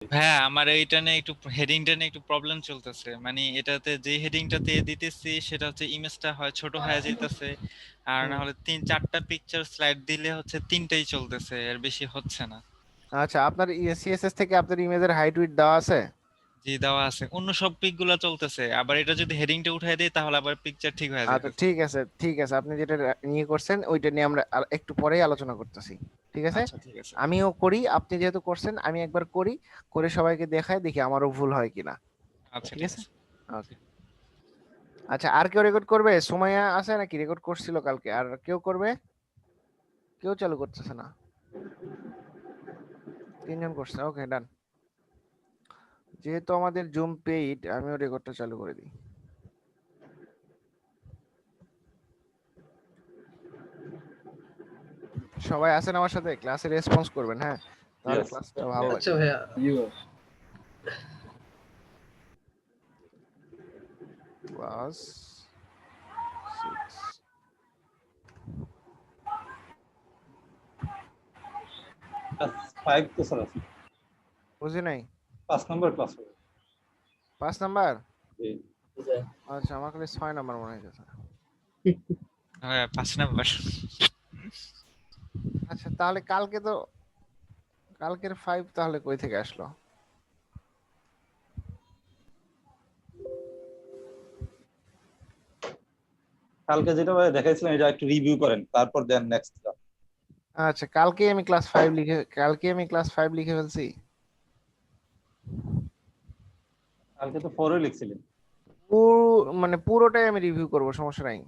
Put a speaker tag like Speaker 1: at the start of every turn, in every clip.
Speaker 1: হ্যাঁ, আমার এইটা নিয়ে একটু হেডিংটা নিয়ে একটু প্রবলেম চলতেছে। মানে এটাতে যে হেডিংটাতে দিতেছি সেটা হচ্ছে ইমেজটা হয় ছোট হয়ে যাইতেছে, আর না
Speaker 2: হুম।
Speaker 1: হলে 3-4টা পিকচার স্লাইড দিলে হচ্ছে তিনটাই চলতেছে, এর বেশি হচ্ছে না।
Speaker 2: আচ্ছা, আপনার সিএসএস থেকে আপনার ইমেজের হাইট উইডথ দেওয়া আছে?
Speaker 1: জি দেওয়া আছে, অন্য সব পিক গুলা চলতেছে, আবার এটা যদি হেডিংটা উঠাই দিই তাহলে আবার পিকচার ঠিক হয়ে
Speaker 2: আচ্ছা,
Speaker 1: যাইতেছে।
Speaker 2: ঠিক আছে, ঠিক আছে, আপনি যেটা নিয়ে করছেন ওইটা নিয়ে আমরা একটু পরেই আলোচনা করতেছি। ঠিক আছে,
Speaker 1: আচ্ছা ঠিক আছে।
Speaker 2: আমিও করি, আপনি যেহেতু করছেন আমি একবার করি, করে সবাইকে দেখাই, দেখি আমারও ভুল হয় কিনা।
Speaker 1: আচ্ছা
Speaker 2: ঠিক
Speaker 1: ঠিক
Speaker 2: আছে,
Speaker 1: আছে।
Speaker 2: ওকে। আচ্ছা, আর কেউ রেকর্ড করবে? সুমাইয়া আছে নাকি? রেকর্ড করছিল কালকে, আর কেউ করবে? কেউ চালু করতেছে না। তিনজন করছে, ওকে ডান। যেহেতু আমাদের জুম পেইড, আমিও রেকর্ডটা চালু করে দিই। সবাই আছেন আমার সাথে? ক্লাসে রেসপন্স করবেন, হ্যাঁ, তাহলে
Speaker 3: Yes.
Speaker 2: ক্লাসটা ভালো
Speaker 4: আচ্ছা
Speaker 2: লাগবে।
Speaker 4: ভাইয়া।
Speaker 2: ক্লাস 6।
Speaker 3: ক্লাস 5 তো স্যার আছে।
Speaker 2: বুঝি নাই।
Speaker 3: 5 নম্বর ক্লাস হবে।
Speaker 2: 5 নাম্বার?
Speaker 3: জি।
Speaker 2: আচ্ছা, আমার খালি 6 নাম্বার মনে হয়েছে।
Speaker 1: হ্যাঁ, 5 নাম্বার।
Speaker 2: আচ্ছা, তাহলে কালকে তো, কালকের 5 তাহলে কই থেকে আসলো?
Speaker 3: কালকে যেটা ভাই দেখাইছিলাম এটা একটু রিভিউ করেন, তারপর দেন নেক্সট।
Speaker 2: আচ্ছা, কালকে আমি ক্লাস 5 লিখে ফেলছি।
Speaker 3: কালকে তো 4 লিখছিলেন।
Speaker 2: মানে পুরোটাই আমি রিভিউ করব, সমস্যা নাই।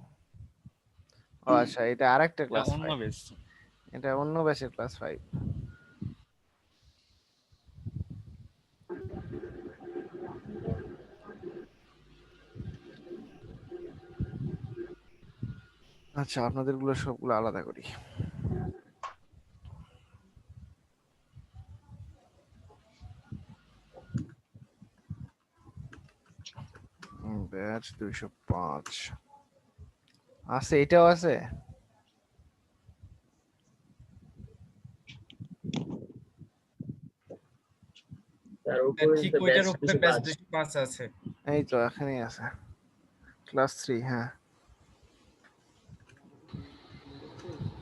Speaker 2: ও আচ্ছা, এটা আরেকটা
Speaker 1: এটা
Speaker 2: ক্লাস
Speaker 1: অন্য
Speaker 2: 5।
Speaker 1: বেস।
Speaker 2: এটা অন্য ব্যাচের ক্লাস 5। আচ্ছা, আপনাদের গুলো সবগুলো আলাদা করি। ব্যাচ 205 আছে, এটাও আছে।
Speaker 4: তার উপরে
Speaker 5: ঠিক
Speaker 4: তো ব্যাচ
Speaker 5: ওইটার উপরে ব্যাচ
Speaker 4: 205।
Speaker 5: 205 আছে।
Speaker 2: এই তো এখানেই আছে, ক্লাস 3, হ্যাঁ।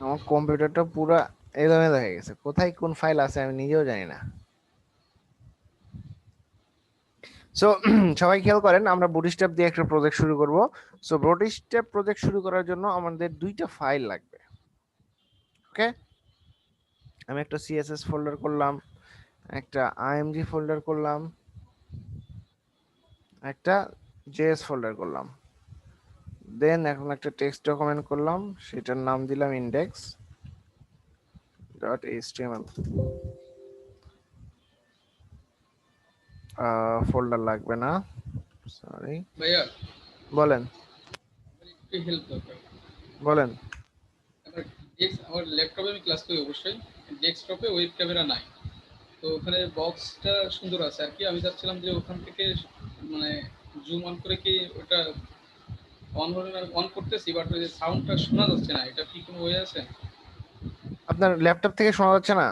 Speaker 2: আমার কম্পিউটারটা পুরা এলোমেলো হয়ে গেছে, কোথায় কোন ফাইল আছে আমি নিজেও জানি না। সো সবাই খেয়াল করেন, আমরা বুটস্ট্র্যাপ দিয়ে একটা প্রজেক্ট শুরু করব। সো বুটস্ট্র্যাপ প্রজেক্ট শুরু করার জন্য আমাদের দুইটা ফাইল লাগবে। ওকে, আমি একটা সিএসএস ফোল্ডার করলাম, একটা আইএমজি ফোল্ডার করলাম, একটা জেএস ফোল্ডার করলাম। দেন এখন একটা টেক্সট ডকুমেন্ট করলাম, সেটার নাম দিলাম ইন্ডেক্স ডট এইচটিএমএল। ফোল্ডার লাগবে না, সরি।
Speaker 5: ভাইয়া
Speaker 2: বলেন,
Speaker 5: একটু হেল্প দরকার।
Speaker 2: বলেন।
Speaker 5: আমার ল্যাপটপে আমি ক্লাস করি অবশ্যই, ডেস্কটপে ওয়েব ক্যামেরা নাই। তো ওখানে বক্সটা সুন্দর আছে আর কি, আমি চাচ্ছিলাম যে ওখান থেকে মানে জুম অন করে কি ওটা অন করতেছি, বাট ওই যে সাউন্ডটা শোনা যাচ্ছে না, এটা কি কোনো ওয়ে আছে?
Speaker 2: আপনার ল্যাপটপ থেকে শোনা যাচ্ছে না?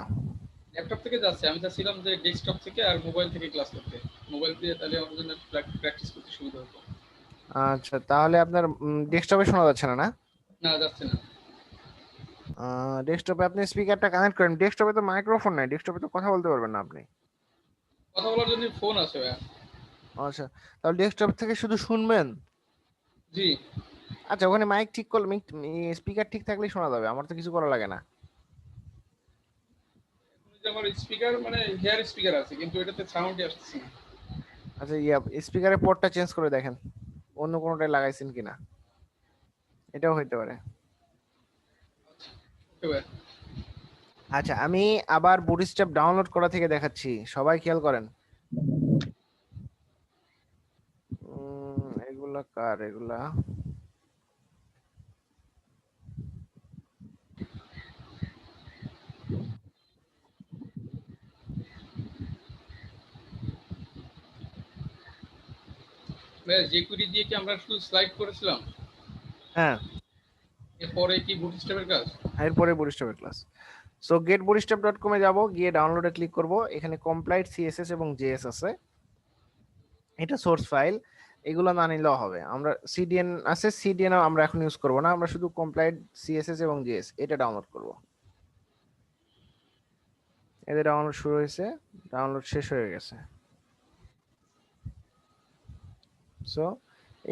Speaker 5: ল্যাপটপ থেকে যাচ্ছে, আমি চাচ্ছিলাম যে ডেস্কটপ থেকে আর মোবাইল থেকে ক্লাস করতে, মোবাইল দিয়ে তাহলে আমার জন্য প্র্যাকটিস করতে সুবিধা হতো।
Speaker 2: আচ্ছা, তাহলে আপনার ডেস্কটপে শোনা যাচ্ছে না, না?
Speaker 5: না যাচ্ছে না।
Speaker 2: ডেস্কটপে আপনি স্পিকারটা কানেক্ট করেন। ডেস্কটপে তো মাইক্রোফোন নাই, ডেস্কটপে তো কথা বলতে পারবেন না আপনি।
Speaker 5: কথা বলার জন্য ফোন আছে ভাইয়া।
Speaker 2: আচ্ছা, তাহলে ডেস্কটপ থেকে শুধু শুনবেন।
Speaker 5: জি।
Speaker 2: আচ্ছা, ওখানে মাইক ঠিক করলে, স্পিকার ঠিক থাকলেই শোনা যাবে, আমার তো কিছু করা লাগে না।
Speaker 5: যে আমার স্পিকার মানে হেয়ার স্পিকার আছে, কিন্তু এটাতে সাউন্ডই আসছে না।
Speaker 2: আচ্ছা, ইয়া, স্পিকারের পোর্টটা চেঞ্জ করে দেখেন অন্য কোনোটায় লাগাইছেন কিনা, এটাও হইতে পারে।
Speaker 5: ওকে ভাইয়া।
Speaker 2: আচ্ছা, আমি আবার বুটস্ট্র্যাপ ডাউনলোড করা থেকে দেখাচ্ছি, সবাই খেয়াল করেন। এগুলা কার? এগুলা
Speaker 5: ভাইয়া jQuery দিয়ে কি আমরা শুধু স্লাইড করেছিলাম,
Speaker 2: হ্যাঁ,
Speaker 5: এরপরে কি বুটস্ট্র্যাপের কাজ?
Speaker 2: এরপরে বুটস্ট্র্যাপের ক্লাস। সো getbootstrap.com এ যাব, গিয়ে ডাউনলোডে ক্লিক করব, এখানে কমপ্লাইট সিএসএস এবং জেএস আছে, এটা সোর্স ফাইল, এগুলো না নিলেও হবে। আমরা সিডিএন আছে, সিডিএন আমরা এখন ইউজ করব না, আমরা শুধু কমপ্লাইট সিএসএস এবং জেএস এটা ডাউনলোড করব। এদের ডাউনলোড শুরু হয়েছে, ডাউনলোড শেষ হয়ে গেছে। সো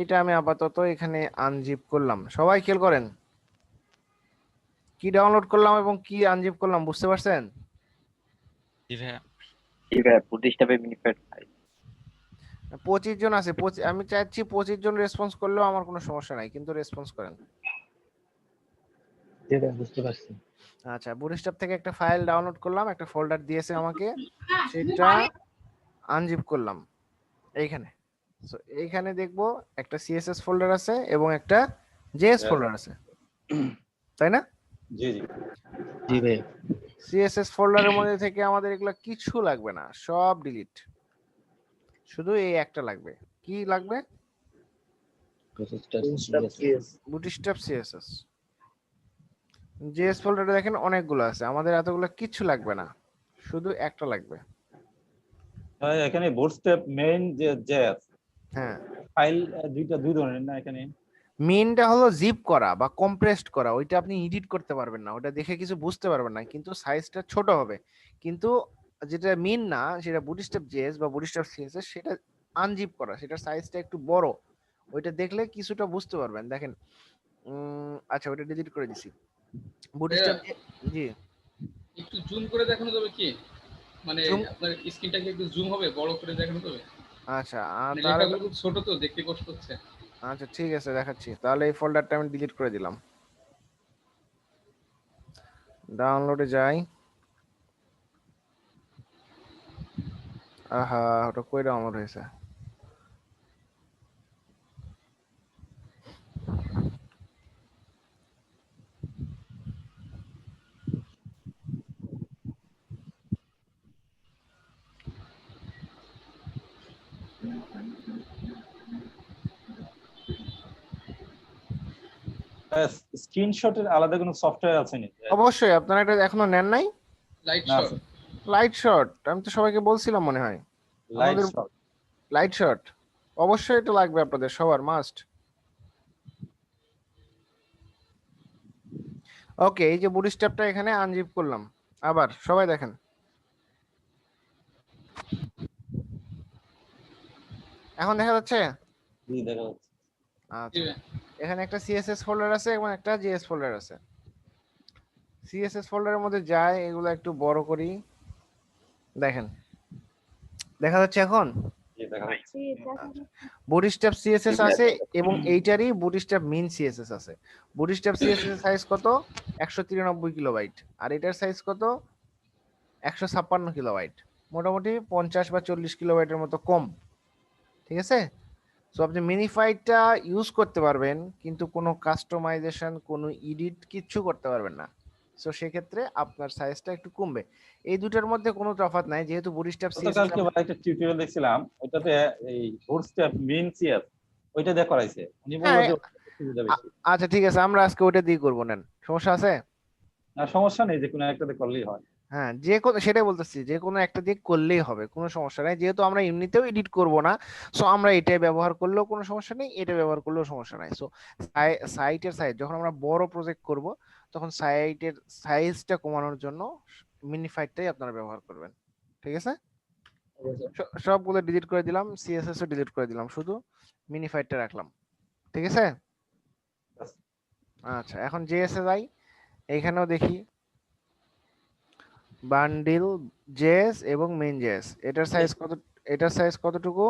Speaker 2: এটা আমি আপাতত এখানে আনজিপ করলাম। সবাই খেয়াল করেন কি ডাউনলোড করলাম এবং কি আনজিপ করলাম, বুঝতে পারছেন?
Speaker 1: জি ভাইয়া।
Speaker 4: বুটস্ট্র্যাপে মিনিফাইড ফাইল
Speaker 2: 25 জন আছে, আমি চাইছি 25 জন রেসপন্স করলেও আমার কোনো সমস্যা নাই, কিন্তু রেসপন্স করেন।
Speaker 4: যেটা বুঝতে পারছি।
Speaker 2: আচ্ছা, বুটস্ট্র্যাপ থেকে একটা ফাইল ডাউনলোড করলাম, একটা ফোল্ডার দিয়েছে আমাকে, সেটা আনজিপ করলাম এইখানে। সো এইখানে দেখবো একটা সিএসএস ফোল্ডার আছে এবং একটা জেএস ফোল্ডার আছে, তাই না?
Speaker 3: জি জি
Speaker 4: জি ভাই।
Speaker 2: সিএসএস ফোল্ডারের মধ্যে থেকে আমাদের এগুলো কিছু লাগবে না, সব ডিলিট, শুধু এই একটা লাগবে। কি লাগবে? Bootstrap CSS. জেএস ফোল্ডারে দেখেন অনেকগুলো আছে, আমাদের এতগুলো কিছু লাগবে না, শুধু একটা লাগবে।
Speaker 3: এখানে বুটস্ট্র্যাপ মেইন যে জেএস
Speaker 2: হ্যাঁ,
Speaker 3: ফাইল দুই ধরনের না এখানে।
Speaker 2: মেইনটা হলো জিপ করা বা কম্প্রেসড করা, ওইটা আপনি এডিট করতে পারবেন না, ওটা দেখে কিছু বুঝতে পারবেন না, কিন্তু সাইজটা ছোট হবে। কিন্তু যেটা মেইন না, সেটা বুটস্ট্র্যাপ জেএস বা বুটস্ট্র্যাপ সিএসএস, সেটা আনজিপ করা, সেটার সাইজটা একটু বড়, ওইটা দেখলে কিছুটা বুঝতে পারবেন। দেখেন, আচ্ছা ওইটা ডিলিট করে দিছি। বুটস্ট্র্যাপ, জি
Speaker 5: একটু জুম করে দেখানো যাবে কি? মানে
Speaker 2: Zoom-
Speaker 5: আপনার স্ক্রিনটা কি একটু জুম হবে, বড় করে দেখানো যাবে?
Speaker 2: আচ্ছা
Speaker 5: মানে
Speaker 2: তাহলে,
Speaker 5: লেখাগুলো খুব ছোট তো, দেখতে কষ্ট হচ্ছে।
Speaker 2: আচ্ছা ঠিক আছে দেখাচ্ছি, তাহলে এই ফোল্ডারটা আমি ডিলিট করে দিলাম। ডাউনলোডে যাই, আহা ওটা কই ডাউনলোড হয়েছে?
Speaker 3: স্ক্রিনশটের আলাদা কোনো সফটওয়্যার আছে নাকি?
Speaker 2: অবশ্যই, আপনারা এটা এখনো নেন নাই?
Speaker 5: লাইট
Speaker 3: না,
Speaker 5: শট।
Speaker 2: লাইট শট, আমি তো সবাইকে বলছিলাম মনে হয়।
Speaker 3: লাইট
Speaker 2: আমাদের
Speaker 3: শট।
Speaker 2: লাইট শট অবশ্যই এটা লাগবে, আপনাদের সবার মাস্ট। ওকে, এই যে বুটস্ট্র্যাপটা এখানে আনজিপ করলাম, আবার সবাই দেখেন, এখন দেখা যাচ্ছে?
Speaker 3: জি দেখা যাচ্ছে।
Speaker 2: আচ্ছা, এখানে একটা সিএসএস ফোল্ডার আছে এবং একটা জেএস ফোল্ডার আছে। সিএসএস ফোল্ডারের মধ্যে যাই, এগুলো একটু বড় করি, দেখেন দেখা যাচ্ছে এখন?
Speaker 3: জি দেখা যাচ্ছে।
Speaker 2: বুটস্ট্র্যাপ সিএসএস আছে এবং এইটারই বুটস্ট্র্যাপ মিন সিএসএস আছে। বুটস্ট্র্যাপ সিএসএস এর সাইজ কত? 193 কিলোবাইট, আর এটার সাইজ কত? 156 কিলোবাইট, মোটামুটি 50 বা 40 কিলোবাইটের মতো কম, ঠিক আছে? সো আপনি মিনিফাইটা ইউজ করতে পারবেন, কিন্তু কোনো কাস্টমাইজেশন, কোনো এডিট কিচ্ছু করতে পারবেন না। সো সেক্ষেত্রে আপনার সাইজটা একটু কমবে। এই দুটার মধ্যে কোনো তফাৎ নাই, যেহেতু বুটস্ট্র্যাপ সিএসএস।
Speaker 3: গতকালকে একটা টিউটোরিয়াল দেখছিলাম, ওইটাতে এই বুটস্ট্র্যাপ মেইন সিএস ওইটা দিয়ে করাইছে। উনি বলল
Speaker 2: হ্যাঁ,
Speaker 3: যে সুবিধা বেশি।
Speaker 2: আচ্ছা ঠিক আছে, আমরা আজকে ওইটা দিয়ে করবো, নেন, সমস্যা আছে?
Speaker 3: আর সমস্যা নেই, যে কোনো একটাতে করলেই হয়।
Speaker 2: হ্যাঁ, যে কোনো, সেটাই বলতেছি, যে কোনো একটা দিয়ে করলেই হবে, কোনো সমস্যা নাই, যেহেতু আমরা এমনিতেও এডিট করব না। সো আমরা এটাই ব্যবহার করলেও কোনো সমস্যা নেই, এটা ব্যবহার করলেও সমস্যা নাই। সো সাইটের সাইজ, যখন আমরা বড় প্রজেক্ট করব, তখন সাইটের সাইজটা কমানোর জন্য মিনিফাইটটাই আপনারা ব্যবহার করবেন, ঠিক আছে? সবগুলো ডিলিট করে দিলাম, সিএসএস ও ডিলিট করে দিলাম, শুধু মিনিফাইটটা রাখলাম, ঠিক আছে? আচ্ছা, এখন জেএস এ যাই, এখানেও দেখি বান্ডিল জেএস এবং মেইন জেএস, এটার সাইজ কত? এটার সাইজ কতটুকু?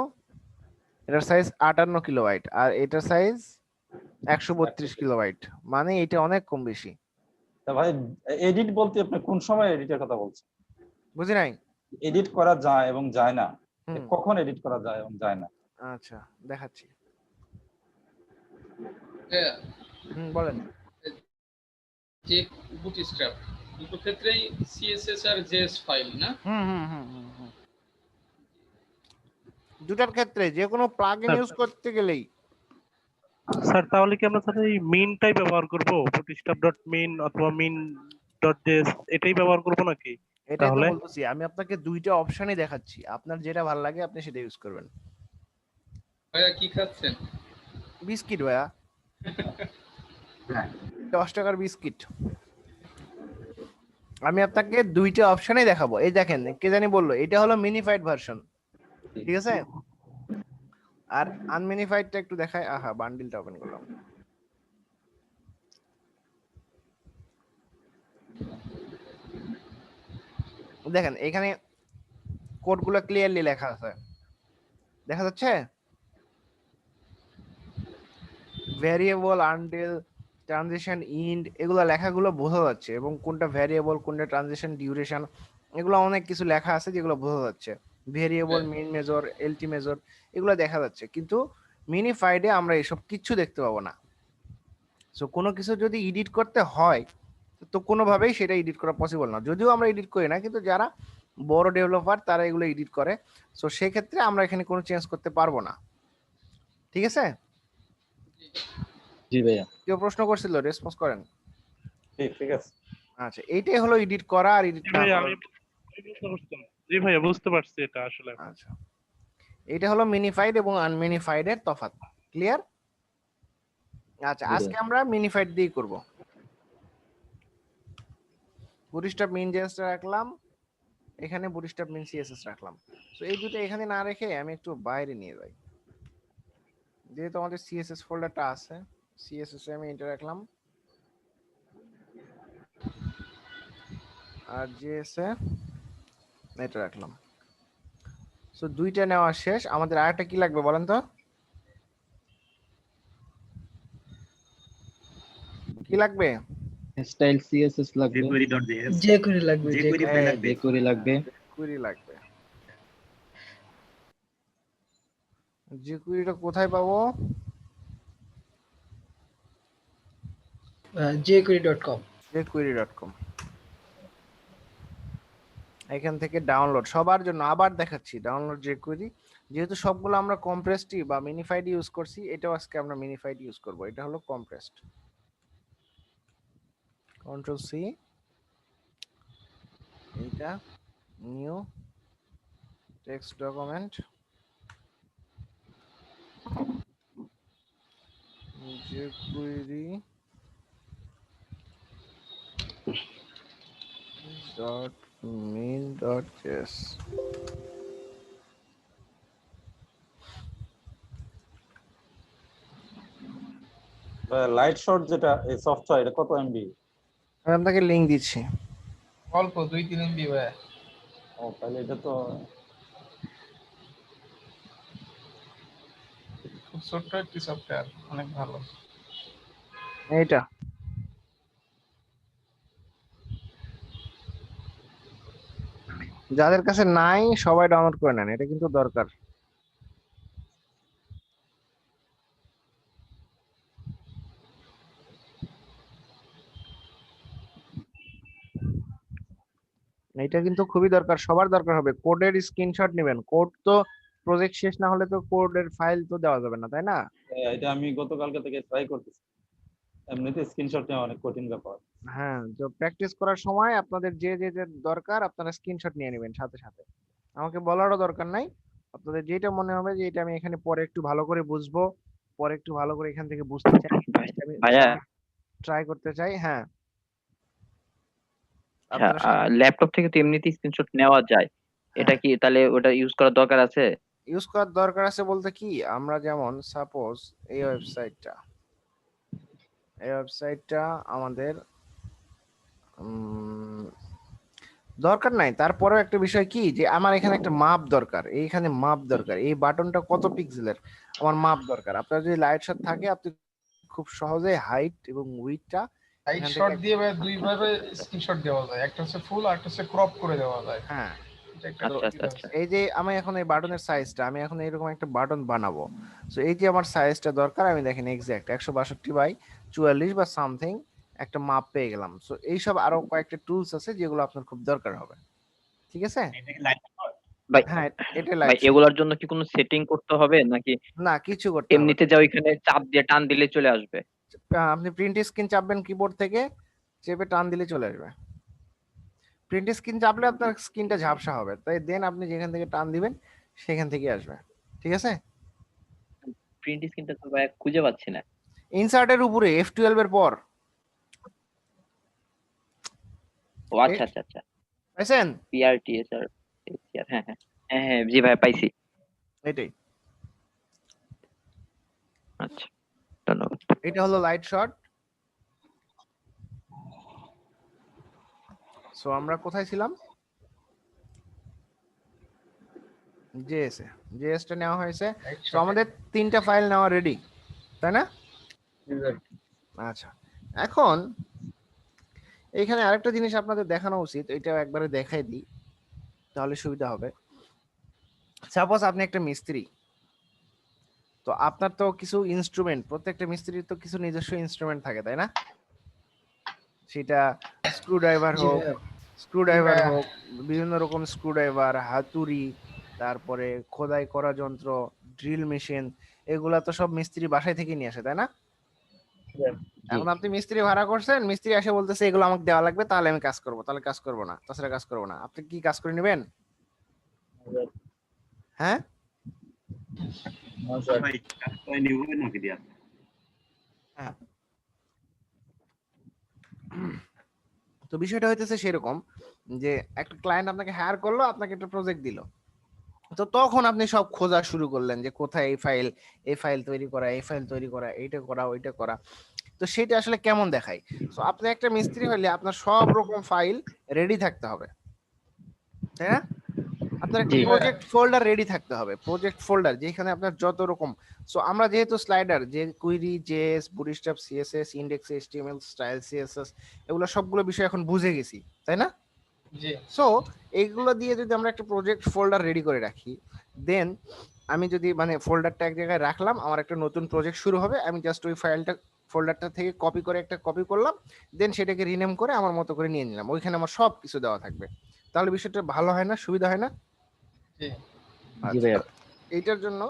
Speaker 2: এটার সাইজ 58 কিলোবাইট, আর এটার সাইজ 132 কিলোবাইট, মানে এটা অনেক কম বেশি।
Speaker 3: তা ভাই, এডিট বলতে আপনি কোন সময় এডিটের কথা বলছেন?
Speaker 2: বুঝি নাই।
Speaker 3: এডিট করা যায় এবং যায় না,
Speaker 2: হুম,
Speaker 3: কখন এডিট করা যায় এবং যায় না?
Speaker 2: আচ্ছা দেখাচ্ছি।
Speaker 5: হ্যাঁ,
Speaker 2: বলেন।
Speaker 5: যে বুটস্ট্র্যাপ দুটো ক্ষেত্রেই সিএসএস আর জেএস ফাইল না?
Speaker 2: দুটার ক্ষেত্রে যে কোনো প্লাগইন ইউজ করতে গেলেই।
Speaker 6: স্যার তাহলে কি আমরা স্যার এই মিনটাই ব্যবহার করব, bootstrap.min অথবা min ডট.জেএস এটাই ব্যবহার করব নাকি?
Speaker 2: এটাই তো
Speaker 6: তাহলে
Speaker 2: বলতেছি, আমি আপনাকে দুইটা অপশনই দেখাচ্ছি, আপনার যেটা ভালো লাগে আপনি সেটা ইউজ করবেন।
Speaker 5: ভাইয়া কি খাচ্ছেন?
Speaker 2: বিস্কিট ভাইয়া, 10 টাকার বিস্কিট। আমি আপনাকে দুইটা অপশনই দেখাবো। এই দেখেন, কে জানি বললো এটা হলো মিনিফাইড ভার্সন, ঠিক আছে? আর আনমিনিফাইডটা একটু দেখায়। আহা, বান্ডিলটা ওপেন করলাম। দেখেন এখানে কোডগুলো ক্লিয়ারলি লেখা আছে, দেখা যাচ্ছে? ভ্যারিয়েবল, আনটিল, ট্রানজিশন, ইন্ড, এগুলো লেখাগুলো বোঝা যাচ্ছে, এবং কোনটা ভ্যারিয়েবল, কোনটা ট্রানজিশন, ডিউরেশন, এগুলো অনেক কিছু লেখা আছে যেগুলো বোঝা যাচ্ছে। Variable, main major, LT major, এগুলো দেখা যাচ্ছে। কিন্তু মিনিফাইডে আমরা এসব কিছু দেখতে পাবো না। সো কোনো কিছু যদি এডিট করতে হয় তো কোনোভাবেই সেটা এডিট করা পসিবল না, যদিও আমরা এডিট করি না, কিন্তু যারা বড় ডেভেলপার তারা এগুলো এডিট করে। সো সেক্ষেত্রে আমরা এখানে কোনো চেঞ্জ করতে পারবো না, ঠিক আছে?
Speaker 4: জি ভাইয়া।
Speaker 2: কেউ প্রশ্ন করছিল, রেসপন্স করেন।
Speaker 3: ঠিক আছে।
Speaker 2: আচ্ছা, এইটাই হলো এডিট করা আর এডিট
Speaker 6: জি
Speaker 2: না
Speaker 6: ভাইয়া,
Speaker 2: করা।
Speaker 6: আমি বুঝতে পারছি। জি ভাইয়া, বুঝতে পারছি এটা আসলে।
Speaker 2: আচ্ছা, এটা হলো মিনিফাইড এবং আনমিনিফাইড এর তফাৎ। ক্লিয়ার? আচ্ছা,
Speaker 4: জি
Speaker 2: আজকে আমরা মিনিফাইড দিয়ে করব। বুটস্ট্র্যাপ মিন জেএস রাখলাম, এখানে বুটস্ট্র্যাপ মিন সিএসএস রাখলাম। সো এই দুটো এখানে না রেখে আমি একটু বাইরে নিয়ে যাই, যেহেতু আমাদের সিএসএস ফোল্ডারটা আছে। সিএসএস এ আমি এটা রাখলাম, আর জেএস এ এটা রাখলাম। সো দুইটা নেওয়া শেষ। আমাদের আরেকটা কি লাগবে বলেন তো? কি লাগবে?
Speaker 4: স্টাইল সিএসএস লাগবে,
Speaker 7: jQuery লাগবে,
Speaker 4: jQuery লাগবে।
Speaker 2: কুইরি লাগবে। যে কুইরিটা কোথায় পাবো?
Speaker 7: jQuery.com।
Speaker 2: jQuery.com। এখান থেকে ডাউনলোড সবার জন্য আবার দেখাচ্ছি, ডাউনলোড jQuery। যেহেতু সবগুলো আমরা কম্প্রেসড বা মিনিফাইড ইউজ করছি, এটাও আজকে আমরা মিনিফাইড ইউজ করব। এটা হলো কম্প্রেসড। কন্ট্রোল সি, এটা new text document, jQuery dot main dot js।
Speaker 3: Light shot যেটা এই সফটওয়্যার, এটা কত এমবি?
Speaker 2: আমি আপনাকে লিংক দিচ্ছি।
Speaker 5: অল্প 2-3 MB ভাইয়া।
Speaker 3: ও তাহলে এটা তো
Speaker 5: খুব ছোট্ট একটি সফটওয়্যার, অনেক ভালো।
Speaker 2: এইটা যাদের কাছে নাই সবাই ডাউনলোড করে নেন, এটা কিন্তু দরকার। এটা কিন্তু খুবই দরকার, সবার দরকার হবে। কোডের স্ক্রিনশট নেবেন, কোড তো প্রজেক্ট শেষ না হলে তো কোডের ফাইল তো দেওয়া যাবে না, তাই না?
Speaker 3: এটা আমি গতকালকে থেকে ট্রাই করতেছি। এমনিতে স্ক্রিনশট নেওয়া অনেক কঠিন ব্যাপার।
Speaker 2: হ্যাঁ, তো প্র্যাকটিস করার সময় আপনাদের যে যে যে দরকার আপনারা স্ক্রিনশট নিয়ে নেবেন সাথে সাথে। আমাকে বলারও দরকার নাই, আপনাদের যেটা মনে হবে যে এটা আমি এখানে পরে একটু ভালো করে বুঝবো, পরে একটু ভালো করে এখান থেকে বুঝতে চাই, আমি
Speaker 4: ভাইয়া,
Speaker 2: ট্রাই করতে চাই। হ্যাঁ,
Speaker 4: আচ্ছা,
Speaker 2: আপনারা
Speaker 4: ল্যাপটপ থেকে তো এমনিতেই স্ক্রিনশট নেওয়া যায়, এটা কি তাহলে ওটা ইউজ করার দরকার আছে?
Speaker 2: ইউজ করার দরকার আছে বলতে কি, আমরা যেমন সাপোজ এই ওয়েবসাইটটা আমাদের দরকার নাই, তারপরেও একটা বিষয় কি যে আমার এখানে একটা মাপ দরকার, এইখানে মাপ দরকার, এই বাটনটা কত পিক্সেলের আমার মাপ দরকার। আপনার যদি লাইট শট থাকে আপনি খুব সহজে হাইট এবং উইডথটা
Speaker 5: লাইট শট দিয়ে ভাই দুই ভাবে স্ক্রিনশট দেওয়া যায়, একটা হচ্ছে ফুল আর একটা হচ্ছে ক্রপ করে দেওয়া যায়।
Speaker 2: হ্যাঁ,
Speaker 5: এটা একটা
Speaker 4: আচ্ছা আচ্ছা আচ্ছা।
Speaker 2: এই যে আমি এখন এই বাটনের সাইজটা, আমি এখন এরকম একটা বাটন বানাবো। সো এই যে আমার সাইজটা দরকার, আমি দেখেন এক্সাক্ট 162/44 বা সামথিং একটা মাপ পেয়ে গেলাম। সো এইসব আরো কয়েকটা টুলস আছে যেগুলো আপনার খুব দরকার হবে, ঠিক আছে?
Speaker 4: ভাই
Speaker 2: হ্যাঁ, এটা
Speaker 4: ভাই,
Speaker 2: লাইট।
Speaker 4: এগুলোর জন্য কি কোনো সেটিং করতে হবে নাকি
Speaker 2: না, কিছু করতে হবে
Speaker 4: এমনিতে যা ওইখানে চাপ দিয়ে টান দিলে চলে আসবে?
Speaker 2: না। আপনি প্রিন্ট স্ক্রিন চাপবেন কিবোর্ড থেকে, চেপে টান দিলে চলে আসবে। প্রিন্ট স্ক্রিন চাপলে আপনার স্ক্রিনটা ঝাপসা হবে, তাই দেন আপনি যেখান থেকে টান দিবেন সেখান থেকে আসবে। ঠিক আছে?
Speaker 4: প্রিন্ট স্ক্রিনটা তো ভাই খুঁজে পাচ্ছি না।
Speaker 2: ইনসার্টের উপরে F12 এর পর
Speaker 4: ও আচ্ছা আচ্ছা আচ্ছা,
Speaker 2: পাইছেন?
Speaker 4: PRTSR, হ্যাঁ হ্যাঁ হ্যাঁ হ্যাঁ, জি ভাই পাইছি।
Speaker 2: এটাই,
Speaker 4: আচ্ছা, ধন্যবাদ।
Speaker 2: এটা হলো লাইট শট। সো আমরা কোথায় ছিলাম? জেএস টা নেওয়া হয়েছে। তো আমাদের 3টা ফাইল নেওয়া রেডি, তাই না? আচ্ছা, এখন এখানে আরেকটা জিনিস আপনাদের দেখানো উচিত, এটাও একবারে দেখাই দিই তাহলে সুবিধা হবে। সাপোজ আপনি একটা মিস্ত্রি, তো আপনার তো কিছু ইনস্ট্রুমেন্ট, প্রত্যেকটা মিস্ত্রির তো কিছু নিজস্ব ইনস্ট্রুমেন্ট থাকে, তাই না? সেটা স্ক্রুড্রাইভার
Speaker 7: জি
Speaker 2: হোক,
Speaker 7: ভাইয়া।
Speaker 2: বিভিন্ন রকম স্ক্রুড্রাইভার, হাতুড়ি, তারপরে খোদাই করা যন্ত্র, ড্রিল মেশিন, এগুলা তো সব মিস্ত্রি বাসায় থেকে নিয়ে আসে, তাই না? এখন আপনি মিস্ত্রি ভাড়া করছেন, মিস্ত্রি এসে বলতেছে এগুলো আমাকে দেওয়া লাগবে, তাহলে আমি কাজ করবো, তাহলে কাজ করবো না, তাছাড়া কাজ করবো না। আপনি কি কাজ করে নেবেন? হ্যাঁ, হ্যাঁ। তো বিষয়টা হইতেছে সেরকম যে একটা ক্লায়েন্ট আপনাকে হায়ার করলো, আপনাকে একটা প্রজেক্ট দিল, তো তখন আপনি সব খোঁজা শুরু করলেন যে কোথায় এই ফাইল তৈরি করা, এই ফাইল তৈরি করা, এইটা করা, ওইটা করা। তো সেটা আসলে কেমন দেখায়? তো আপনি একটা মিস্ত্রি হলে আপনার সব রকম ফাইল রেডি থাকতে হবে, তাই না? আপনার একটা
Speaker 4: জি
Speaker 2: প্রজেক্ট ফোল্ডার রেডি থাকতে হবে, প্রজেক্ট ফোল্ডার যেখানে আপনার যত রকম। সো আমরা যেহেতু স্লাইডার, যে query, JS, bootstrap, CSS, index, HTML, style, CSS, এগুলো সবগুলো বিষয় এখন বুঝে গেছি, তাই না?
Speaker 5: জি
Speaker 2: সো এইগুলো দিয়ে যদি আমরা একটা প্রজেক্ট ফোল্ডার রেডি করে রাখি, দেন আমি যদি মানে ফোল্ডারটা এক জায়গায় রাখলাম, আমার একটা নতুন প্রজেক্ট শুরু হবে, আমি জাস্ট ওই ফাইলটা ফোল্ডারটা থেকে কপি করে একটা কপি করলাম, দেন সেটাকে রিনেম করে আমার মতো করে নিয়ে নিলাম, ওইখানে আমার সব কিছু দেওয়া থাকবে। তাহলে বিষয়টা ভালো হয় না, সুবিধা হয় না?
Speaker 5: জি
Speaker 4: জি ভাইয়া।
Speaker 2: এইটার জন্য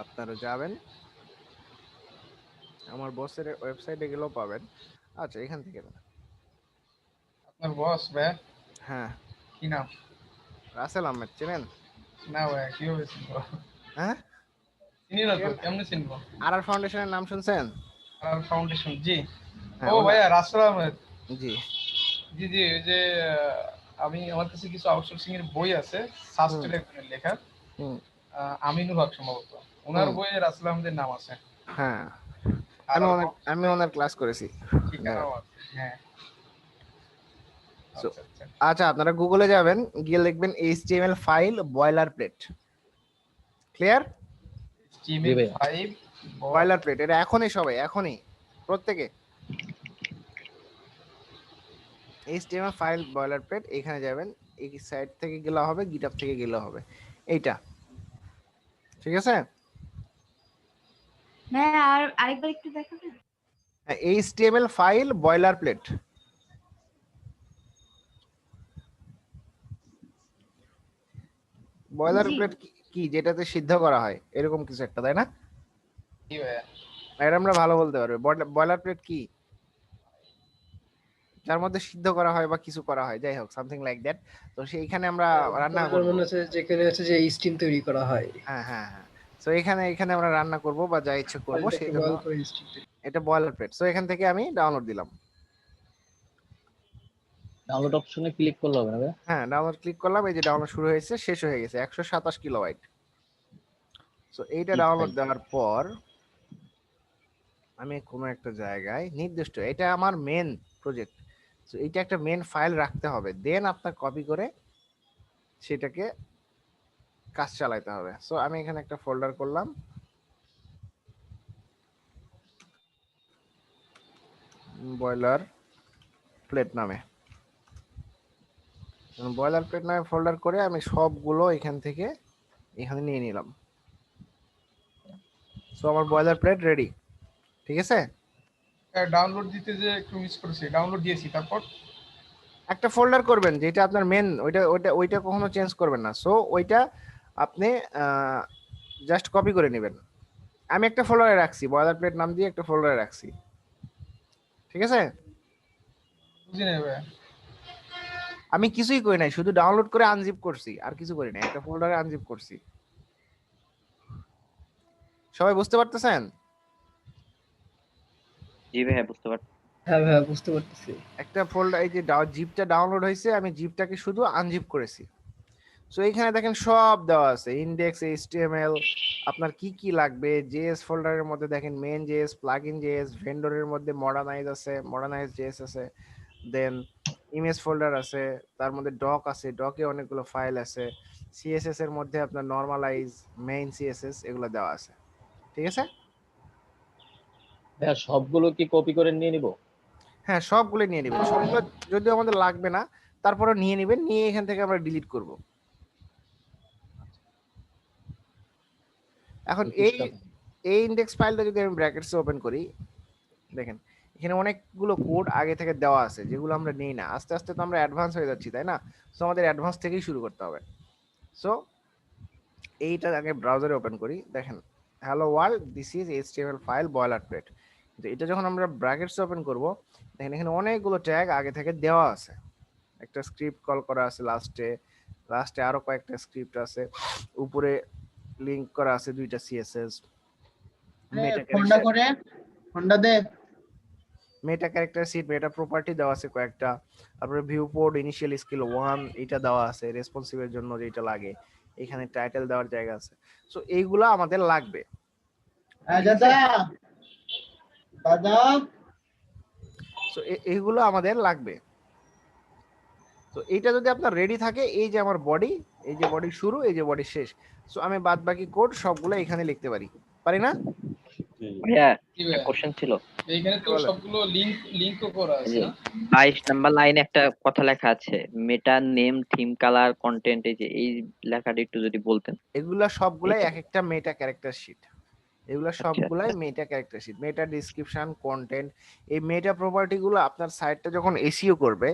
Speaker 2: আপনারা যাবেন আমার বসের ওয়েবসাইটে গেলেও পাবেন। আচ্ছা, এখান থেকে না,
Speaker 5: আপনার বস ভাইয়া
Speaker 2: হ্যাঁ,
Speaker 5: কি নাম?
Speaker 2: রাসেল আহমেদ চেনেন?
Speaker 5: না ভাইয়া, কিভাবে চিনবো?
Speaker 2: হ্যাঁ,
Speaker 5: চিনি না তো, কেমনে চিনবো?
Speaker 2: আর ফাউন্ডেশনের নাম শুনছেন?
Speaker 5: আর ফাউন্ডেশন, জি।
Speaker 2: হ্যাঁ,
Speaker 5: ও ভাইয়া, রাসেল আহমেদ।
Speaker 2: জি।
Speaker 5: জি জি, ওই যে আমি, আমার কাছে কিছু আউটসোর্সিং এর বই আছে, সাস্টের একজনের লেখা,
Speaker 2: হুম,
Speaker 5: আমিনুল হক সম্ভবত, ওনার
Speaker 2: হুম।
Speaker 5: বইয়ে রাসেল আহমেদের নাম আছে।
Speaker 2: হ্যাঁ,
Speaker 5: আর
Speaker 2: আমি ওনার ক্লাস করেছি।
Speaker 5: ঠিকানাও আছে, হ্যাঁ।
Speaker 2: So,
Speaker 5: আচ্ছা আচ্ছা।
Speaker 2: আচ্ছা, আপনারা গুগলে যাবেন, গিয়ে লিখবেন HTML file boiler plate. Clear?
Speaker 5: জিমেল 5
Speaker 2: বয়লার প্লেট, এটা এখনই প্রত্যেকে HTML ফাইল বয়লার প্লেট, এখানে যাবেন, এই সাইট থেকে গেলে হবে, গিটহাব থেকে গেলে হবে, এইটা। ঠিক আছে?
Speaker 8: হ্যাঁ, আর আরেকবার একটু দেখাবেন?
Speaker 2: HTML file boiler plate. Boiler
Speaker 8: জি।
Speaker 2: প্লেট কি? যেটাতে সিদ্ধ করা হয়, এরকম কিছু একটা, তাই না?
Speaker 5: কি ভাইয়া?
Speaker 2: এটা আমরা ভালো বলতে পারবো। বয়লার প্লেট কি? যার মধ্যে সিদ্ধ করা হয় বা কিছু করা হয়, যাই হোক, সামথিং লাইক দ্যাট। তো সেইখানে আমরা রান্না
Speaker 7: আমার
Speaker 2: করব।
Speaker 7: মনে হচ্ছে যেখানে হচ্ছে যে স্টিম তৈরি করা হয়,
Speaker 2: হ্যাঁ হ্যাঁ হ্যাঁ। সো এখানে আমরা রান্না করব বা যা ইচ্ছে করব,
Speaker 7: ফাইলটাকে
Speaker 2: সেই জন্য
Speaker 7: বয়েল করে স্টিম তৈরি।
Speaker 2: এটা বয়লার প্লেট। সো এখান থেকে আমি ডাউনলোড দিলাম।
Speaker 9: ডাউনলোড অপশনে ক্লিক করলে হবে না ভাই?
Speaker 2: হ্যাঁ, ডাউনলোড ক্লিক করলাম, এই যে ডাউনলোড শুরু হয়েছে, শেষ হয়ে গেছে 127 কিলোবাইট। সো এইটা ডাউনলোড দেওয়ার পর আমি কোনো একটা জায়গায় নির্দিষ্ট, এটা আমার মেন প্রজেক্ট, সো এইটা একটা মেন ফাইল রাখতে হবে, দেন আপনার কপি করে সেটাকে কাজ চালাতে হবে। সো আমি এখানে একটা ফোল্ডার করলাম, বয়লার প্লেট নামে। বয়লার প্লেট নামে ফোল্ডার করে আমি সবগুলো এখান থেকে এখানে নিয়ে নিলাম। সো আমার বয়লার প্লেট রেডি। ঠিক আছে?
Speaker 5: ডাউনলোড দিতে যে একটু মিস করেছি, ডাউনলোড দিয়েছি, তারপর
Speaker 2: একটা ফোল্ডার করবেন যেটা আপনার মেন, ওইটা কখনো চেঞ্জ করবেন না। সো ওইটা আপনি জাস্ট কপি করে নেবেন। আমি একটা ফোল্ডারে রাখছি, বয়লার প্লেট নাম দিয়ে একটা ফোল্ডারে রাখছি। ঠিক আছে?
Speaker 5: বুঝি নাই ভাইয়া।
Speaker 2: আমি কিছুই করি নাই, শুধু ডাউনলোড করে আনজিপ করছি, আর কিছু করি নাই, একটা ফোল্ডারে আনজিপ করছি। সবাই বুঝতে পারতেছেন?
Speaker 4: জি ভাইয়া বুঝতে পারছি।
Speaker 7: হ্যাঁ ভাইয়া বুঝতে পারতেছি।
Speaker 2: একটা ফোল্ডার, এই যে জিপটা ডাউনলোড হয়েছে, আমি জিপটাকে শুধু আনজিপ করেছি। সো এইখানে দেখেন সব দেওয়া আছে, ইনডেক্স, এইচটিএমএল, আপনার কি কি লাগবে। জেএস ফোল্ডারের মধ্যে দেখেন মেন জেএস, প্লাগইন জেএস, ভেন্ডরের মধ্যে মডার্নাইজ আছে, মডার্নাইজ জেএস আছে, দেন ইমেজ ফোল্ডার আছে, তার মধ্যে ডক আছে, ডকে অনেকগুলো ফাইল আছে, সিএসএস এর মধ্যে আপনার নরমালাইজ, মেইন সিএসএস, এগুলো দেওয়া আছে। ঠিক আছে?
Speaker 9: ভাইয়া সবগুলো কি কপি করে নিয়ে নিব?
Speaker 2: হ্যাঁ, সবগুলো নিয়ে নেবেন, সবগুলো যদিও আমাদের লাগবে না, তারপরে নিয়ে নেবেন, নিয়ে এখান থেকে আমরা ডিলিট করব। এখন এই এই ইনডেক্স ফাইলটা যদি আমি ব্র্যাকেটসে ওপেন করি, দেখেন এখানে অনেকগুলো কোড আগে থেকে দেওয়া আছে যেগুলো আমরা নেই না। আস্তে আস্তে তো আমরা অ্যাডভান্স হয়ে যাচ্ছি, তাই না? সো আমাদের অ্যাডভান্স থেকেই শুরু করতে হবে। সো এইটা আগে ব্রাউজারে ওপেন করি, দেখেন hello world, this is HTML file boiler plate. তো এটা যখন আমরা ব্র্যাকেটস ওপেন করব, দেখেন এখানে অনেকগুলো ট্যাগ আগে থেকে দেওয়া আছে, একটা স্ক্রিপ্ট কল করা আছে লাস্টে আরো কয়েকটা স্ক্রিপ্ট আছে, উপরে লিংক করা আছে দুইটা সিএসএস, মেটা ক্যারেক্টার সিট, মেটা প্রপার্টি দেওয়া আছে কয়েকটা, তারপরে ভিউ পোর্ট, ইনিশিয়াল স্কিল 1 এটা দেওয়া আছে, রেসপন্সিভের জন্য যেটা লাগে, এখানে টাইটেল দেওয়ার জায়গা আছে। সো এইগুলা আমাদের লাগবে। সো এইগুলো আমাদের লাগবে। তো এইটা যদি আপনার রেডি থাকে, এই যে আমার বডি, এই যে বডি শুরু, এই যে বডি শেষ, সো আমি বাদ বাকি কোড সবগুলো এখানে লিখতে পারি না?
Speaker 4: ভাইয়া
Speaker 5: জি
Speaker 4: একটা
Speaker 5: ভাইয়া,
Speaker 4: কোশ্চেন ছিল।
Speaker 5: এইখানে তো
Speaker 2: বলেন।
Speaker 5: সবগুলো লিংকও করা আছে
Speaker 4: যে
Speaker 5: না?
Speaker 4: 22 নাম্বার লাইনে একটা কথা লেখা আছে, মেটা নেম, থিম, কালার, কন্টেন্ট, এই যে এই লেখাটা একটু যদি বলতেন।
Speaker 2: এগুলা সবগুলাই
Speaker 4: এটা
Speaker 2: এক একটা মেটা ক্যারেক্টার শিট, এগুলা
Speaker 4: আচ্ছা
Speaker 2: সবগুলাই meta character sheet, meta description, content. এই মেটা প্রপার্টি গুলো আপনার সাইটটা যখন এসইও করবে,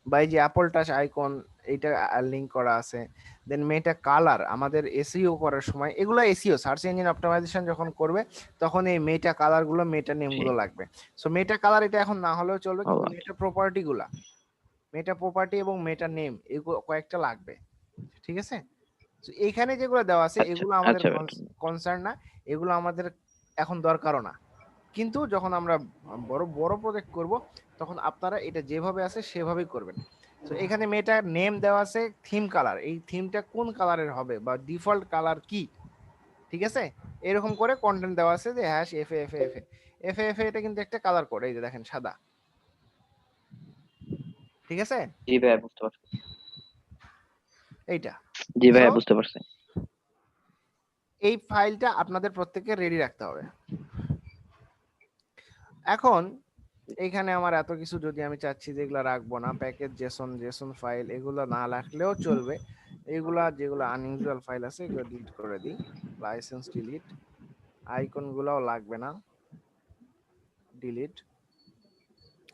Speaker 2: বা এই যে অ্যাপল টাচ আইকন, এইটা লিংক করা আছে, দেন মেটা কালার আমাদের এসইও করার সময়, এগুলো এসইও সার্চ ইঞ্জিন অপটিমাইজেশন যখন করবে, তখন এই মেটা কালার গুলো, মেটা নেম গুলো লাগবে। সো মেটা কালার এটা এখন না হলেও চলবে, কিন্তু মেটা প্রপার্টি গুলা, মেটা প্রপার্টি এবং মেটা নেম, এগুলো কয়েকটা লাগবে। ঠিক আছে? তো এইখানে যেগুলো দেওয়া আছে
Speaker 4: আচ্ছা
Speaker 2: এগুলো আমাদের
Speaker 4: আচ্ছা
Speaker 2: কনসার্ন না, এগুলো আমাদের এখন দরকারও না। কিন্তু যখন আমরা বড় বড় প্রজেক্ট করব, তখন আপনারা এটা যেভাবে আছে সেভাবেই করবেন। তো এখানে মেটা নেম দেওয়া আছে, থিম কালার, এই থিমটা কোন কালারের হবে বা ডিফল্ট কালার কি, ঠিক আছে? এরকম করে কন্টেন্ট দেওয়া আছে যে hash F F F F F, এটা কিন্তু একটা কালার কোড, এই যে দেখেন সাদা। ঠিক আছে?
Speaker 4: জি ভাইয়া বুঝতে পারছি।
Speaker 2: এইটা,
Speaker 4: জি ভাইয়া
Speaker 2: So,
Speaker 4: বুঝতে পারছি।
Speaker 2: এই ফাইলটা আপনাদের প্রত্যেককে রেডি রাখতে হবে। এখন এইখানে আমার এত কিছু যদি আমি চাচ্ছি যে এগুলো রাখবো না, প্যাকেজ জেসন ফাইল এগুলো না রাখলেও চলবে, এগুলা যেগুলো আনইউজুয়াল ফাইল আছে এগুলো ডিলিট করে দিই, লাইসেন্স ডিলিট, আইকন গুলাও লাগবে না, ডিলিট,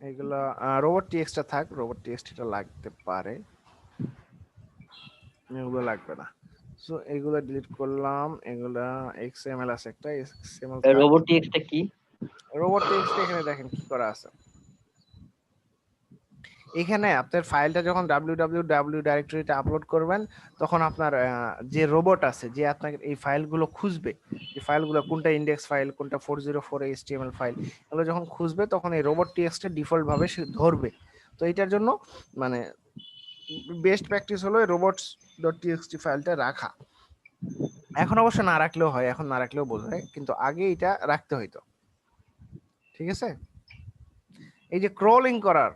Speaker 2: এগুলো রোবট টিএক্সটা থাক, রোবট টিএক্সটা লাগতে পারে, এগুলো লাগবে না। সো এগুলো ডিলিট করলাম, এগুলা এক্সএমএল আছে একটা, এক্সএমএল থাক।
Speaker 4: রোবোটিক্সটা কি?
Speaker 2: রোবট টিএক্সটা এখানে দেখেন কি করা আছে, এখানে আপনার ফাইলটা যখন www ডাইরেক্টরিতে আপলোড করবেন, তখন আপনার যে রোবট আছে, যে আপনাকে এই ফাইলগুলো খুঁজবে, এই ফাইলগুলো কোনটা ইনডেক্স ফাইল, কোনটা 404 HTML ফাইল, এগুলো যখন খুঁজবে তখন এই রোবট টিএক্সটা ডিফল্ট ভাবে সে ধরবে। তো এটার জন্য মানে বেস্ট প্র্যাকটিস হলো robots.txt ফাইলটা রাখা। এখন অবশ্য না রাখলেও হয়, এখন না রাখলেও বোঝায়, কিন্তু আগে এটা রাখতে হইতো। ঠিক আছে? এই যে ক্রলিং করার,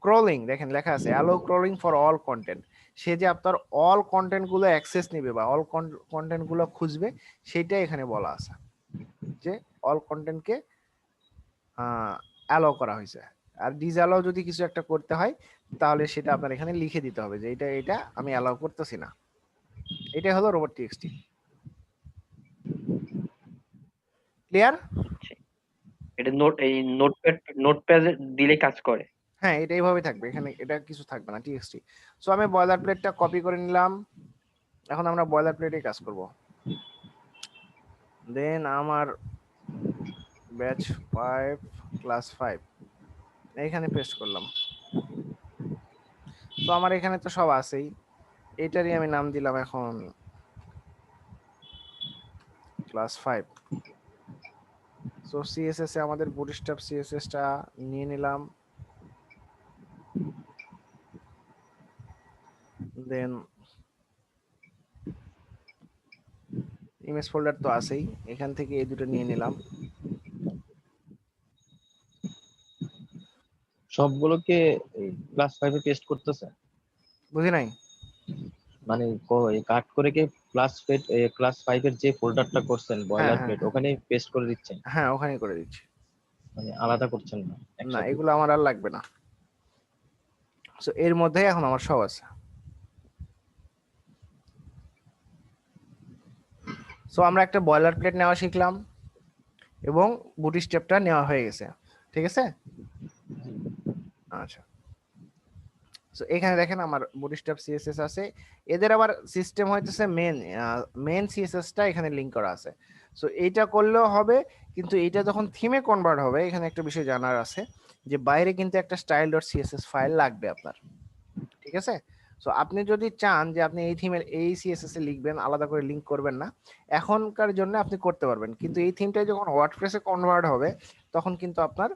Speaker 2: ক্রলিং দেখেন লেখা আছে allow crawling for all content, সে যে আপনার অল কন্টেন্ট গুলো অ্যাক্সেস নেবে বা অল কন্টেন্ট গুলো খুঁজবে, সেটাই এখানে বলা আছে যে অল কন্টেন্টকে অ্যালো করা হয়েছে। আর ডিসঅ্যালাউ যদি কিছু একটা করতে হয়, তাহলে সেটা আপনার এখানে লিখে দিতে হবে যে এটা আমি অ্যালাউ করতেছি না। এটাই হলো রোবট টিএক্সটি। ক্লিয়ার?
Speaker 4: এটা নোটপ্যাড দিলে কাজ করে?
Speaker 2: হ্যাঁ, এটা এইভাবে থাকবে, এখানে এটা কিছু থাকবে না, টিএক্সটি। সো আমি বয়লার প্লেটটা কপি করে নিলাম, এখন আমরা বয়লার প্লেটে কাজ করব। দেন আমার ব্যাচ 5 ক্লাস 5 এইখানে পেস্ট করলাম। তো আমার এখানে তো সব আছেই, এটারই আমি নাম দিলাম এখন ক্লাস 5। সো সিএসএস এ আমাদের বুটস্ট্র্যাপ সিএসএস টা নিয়ে নিলাম, দেন ইমেজ ফোল্ডার তো আছেই, এখান থেকে এই দুটো নিয়ে নিলাম।
Speaker 9: সবগুলোকে ক্লাস 5 এ পেস্ট করতেছে,
Speaker 2: বুঝি নাই।
Speaker 9: মানে কাট করে কি ক্লাস 5 এর যে ফোল্ডারটা করছেন বয়লার
Speaker 2: হ্যাঁ
Speaker 9: প্লেট ওখানে পেস্ট করে দিচ্ছেন,
Speaker 2: হ্যাঁ, ওখানে করে দিচ্ছি।
Speaker 9: মানে আলাদা করছেন না
Speaker 2: না,
Speaker 9: একসাথে?
Speaker 2: এগুলো আমার আর লাগবে না। সো এর মধ্যে এখন আমার সব আছে। সো আমরা একটা বয়লার প্লেট নেওয়া শিখলাম এবং বুটস্ট্র্যাপটা নেওয়া হয়ে গেছে, ঠিক আছে। আচ্ছা, সো এখানে দেখেন আমার বুটস্ট্র্যাপ সিএসএস আছে, এদের আবার সিস্টেম হইতেছে মেন সিএসএসটা এখানে লিংক করা আছে। সো এইটা করলেও হবে, কিন্তু এইটা যখন থিমে কনভার্ট হবে এখানে একটা বিষয় জানার আছে যে বাইরে কিন্তু একটা স্টাইল ডট সিএসএস ফাইল লাগবে আপনার, ঠিক আছে। সো আপনি যদি চান যে আপনি এই থিমের এই সিএসএস এ লিখবেন, আলাদা করে লিংক করবেন না, এখনকার জন্য আপনি করতে পারবেন, কিন্তু এই থিমটাই যখন ওয়ার্ডপ্রেসে কনভার্ট হবে তখন কিন্তু আপনার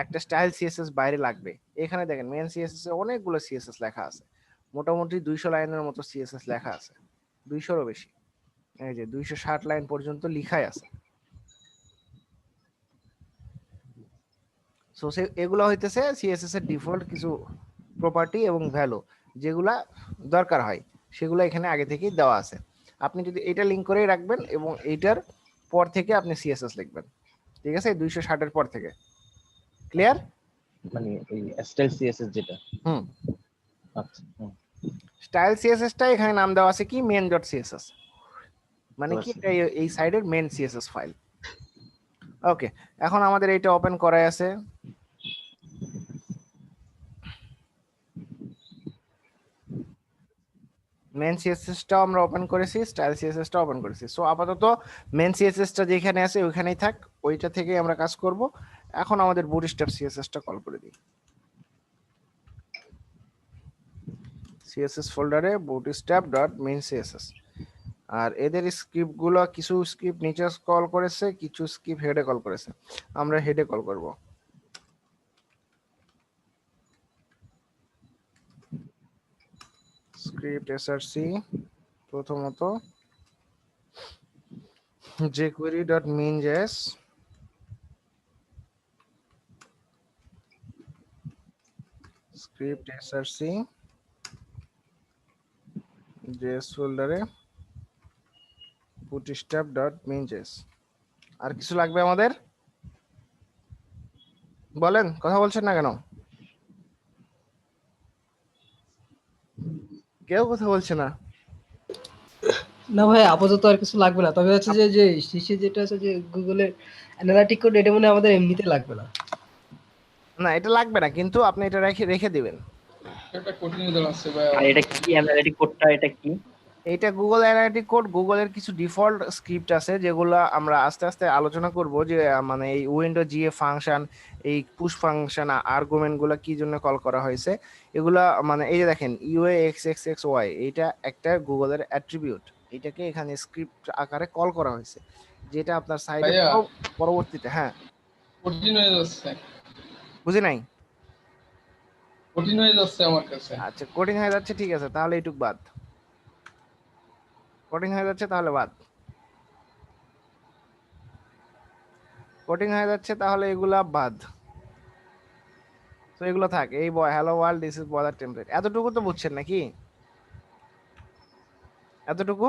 Speaker 2: একটা স্টাইল সিএসএস বাইরে লাগবে। এখানে দেখেন মেন সিএসএস এ অনেকগুলো সিএসএস লেখা আছে, মোটামুটি 200 লাইনের মতো সিএসএস লেখা আছে, 200-রও বেশি, এই যে 260 লাইন পর্যন্ত লিখাই আছে। সো এগুলো হইতেছে সিএসএস এর ডিফল্ট কিছু প্রপার্টি এবং ভ্যালু যেগুলা দরকার হয়, সেগুলো এখানে আগে থেকেই দেওয়া আছে। আপনি যদি এটা লিংক করেই রাখবেন এবং এইটার পর থেকে আপনি সিএসএস লিখবেন, ঠিক আছে, 260 এর পর থেকে। ক্লিয়ার?
Speaker 9: মানে ওই স্টাইল সিএসএস যেটা।
Speaker 2: হুম,
Speaker 9: আচ্ছা,
Speaker 2: স্টাইল সিএসএস টা এখানে নাম দেওয়া আছে কি মেন ডট সিএসএস, মানে কি এটা এই সাইডের মেন সিএসএস ফাইল। ওকে, এখন আমাদের এটা ওপেন করাই আছে। মেন সিএসএস টা আমরা ওপেন করেছি, স্টাইল সিএসএস টা ওপেন করেছি। সো আপাতত মেন সিএসএস টা যেখানে আছে ওইখানেই থাক, ওইটা থেকেই আমরা কাজ করব। এখন আমাদের বুটস্ট্র্যাপ সিএসএস টা কল করে দিই। সিএসএস ফোল্ডারে বুটস্ট্র্যাপ ডট মেইন সিএসএস, আর এদের স্ক্রিপ্ট গুলো কিছু স্ক্রিপ্ট নিচে কল করেছে, কিছু স্ক্রিপ্ট হেডে কল করেছে, আমরা হেডে কল করব। স্ক্রিপ্ট এসআরসি প্রথমত jQuery.main.js, স্ক্রিপ্ট এসআরসি js ফোল্ডারে bootstrap.main.js। আর কিছু লাগবে আমাদের? বলেন, কথা বলছেন না কেন? কেউ কথা বলছে না।
Speaker 7: না ভাই, আপাতত আর কিছু লাগবে না, তবে হচ্ছে যে যে শেষে যেটা আছে যে গুগলের অ্যানালিটিক কোড, এটা মনে হয় আমাদের এমনিতে লাগবে না।
Speaker 2: না, এটা লাগবে না, কিন্তু আপনি এটা রেখে রেখে দিবেন।
Speaker 5: একটা কঠিন উদাহরণ আছে ভাই।
Speaker 4: আর এটা কি অ্যানালিটিক কোডটা, এটা কি?
Speaker 2: এটা গুগল অ্যানালিটিক কোড, গুগলের কিছু ডিফল্ট স্ক্রিপ্ট আছে যেগুলো আমরা আস্তে আস্তে আলোচনা করব, যে মানে এই উইন্ডো জিএ ফাংশন, এই পুশ ফাংশন আর্গুমেন্ট গুলো কি জন্য কল করা হয়েছে এগুলা, মানে এই যে দেখেন UA X X X Y, এটা একটা গুগলের অ্যাট্রিবিউট, এটাকে এখানে স্ক্রিপ্ট আকারে কল করা হয়েছে, যেটা আপনার সাইডে
Speaker 5: ভাইয়া,
Speaker 2: পরবর্তীতে। হ্যাঁ,
Speaker 5: কঠিন হয়ে যাচ্ছে,
Speaker 2: বুঝি নাই।
Speaker 5: কঠিন হয়ে যাচ্ছে আমার কাছে।
Speaker 2: আচ্ছা, কঠিন হয়ে যাচ্ছে, ঠিক আছে, তাহলে এইটুক বাদ। কঠিন হয়ে যাচ্ছে তাহলে বাদ, কঠিন হয়ে যাচ্ছে তাহলে এগুলা বাদ। তো এগুলো থাক, এই hello world this is boiler template, এতটুকু তো বুঝছেন নাকি? এতটুকু?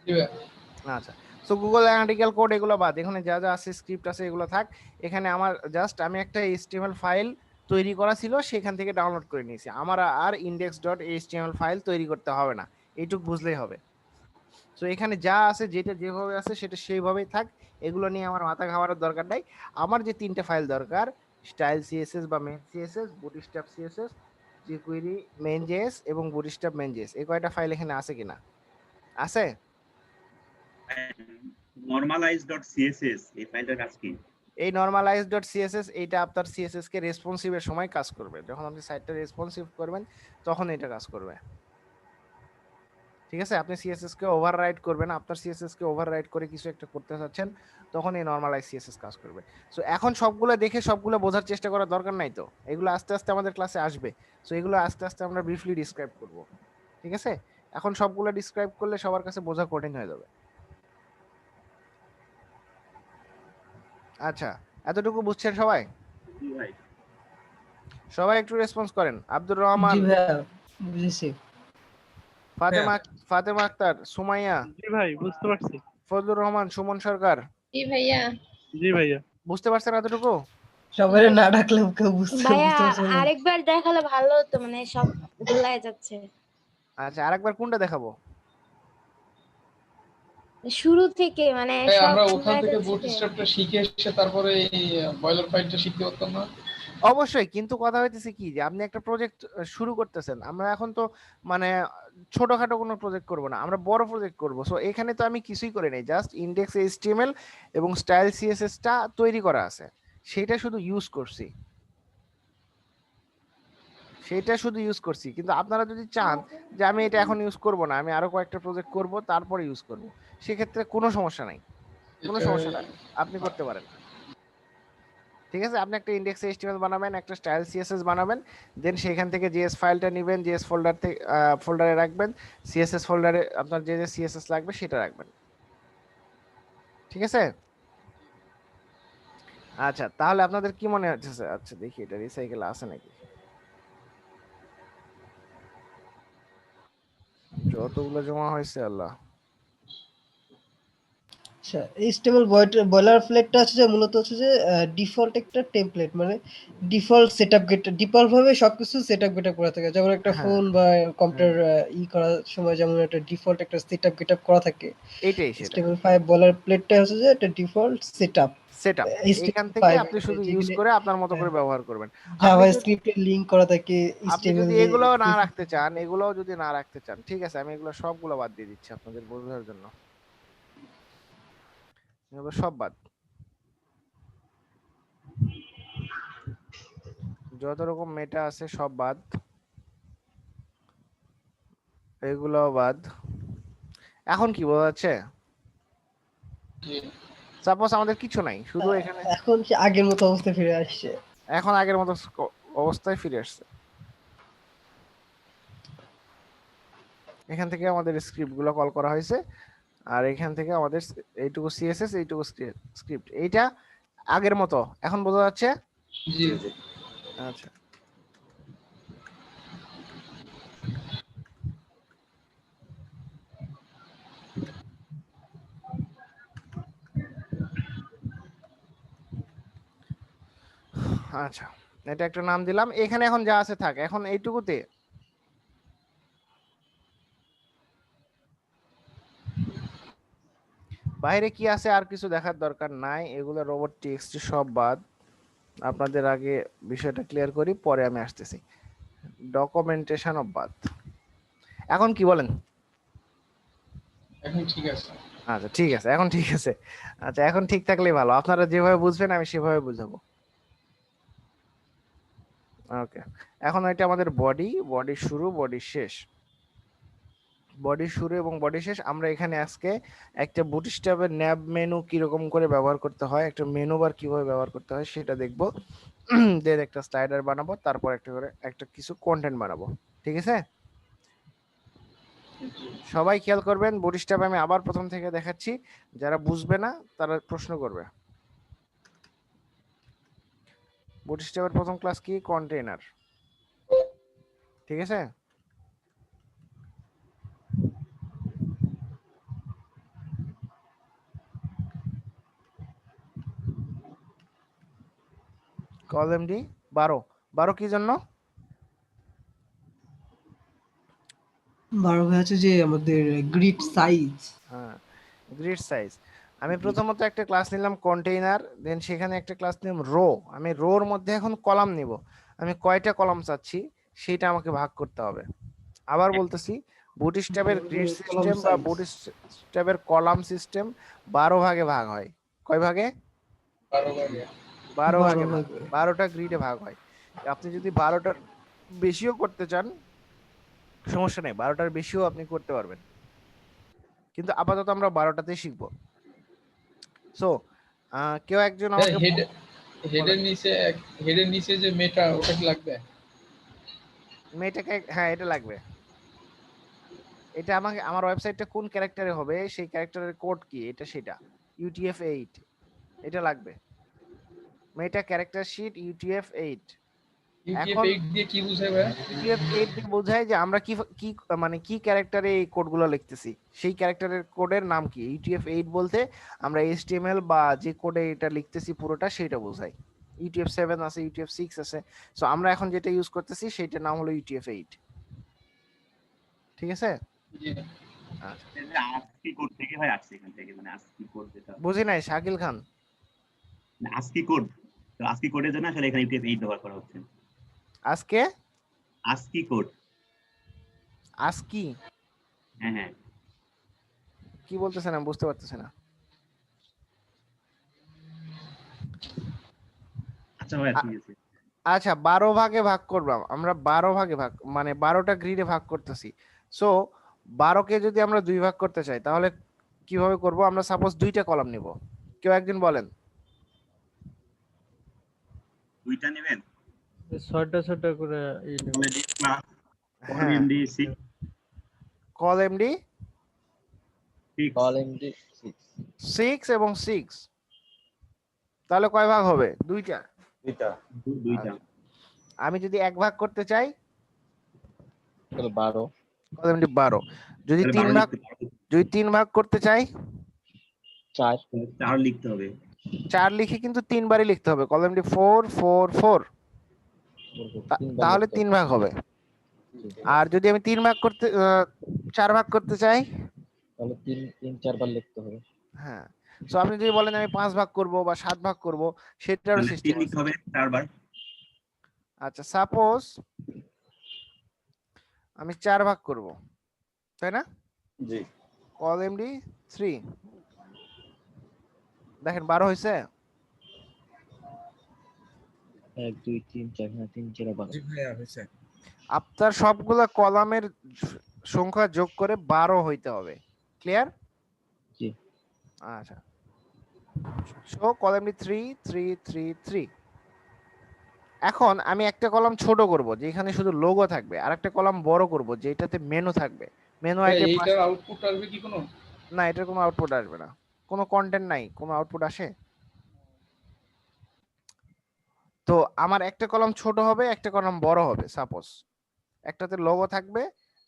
Speaker 5: জি ভাই।
Speaker 2: আচ্ছা, সো গুগল অ্যানালিটিক্যাল কোড এগুলো বাদ, এখানে যা যা আছে স্ক্রিপ্ট আছে এগুলো থাক। এখানে আমার জাস্ট আমি একটা এইচটিএমএল ফাইল তৈরি করা ছিল, সেখান থেকে ডাউনলোড করে নিয়েছি, আমার আর index.html ফাইল তৈরি করতে হবে না, এইটুকু বুঝলেই হবে। সো এখানে যা আছে, যেটা যেভাবে আছে সেটা সেইভাবেই থাক, এগুলো নিয়ে আমার মাথা ঘামানোর দরকার নাই। আমার যে তিনটে ফাইল দরকার, স্টাইল সিএসএস বা main CSS, bootstrap CSS, jQuery main.js এবং বুটস্ট্র্যাপ main.js, এই কয়টা ফাইল এখানে আছে কিনা? আছে?
Speaker 10: normalize.css এই ফাইলটার কাজ কি?
Speaker 2: এই নরমালাইজ ডট সিএসএস এইটা আপনার সিএসএস কে রেসপন্সিভের সময় কাজ করবে, যখন আপনি সাইটটা রেসপন্সিভ করবেন তখন এটা কাজ করবে। ঠিক আছে, আপনি সিএসএস কে ওভাররাইড করবেন, আপনার সিএসএস কে ওভাররাইড করে কিছু একটা করতে চাচ্ছেন, তখন এই নরমালাইজ সিএসএস কাজ করবে। সো এখন সবগুলো দেখে সবগুলো বোঝার চেষ্টা করার দরকার নাই তো, এগুলো আস্তে আস্তে আমাদের ক্লাসে আসবে। সো এগুলো আস্তে আস্তে আমরা ব্রিফলি ডিসক্রাইব করব। ঠিক আছে, এখন সবগুলো ডিসক্রাইব করলে সবার কাছে বোঝা কঠিন হয়ে যাবে। আচ্ছা, এতটুকু বুঝছেন সবাই? সবাই একটু রেসপন্স করেন। আব্দুর রহমান,
Speaker 7: জি ভাইয়া বুঝেছি।
Speaker 2: ফাতেমা, ফাতেমা আক্তার, সুমাইয়া,
Speaker 6: জি ভাই বুঝতে পারছি।
Speaker 2: ফজলুর রহমান, সুমন সরকার,
Speaker 10: জি ভাইয়া।
Speaker 6: জি ভাইয়া
Speaker 2: বুঝতে পারছেন এতটুকু?
Speaker 7: সবাই না ডাকলেও কেউ বুঝতে
Speaker 8: ভাইয়া
Speaker 7: পারছে না।
Speaker 8: আরেকবার দেখালে ভালো হতো, মানে সব ভুলাই যাচ্ছে।
Speaker 2: আচ্ছা, আরেকবার কোনটা দেখাবো?
Speaker 8: শুরু থেকে মানে সব
Speaker 5: আমরা ওখান
Speaker 8: ভুলাই
Speaker 5: থেকে
Speaker 8: যাচ্ছে।
Speaker 5: বুটস্ট্র্যাপটা শিখে এসে তারপরে এই বয়লার ফাইলটা শিখতে পারতাম না?
Speaker 2: অবশ্যই, কিন্তু কথা হইতেছে কি যে আপনি একটা প্রজেক্ট শুরু করতেছেন, আমরা এখন তো মানে ছোটখাটো কোনো প্রজেক্ট করব না, আমরা বড় প্রজেক্ট করব। সো এখানে তো আমি কিছুই করে নাই, জাস্ট ইনডেক্স এইচটিএমএল এবং স্টাইল সিএসএস টা তৈরি করা আছে, সেটা শুধু ইউজ করছি, সেটা শুধু ইউজ করছি। কিন্তু আপনারা যদি চান যে আমি এটা এখন ইউজ করব না, আমি আরো কয়েকটা প্রজেক্ট করব তারপরে ইউজ করব, সেক্ষেত্রে কোনো সমস্যা নাই, কোনো সমস্যা নাই, আপনি করতে পারেন। ঠিক আছে, আপনি একটা ইনডেক্স এইচটিএমএল বানাবেন, একটা স্টাইল সিএসএস বানাবেন, দেন সেখান থেকে জেএস ফাইলটা নেবেন, জেএস ফোল্ডার থেকে ফোল্ডারে রাখবেন, সিএসএস ফোল্ডারে আপনার যে যে সিএসএস লাগবে সেটা রাখবেন। ঠিক আছে, আচ্ছা তাহলে আপনাদের কি মনে হচ্ছে? আচ্ছা দেখি এটা রিসাইকেল আছে নাকি, যতগুলো জমা হয়েছে আল্লাহ।
Speaker 7: আচ্ছা, এইচটিএমএল বয়লার প্লেটটা আছে যে মূলত হচ্ছে যে ডিফল্ট একটা টেমপ্লেট, মানে ডিফল্ট সেটআপ গেট, ডিফল্ট ভাবে সবকিছু সেটআপ গেটআপ করা থাকে। যেমন একটা
Speaker 2: হ্যাঁ,
Speaker 7: ফোন বা কম্পিউটার করার সময় যেমন একটা ডিফল্ট একটা সেটআপ গেটআপ করা থাকে,
Speaker 2: এইটাই সেটা
Speaker 7: এইচটিএমএল5 বয়লার প্লেটটা হচ্ছে যে একটা ডিফল্ট সেটআপ।
Speaker 2: সেটআপ, এখান থেকে আপনি শুধু ইউজ করে আপনার মতো করে ব্যবহার করবেন। আপনি
Speaker 7: জাভাস্ক্রিপ্টের লিংক করা থাকে,
Speaker 2: আপনি
Speaker 7: এইচটিএমএল
Speaker 2: যদি এগুলোও না রাখতে চান, এগুলোও যদি না রাখতে চান, ঠিক আছে, আমি এগুলো সবগুলো বাদ দিয়ে দিচ্ছি আপনাদের বোঝার জন্য, এগুলো সব বাদ, যত রকম মেটা আছে সব বাদ, এগুলো বাদ। এখন কি বোঝা যাচ্ছে? সাপোজ আমাদের কিছু নাই, শুধু এখানে
Speaker 7: এখন সে আগের মতো অবস্থায় ফিরে আসছে,
Speaker 2: এখন আগের মতো অবস্থায় ফিরে আসছে। এখান থেকে আমাদের স্ক্রিপ্ট গুলো কল করা হয়েছে, আর এখান থেকে আমাদের এইটুকু সিএসএস, এইটুকু স্ক্রিপ্ট, এইটা আগের মতো এখন বোঝা যাচ্ছে?
Speaker 5: জি জি।
Speaker 2: আচ্ছা, আচ্ছা এটা একটা নাম দিলাম, এখানে এখন যা আছে থাক, এখন এইটুকুতে বাইরে কি আছে আর কিছু দেখার দরকার নাই, এগুলো রোবট টিএক্সটি সব বাদ। আপনাদের আগে বিষয়টা ক্লিয়ার করি, পরে আমি আসতেছি। ডকুমেন্টেশন অফ বাদ, এখন কি বলেন?
Speaker 5: এখন ঠিক আছে।
Speaker 2: আচ্ছা ঠিক আছে, এখন ঠিক আছে। আচ্ছা এখন ঠিক থাকলেই ভালো, আপনারা যেভাবে বুঝবেন আমি সেভাবে বুঝাবো। ওকে, এখন এটা আমাদের বডি, বডি শুরু, বডি শেষ, বডি শুরু এবং বডি শেষ। আমরা এখানে আজকে একটা বুটস্ট্র্যাপের ন্যাব মেনু কিরকম করে ব্যবহার করতে হয়, একটা মেনু বার কিভাবে ব্যবহার করতে হয় সেটা দেখবো, দেন একটা স্লাইডার বানাবো, তারপর একটা করে একটা কিছু কন্টেন্ট বানাবো। ঠিক আছে, সবাই খেয়াল করবেন, বুটস্ট্র্যাপ আমি আবার প্রথম থেকে দেখাচ্ছি, যারা বুঝবে না তারা প্রশ্ন করবে। বুটস্ট্র্যাপের প্রথম ক্লাস কি? কন্টেইনার। ঠিক আছে, কলএমডি 12, 12 কি জন্য?
Speaker 7: 12 হচ্ছে যে আমাদের গ্রিড সাইজ।
Speaker 2: হ্যাঁ, গ্রিড সাইজ। আমি প্রথমত একটা ক্লাস নিলাম কন্টেইনার, দেন সেখানে একটা ক্লাস নিলাম রো, আমি রোর মধ্যে এখন কলাম নিব, আমি কয়টা কলাম চাচ্ছি সেটা আমাকে ভাগ করতে হবে। আবার বলতেছি, বুটস্ট্র্যাপের গ্রিড সিস্টেম বা বুটস্ট্র্যাপের কলাম সিস্টেম 12 ভাগে ভাগ হয়। কয় ভাগে?
Speaker 5: 12 ভাগে
Speaker 2: 12 ভাগে
Speaker 7: 12 ভাগে।
Speaker 2: 12টা গ্রিডে ভাগ হয়। আপনি যদি 12টার বেশিও করতে চান সমস্যা নেই, 12টার বেশিও আপনি করতে পারবেন, কিন্তু আপাতত আমরা 12টাতেই শিখবো। সো কেউ একজন আমাকে
Speaker 5: হেডের নিচে যে মেটা ওটা কি লাগবে?
Speaker 2: মেয়েটাকে, হ্যাঁ এটা লাগবে। এটা আমাকে আমার ওয়েবসাইটটা কোন ক্যারেক্টারে হবে সেই ক্যারেক্টারের কোড কি এটা সেটা UTF-8 এটা লাগবে। মেটা ক্যারেক্টার শিট UTF-8। এখন
Speaker 5: UTF-8 দিয়ে কি বোঝায় ভাই?
Speaker 2: UTF-8 দিয়ে বোঝায় যে আমরা কি কি মানে কি ক্যারেক্টারে এই কোডগুলো লিখতেছি, সেই ক্যারেক্টারের কোডের নাম কি। UTF-8 বলতে আমরা HTML বা যে কোডে এটা লিখতেছি পুরোটা সেটা বোঝায়। UTF-7 আছে, UTF-6 আছে। সো আমরা এখন যেটা ইউজ করতেছি সেটার নাম হলো UTF-8। ঠিক আছে?
Speaker 5: জি।
Speaker 2: আচ্ছা,
Speaker 10: ASCII কোড থেকে হয়, আসছে এখান থেকে, মানে ASCII কোড যেটা,
Speaker 2: বুঝি নাই শাকিল খান।
Speaker 10: ASCII কোড, তো ASCII কোডের জন্য আসলে এখানে UTF-8 ব্যবহার করা হচ্ছে।
Speaker 2: আজকে
Speaker 10: ASCII কোড,
Speaker 2: ASCII
Speaker 10: হ্যাঁ হ্যাঁ,
Speaker 2: কি বলতেছেন আমি বুঝতে পারতেছি না।
Speaker 10: আচ্ছা ভাই ঠিক আছে।
Speaker 2: আচ্ছা 12 ভাগে ভাগ করলাম আমরা, 12 ভাগে ভাগ মানে 12টা গ্রিডে ভাগ করতেছি। সো 12কে যদি আমরা 2 ভাগ করতে চাই তাহলে কিভাবে করব? আমরা সাপোজ 2টা কলাম নিব, কেউ একজন বলেন।
Speaker 10: 2টা নেবেন,
Speaker 11: 6টা 6টা করে এই নেব।
Speaker 2: হ্যাঁ,
Speaker 10: MD 6,
Speaker 2: call MD
Speaker 9: call MD
Speaker 2: 6 এবং 6, তাহলে কয় ভাগ হবে? 2টা।
Speaker 10: 2টা।
Speaker 2: আমি যদি 1 ভাগ করতে চাই
Speaker 9: তাহলে 12,
Speaker 2: কল এমডি 12। যদি
Speaker 10: তাহলে
Speaker 2: 3
Speaker 10: 12
Speaker 2: ভাগ,
Speaker 10: লিখতে পারবো।
Speaker 2: যদি 3 ভাগ করতে চাই
Speaker 9: 4
Speaker 10: 4 লিখতে হবে।
Speaker 2: 4 লিখে কিন্তু 3 বারই লিখতে হবে, কল এমডি 4 4 4, তাহলে 3 ভাগ হবে। আর যদি আমি 3 ভাগ করতে 4 ভাগ করতে চাই
Speaker 9: তাহলে 3 4 বার লিখতে হবে।
Speaker 2: হ্যাঁ। সো আপনি যদি বলেন আমি 5 ভাগ করব বা 7 ভাগ করব সেটারও
Speaker 10: তাহলে
Speaker 2: সিস্টেম
Speaker 10: 3 লিখতে হবে 4 বার।
Speaker 2: আচ্ছা সাপোজ আমি 4 ভাগ করব, তাই না?
Speaker 3: জি।
Speaker 2: কল এমডি 3, দেখেন 12 হয়েছে।
Speaker 9: 1 2 3 4, হ্যাঁ 3 4 12।
Speaker 12: জি ভাইয়া হয়েছে।
Speaker 2: আপনার সবগুলা কলামের সংখ্যা যোগ করে 12 হইতে হবে। ক্লিয়ার?
Speaker 9: জি।
Speaker 2: আচ্ছা, সো কলাম 3 3 3 3। এখন আমি একটা কলাম ছোট করব যেখানে শুধু লোগো থাকবে, আর একটা কলাম বড় করব যেটাতে মেনু থাকবে। মেনু আইটেম
Speaker 5: এইটার আউটপুট আসবে কি কোনো?
Speaker 2: না, এটার কোনো আউটপুট আসবে না, কোনো কন্টেন্ট নাই, কোনো আউটপুট আসে। তো আমার একটা কলাম ছোট হবে, একটা কলাম বড় হবে। সাপোজ একটাতে লোগো থাকবে,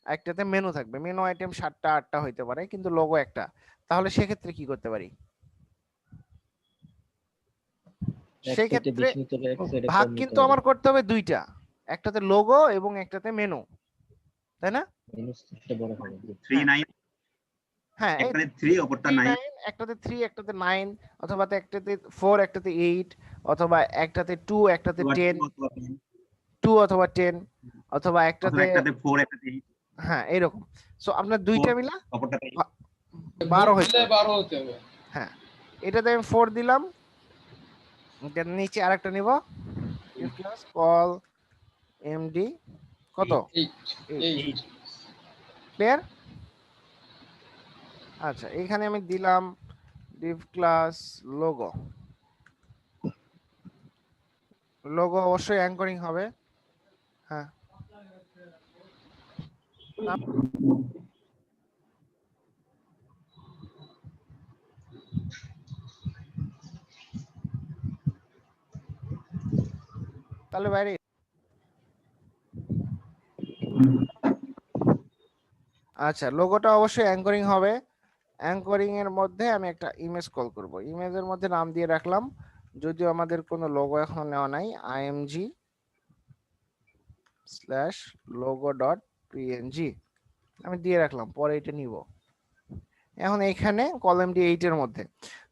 Speaker 2: একটাতে মেনু থাকবে। মেনু আইটেম 7টা 8টা হইতে পারে কিন্তু লোগো একটা। তাহলে সেক্ষেত্রে কি করতে পারি? সেক্ষেত্রে ভাগ কিন্তু আমার করতে হবে 2টা, একটাতে লোগো এবং একটাতে মেনু, তাই না?
Speaker 9: মেনু একটা বড় হবে।
Speaker 10: 3 9,
Speaker 2: হ্যাঁ
Speaker 10: একটাতে 3 অপরটা 9,
Speaker 2: একটাতে 3 একটাতে 9, অথবা একটাতে 4 একটাতে 8, অথবা একটাতে 2 একটাতে 10, 2 অথবা 10, অথবা একটাতে
Speaker 10: 4 একটাতে 8,
Speaker 2: হ্যাঁ এরকম। সো আপনার 2টা মিলা
Speaker 10: অপরটাতে
Speaker 2: 12 হইছে।
Speaker 5: 12 হতে হবে।
Speaker 2: হ্যাঁ, এটাতে আমি 4 দিলাম, এটার নিচে আরেকটা নিব প্লাস কল এমডি কত
Speaker 5: 8।
Speaker 2: ক্লিয়ার? আচ্ছা, এখানে আমি দিলাম div ক্লাস লোগো। লোগো অবশ্যই অ্যাঙ্করিং হবে। হ্যাঁ, তাহলে বাইরে আচ্ছা, লোগোটা অবশ্যই অ্যাঙ্করিং হবে। অ্যাঙ্করিং এর মধ্যে আমি একটা ইমেজ কল করব। ইমেজের মধ্যে নাম দিয়ে রাখলাম, যদিও আমাদের কোনো লোগো এখনো নেওয়া নাই, img/logo.png আমি দিয়ে রাখলাম, পরে এটা নিব। এখন এখানে কলাম ডি 8 এর মধ্যে।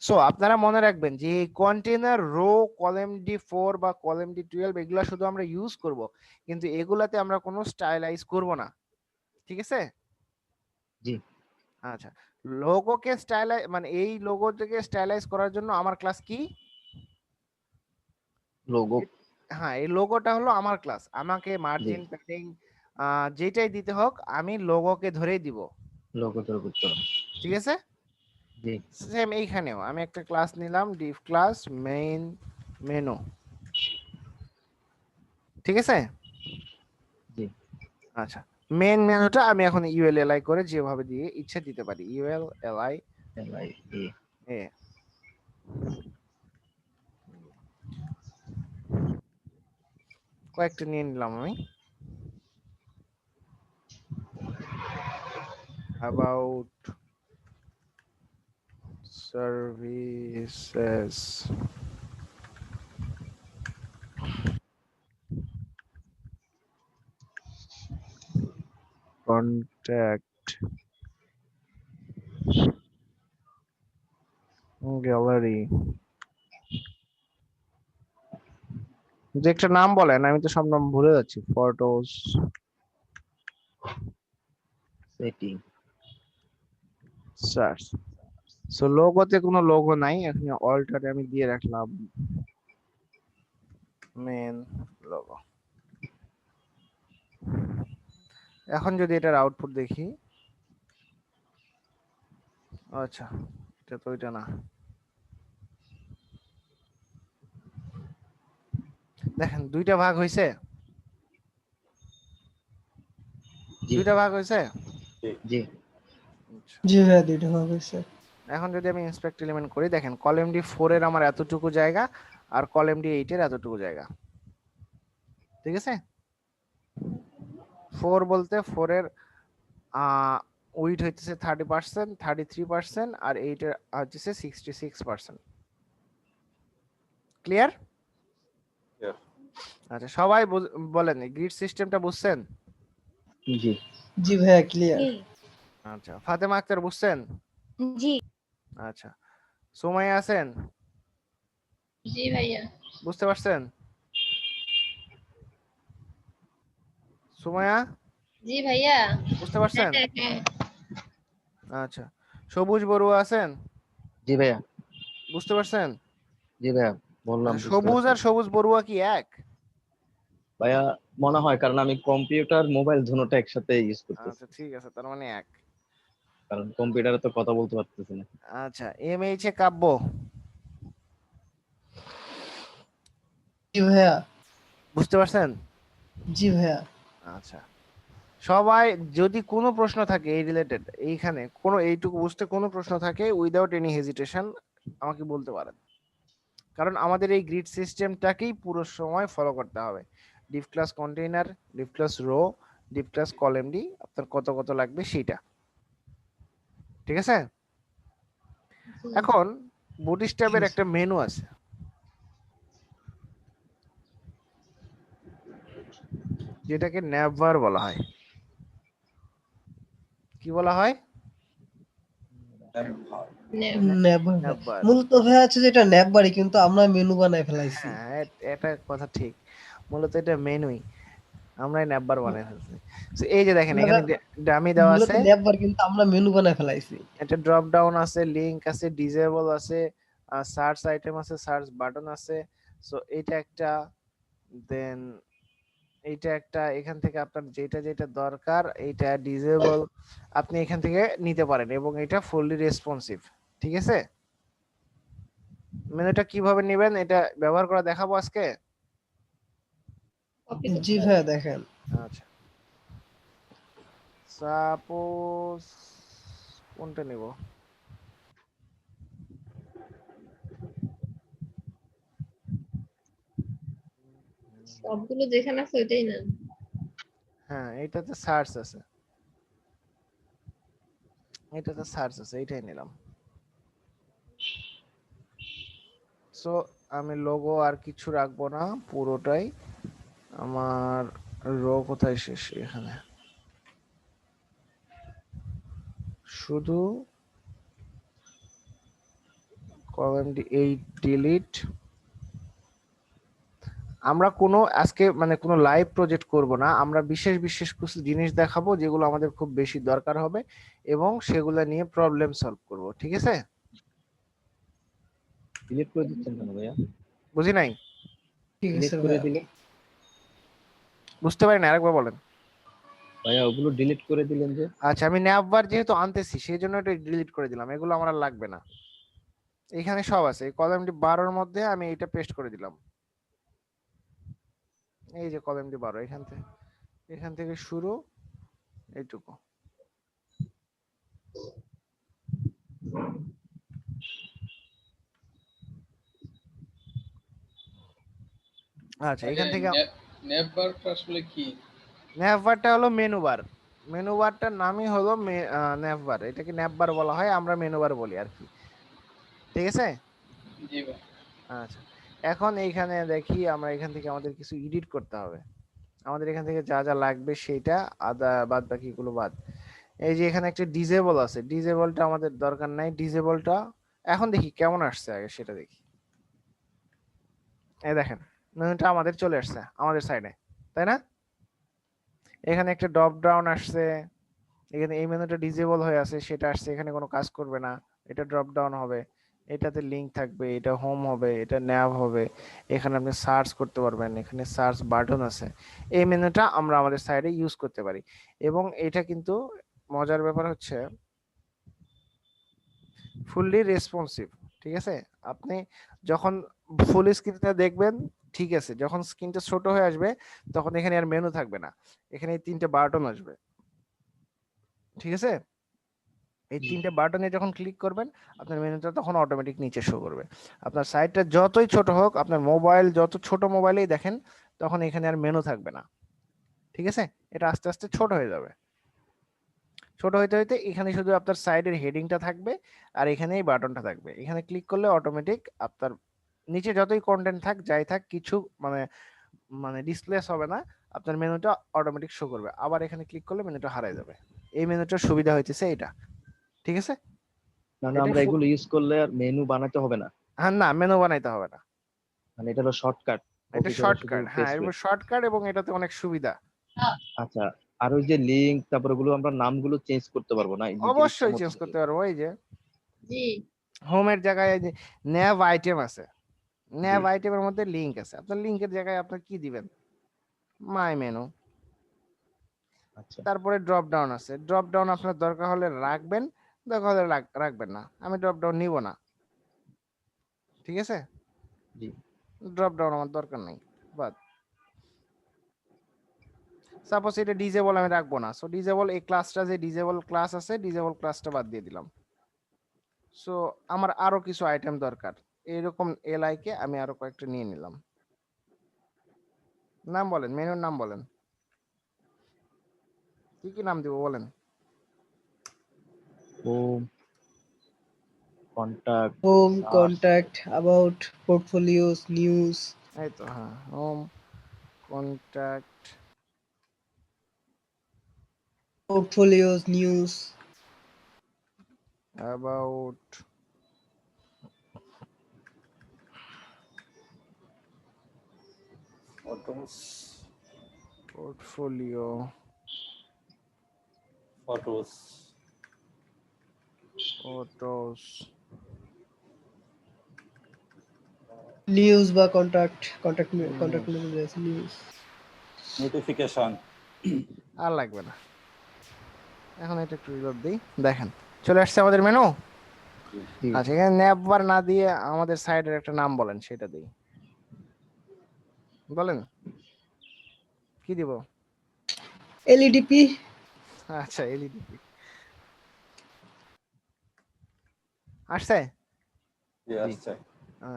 Speaker 2: সো আপনারা মনে রাখবেন যে এই কন্টেইনার রো কলাম ডি 4 বা কলাম ডি 12 এগুলা শুধু আমরা ইউজ করব, কিন্তু এগুলাতে আমরা কোনো স্টাইলাইজ করব না। ঠিক আছে?
Speaker 9: জি।
Speaker 2: আচ্ছা, লোগোকে স্টাইলাইজ মানে এই লোগোটাকে স্টাইলাইজ করার জন্য আমার ক্লাস কি?
Speaker 9: লোগো।
Speaker 2: হ্যাঁ, এই লোগোটা হলো আমার ক্লাস, আমাকে মার্জিন প্যাডিং যেটাই দিতে হোক আমি লোগোকে ধরেই দিব,
Speaker 9: লোগো ধরে করতে হবে।
Speaker 2: ঠিক আছে?
Speaker 9: জি
Speaker 2: সেম এইখানেও আমি একটা ক্লাস নিলাম, ডিভ ক্লাস মেইন মেনু, ঠিক আছে?
Speaker 9: জি
Speaker 2: আচ্ছা, মেইন মেনুটা আমি এখন ইউএল এলআই করে যেভাবে দিয়ে ইচ্ছে দিতে পারি, ইউএল এলআই
Speaker 9: এলআই
Speaker 2: এ। কয়েকটা নিয়ে নিলাম আমি। about services, contact gallery, যে একটা নাম বলেন, আমি তো সব নাম ভুলে যাচ্ছি। Photos
Speaker 9: setting
Speaker 2: search. সো লোগোতে কোনো লোগো নাই, এখানে অল্টারে আমি দিয়ে রাখলাম মেন লোগো। এখন যদি এটার আউটপুট দেখি, আচ্ছা এটা তো এটা না, দেখেন দুইটা ভাগ হয়েছে, দুইটা ভাগ হয়েছে।
Speaker 9: জি
Speaker 7: জি ভাইয়া দুইটা ভাগ হয়েছে।
Speaker 2: এখন যদি আমি ইন্সপেক্ট এলিমেন্ট করি, দেখেন কলাম ডি 4 এর আমার এতটুকু জায়গা আর কলাম ডি 8 এর এতটুকু জায়গা, ঠিক আছে? 4 বলতে 4 এর উইড হইতেছে 30%, 33% আর 8 এর হচ্ছে 66%। ক্লিয়ার? আচ্ছা, সবাই বলেন গ্রিড সিস্টেমটা বুঝছেন?
Speaker 9: জি
Speaker 7: জি ভাইয়া ক্লিয়ার।
Speaker 2: আচ্ছা, ফাতেমা আক্তার বুঝছেন?
Speaker 8: জি
Speaker 2: আচ্ছা, সুমাইয়া আছেন?
Speaker 8: জি ভাইয়া।
Speaker 2: বুঝতে পারছেন? সুমাইয়া
Speaker 8: জি ভাইয়া।
Speaker 2: বুঝতে পারছেন?
Speaker 8: হ্যাঁ।
Speaker 2: আচ্ছা, সবুজ বড়ুয়া আছেন?
Speaker 9: জি ভাইয়া।
Speaker 2: বুঝতে পারছেন?
Speaker 9: জি ভাইয়া বললাম
Speaker 2: আচ্ছা, সবুজ আর সবুজ বড়ুয়া কি এক?
Speaker 9: ভাইয়া মনে হয়, কারণ আমি কম্পিউটার মোবাইল দুটোটা একসাথে ইউজ করতেছি।
Speaker 2: আচ্ছা ঠিক আছে, তার মানে এক।
Speaker 9: কারণ কম্পিউটারে তো কথা বলতে পারতেছি না।
Speaker 2: আচ্ছা, এম এইচ এ কাব্য?
Speaker 7: জি ভাইয়া।
Speaker 2: বুঝতে পারছেন?
Speaker 7: জি ভাইয়া।
Speaker 2: আচ্ছা, সবাই যদি কোনো প্রশ্ন থাকে এই রিলেটেড, এইখানে কোনো এইটুকু বুঝতে কোনো প্রশ্ন থাকে, উইদাউট এনি হেজিটেশন আমাকে বলতে পারেন, কারণ আমাদের এই গ্রিড সিস্টেমটাকেই পুরো সময় ফলো করতে হবে। Div class container, div class row, div class column D, আপনার কত কত লাগবে সেটা, ঠিক আছে? এখন বুটস্ট্র্যাপের একটা মেনু আছে, যেটাকে ন্যাভবার বলা হয়। কি বলা হয়?
Speaker 7: নেভার। মূলত ভাইয়া আছে যেটা নেভারই, কিন্তু আমরা মেনু বানায় ফেলাইছি।
Speaker 2: হ্যাঁ, এটা কথা ঠিক, মূলত এটা মেনুই আমরাই ন্যাভবার বানাই ফেলছি। সো এই যে দেখেন এখানে ডামি দেওয়া
Speaker 7: মূলত
Speaker 2: আছে,
Speaker 7: নেভার কিন্তু আমরা মেনু বানায় ফেলাইছি।
Speaker 2: এটা ড্রপ ডাউন আছে, লিংক আছে, ডিসেবল আছে, সার্চ আইটেম আছে, সার্চ বাটন আছে। সো এটা একটা, দেন এইটা একটা, এখান থেকে আপনার যেটা যেটা দরকার এইটা ডিসেবল আপনি এখান থেকে নিতে পারেন, এবং এটা ফুললি রেসপন্সিভ, ঠিক আছে? মেনুটা কিভাবে নেবেন এটা ব্যবহার করা দেখাবো আজকে।
Speaker 7: জি ভাইয়া দেখেন।
Speaker 2: আচ্ছা, সাপোজ কোনটা নেব?
Speaker 8: সবগুলো যেখানে আছে ওইটাই নেন।
Speaker 2: হ্যাঁ, এইটাতে সার্চ আছে, এটাতে সার্চ আছে, এইটাই নিলাম। সো আমি লোগো আর কিছু রাখবো না, পুরোটাই আমার রো কোথায় শেষ, এখানে শুধু কলাম ডি 8 ডিলিট। আমরা কোনো আজকে মানে কোনো লাইভ প্রজেক্ট করব না, আমরা বিশেষ বিশেষ কিছু জিনিস দেখাবো যেগুলো আমাদের খুব বেশি দরকার হবে এবং সেগুলো নিয়ে প্রবলেম সলভ করব, ঠিক আছে?
Speaker 9: ডিলিট করে দিচ্ছেন কেন ভাইয়া?
Speaker 2: বুঝি নাই।
Speaker 7: ঠিক
Speaker 9: ডিলিট
Speaker 7: আছে
Speaker 9: করে
Speaker 7: ভাইয়া।
Speaker 9: দিলে
Speaker 2: বুঝতে পারি না, আরেকবার বলেন।
Speaker 9: ভাইয়া ওগুলো ডিলিট করে দিলেন যে?
Speaker 2: আচ্ছা, আমি ন্যাভবার যেহেতু আনতেছি সেই জন্য এটা ডিলিট করে দিলাম, এগুলো আমার আর লাগবে না। এখানে সব আছে, এই কলামটি 12 এর মধ্যে আমি এটা পেস্ট করে দিলাম। এই যে কলামটি 12, এখান থেকে শুরু এইটুকু। আচ্ছা, এখান থেকে
Speaker 5: ন্যাপ বারটা আসলে কি?
Speaker 2: ন্যাভবারটা হলো মেনু বার। মেনু বারটার নামই হলো ন্যাভবার। এটাকে ন্যাভবার বলা হয়, আমরা মেনু বার বলি আর কি। ঠিক আছে?
Speaker 5: জি ভাই।
Speaker 2: আচ্ছা, এখন এইখানে দেখি আমরা এখান থেকে আমাদের কিছু এডিট করতে হবে। আমাদের এখান থেকে যা যা লাগবে সেটা, বাদ বাকিগুলো বাদ। এই যে এখানে একটা ডিসেবল আছে, ডিসেবলটা আমাদের দরকার নাই। ডিসেবলটা এখন দেখি কেমন আসছে, আগে সেটা দেখি। এই দেখেন মেনুটা আমাদের চলে আসছে আমাদের সাইডে, তাই না? এখানে একটা ড্রপ ডাউন আসছে, এখানে এই মেনুটা ডিসেবল হয়ে আছে সেটা আসছে, এখানে কোনো কাজ করবে না, এটা ড্রপ ডাউন হবে, এটাতে লিংক থাকবে, এটা হোম হবে, এটা ন্যাভ হবে, এখানে আপনি সার্চ করতে পারবেন, এখানে সার্চ বাটন আছে। এই মেনুটা আমরা আমাদের সাইডে ইউজ করতে পারি। এবং এটা কিন্তু মজার ব্যাপার হচ্ছে ফুললি রেসপন্সিভ। ঠিক আছে, আপনি যখন ফুল স্ক্রিনটা দেখবেন ঠিক আছে, যখন স্ক্রিনটা ছোট হয়ে আসবে তখন এখানে আর মেনু থাকবে না, এখানে এই 3টে বাটন আসবে। ঠিক আছে, এই 3টে বাটনে যখন ক্লিক করবেন আপনার মেনুটা তখন অটোমেটিক নিচে শো করবে। আপনার সাইটটা যতই ছোট হোক, আপনার মোবাইল যত ছোট মোবাইলেই দেখেন, তখন এখানে আর মেনু থাকবে না। ঠিক আছে, এটা আস্তে আস্তে ছোট হয়ে যাবে। ছোট হইতে হইতে এখানে শুধু আপনার সাইডের হেডিংটা থাকবে আর এখানে এই বাটনটা থাকবে। এখানে ক্লিক করলে অটোমেটিক আপনার নিচে যতই কন্টেন্ট থাক যাই থাক কিছু মানে মানে ডিসপ্লেস হবে না, আপনার মেনুটা অটোমেটিক শো করবে। আবার এখানে ক্লিক করলে মেনুটা হারিয়ে যাবে। এই মেনুটার সুবিধা হইতেছে এটা। ঠিক আছে,
Speaker 9: মানে
Speaker 2: এটা
Speaker 9: আমরা এগুলো ইউজ করলে আর মেনু বানাতে হবে না?
Speaker 2: হ্যাঁ, না মেনু বানাইতে হবে না,
Speaker 9: মানে এটা হলো শর্টকাট,
Speaker 2: এটা
Speaker 9: কপি করে শুধু
Speaker 2: শর্টকাট। হ্যাঁ,
Speaker 9: পেস্ট
Speaker 2: এর শর্টকাট এবং এটাতে অনেক সুবিধা।
Speaker 9: আচ্ছা, আর ওই যে লিংক তারপর ওগুলো আমরা নামগুলো চেঞ্জ করতে পারবো না নিজের ইচ্ছা
Speaker 2: অবশ্যই
Speaker 9: মতো?
Speaker 2: চেঞ্জ করতে পারবো। এই যে
Speaker 8: জি
Speaker 2: হোমের জায়গায় এই যে ন্যাভ আইটেম আছে, ন্যাভ
Speaker 9: জি।
Speaker 2: আইটেমের মধ্যে লিংক আছে, আপনার লিংকের জায়গায় আপনার কি দিবেন, মাই মেনু।
Speaker 9: আচ্ছা
Speaker 2: তারপরে ড্রপ ডাউন আছে, ড্রপ ডাউন আপনার দরকার হলে রাখবেন, দরকার হলে রাখবেন না। আমি ড্রপ ডাউন নিব না। ঠিক আছে,
Speaker 9: জি।
Speaker 2: ড্রপ ডাউন আমার দরকার নেই, বাদ। সাপোজ এটা ডিজেবল আমি রাখবো না, সো ডিজেবল এই ক্লাসটা, যে ডিজেবল ক্লাস আছে ডিজেবল ক্লাসটা বাদ দিয়ে দিলাম। সো আমার আরো কিছু আইটেম দরকার, এইরকম এলআই কে আমি আরো কয়েকটা নিয়ে নিলাম। নাম বলেন, মেনুর নাম বলেন, কি কি নাম দিব বলেন।
Speaker 9: Home, contact,
Speaker 7: home,
Speaker 9: search.
Speaker 7: Contact, about, portfolios, news.
Speaker 2: এই তো, হ্যাঁ, home, contact,
Speaker 7: portfolios, news.
Speaker 2: About,
Speaker 3: photos,
Speaker 2: portfolio,
Speaker 3: photos,
Speaker 2: photos,
Speaker 7: news বা কন্ট্যাক্ট, কন্ট্যাক্ট নিউজ।
Speaker 3: নোটিফিকেশন।
Speaker 2: আর লাগবে না। এখন এটা একটু রিলোড দিই, দেখেন চলে আসছে আমাদের মেনু।
Speaker 9: জি।
Speaker 2: আচ্ছা, এখানে ন্যাভবার না দিয়ে আমাদের সাইডের একটা নাম বলেন, সেটা দিই, বলেন কি দিব।
Speaker 7: এলইডিপি।
Speaker 2: আচ্ছা, এলইডি আসছে।
Speaker 3: জি আসছে।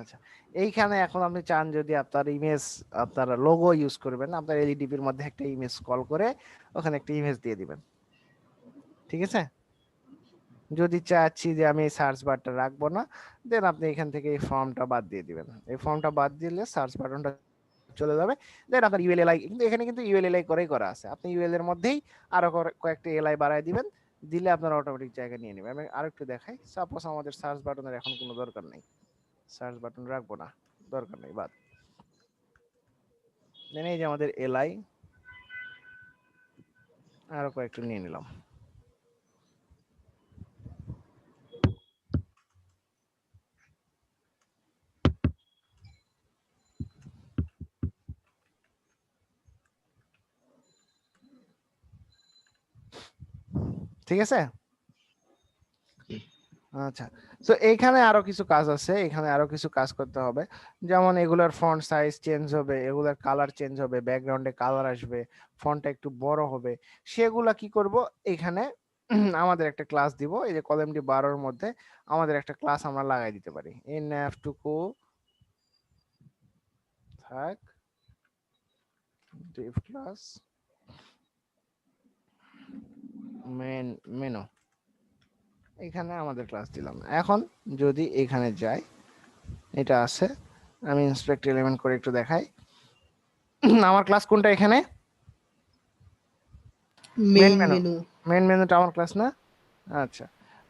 Speaker 2: আচ্ছা, এইখানে এখন আপনি চান যদি আপনার ইমেজ, আপনার লোগো ইউজ করবেন, আপনার এলইডিপির মধ্যে একটা ইমেজ কল করে ওখানে একটা ইমেজ দিয়ে দিবেন। ঠিক আছে, যদি চাচ্ছি যে আমি সার্চ বারটা রাখবো না, দেন আপনি এখান থেকে এই ফর্মটা বাদ দিয়ে দিবেন। এই ফর্মটা বাদ দিলে সার্চ বাটনটা চলে যাবে। দেন আপনার ইউএলএলআই, কিন্তু এখানে কিন্তু ইউএলএলআই করেই করা আছে, আপনি ইউএল এর মধ্যেই আরো কয়েকটা এলআই বাড়ায় দিবেন, দিলে আপনার অটোমেটিক জায়গা নিয়ে নেবে। আমি আরেকটু দেখাই, সাপোজ আমাদের সার্চ বাটনের এখন কোনো দরকার নেই, সার্চ বাটন রাখবো না, দরকার নেই, বাদ। দেন এই যে আমাদের এলআই আরো কয়েকটা নিয়ে নিলাম। ঠিক আছে? আচ্ছা, তো এইখানে আরো কিছু কাজ আছে, এখানে আরো কিছু কাজ করতে হবে, যেমন এগুলার ফন্ট সাইজ চেঞ্জ হবে, এগুলার কালার চেঞ্জ হবে, ব্যাকগ্রাউন্ডে কালার আসবে, ফন্টটা একটু বড় হবে, সেগুলা কি করব এখানে আমাদের একটা ক্লাস দিব, এই যে কলামটি 12 মধ্যে আমাদের একটা ক্লাস আমরা লাগাই দিতে পারি। এই ন্যাভটুকু থাক, div ক্লাস মেন মেনু, এখানে আমাদের ক্লাস দিলাম। এখন যদি এখানে যাই, এটা আছে, আমি ইন্সপেক্ট এলিমেন্ট করে একটু দেখাই। আমার ক্লাস কোনটা এখানে? Main
Speaker 7: main
Speaker 2: menu,
Speaker 7: menu.
Speaker 2: Main মেনুটা আমার ক্লাস না? আচ্ছা,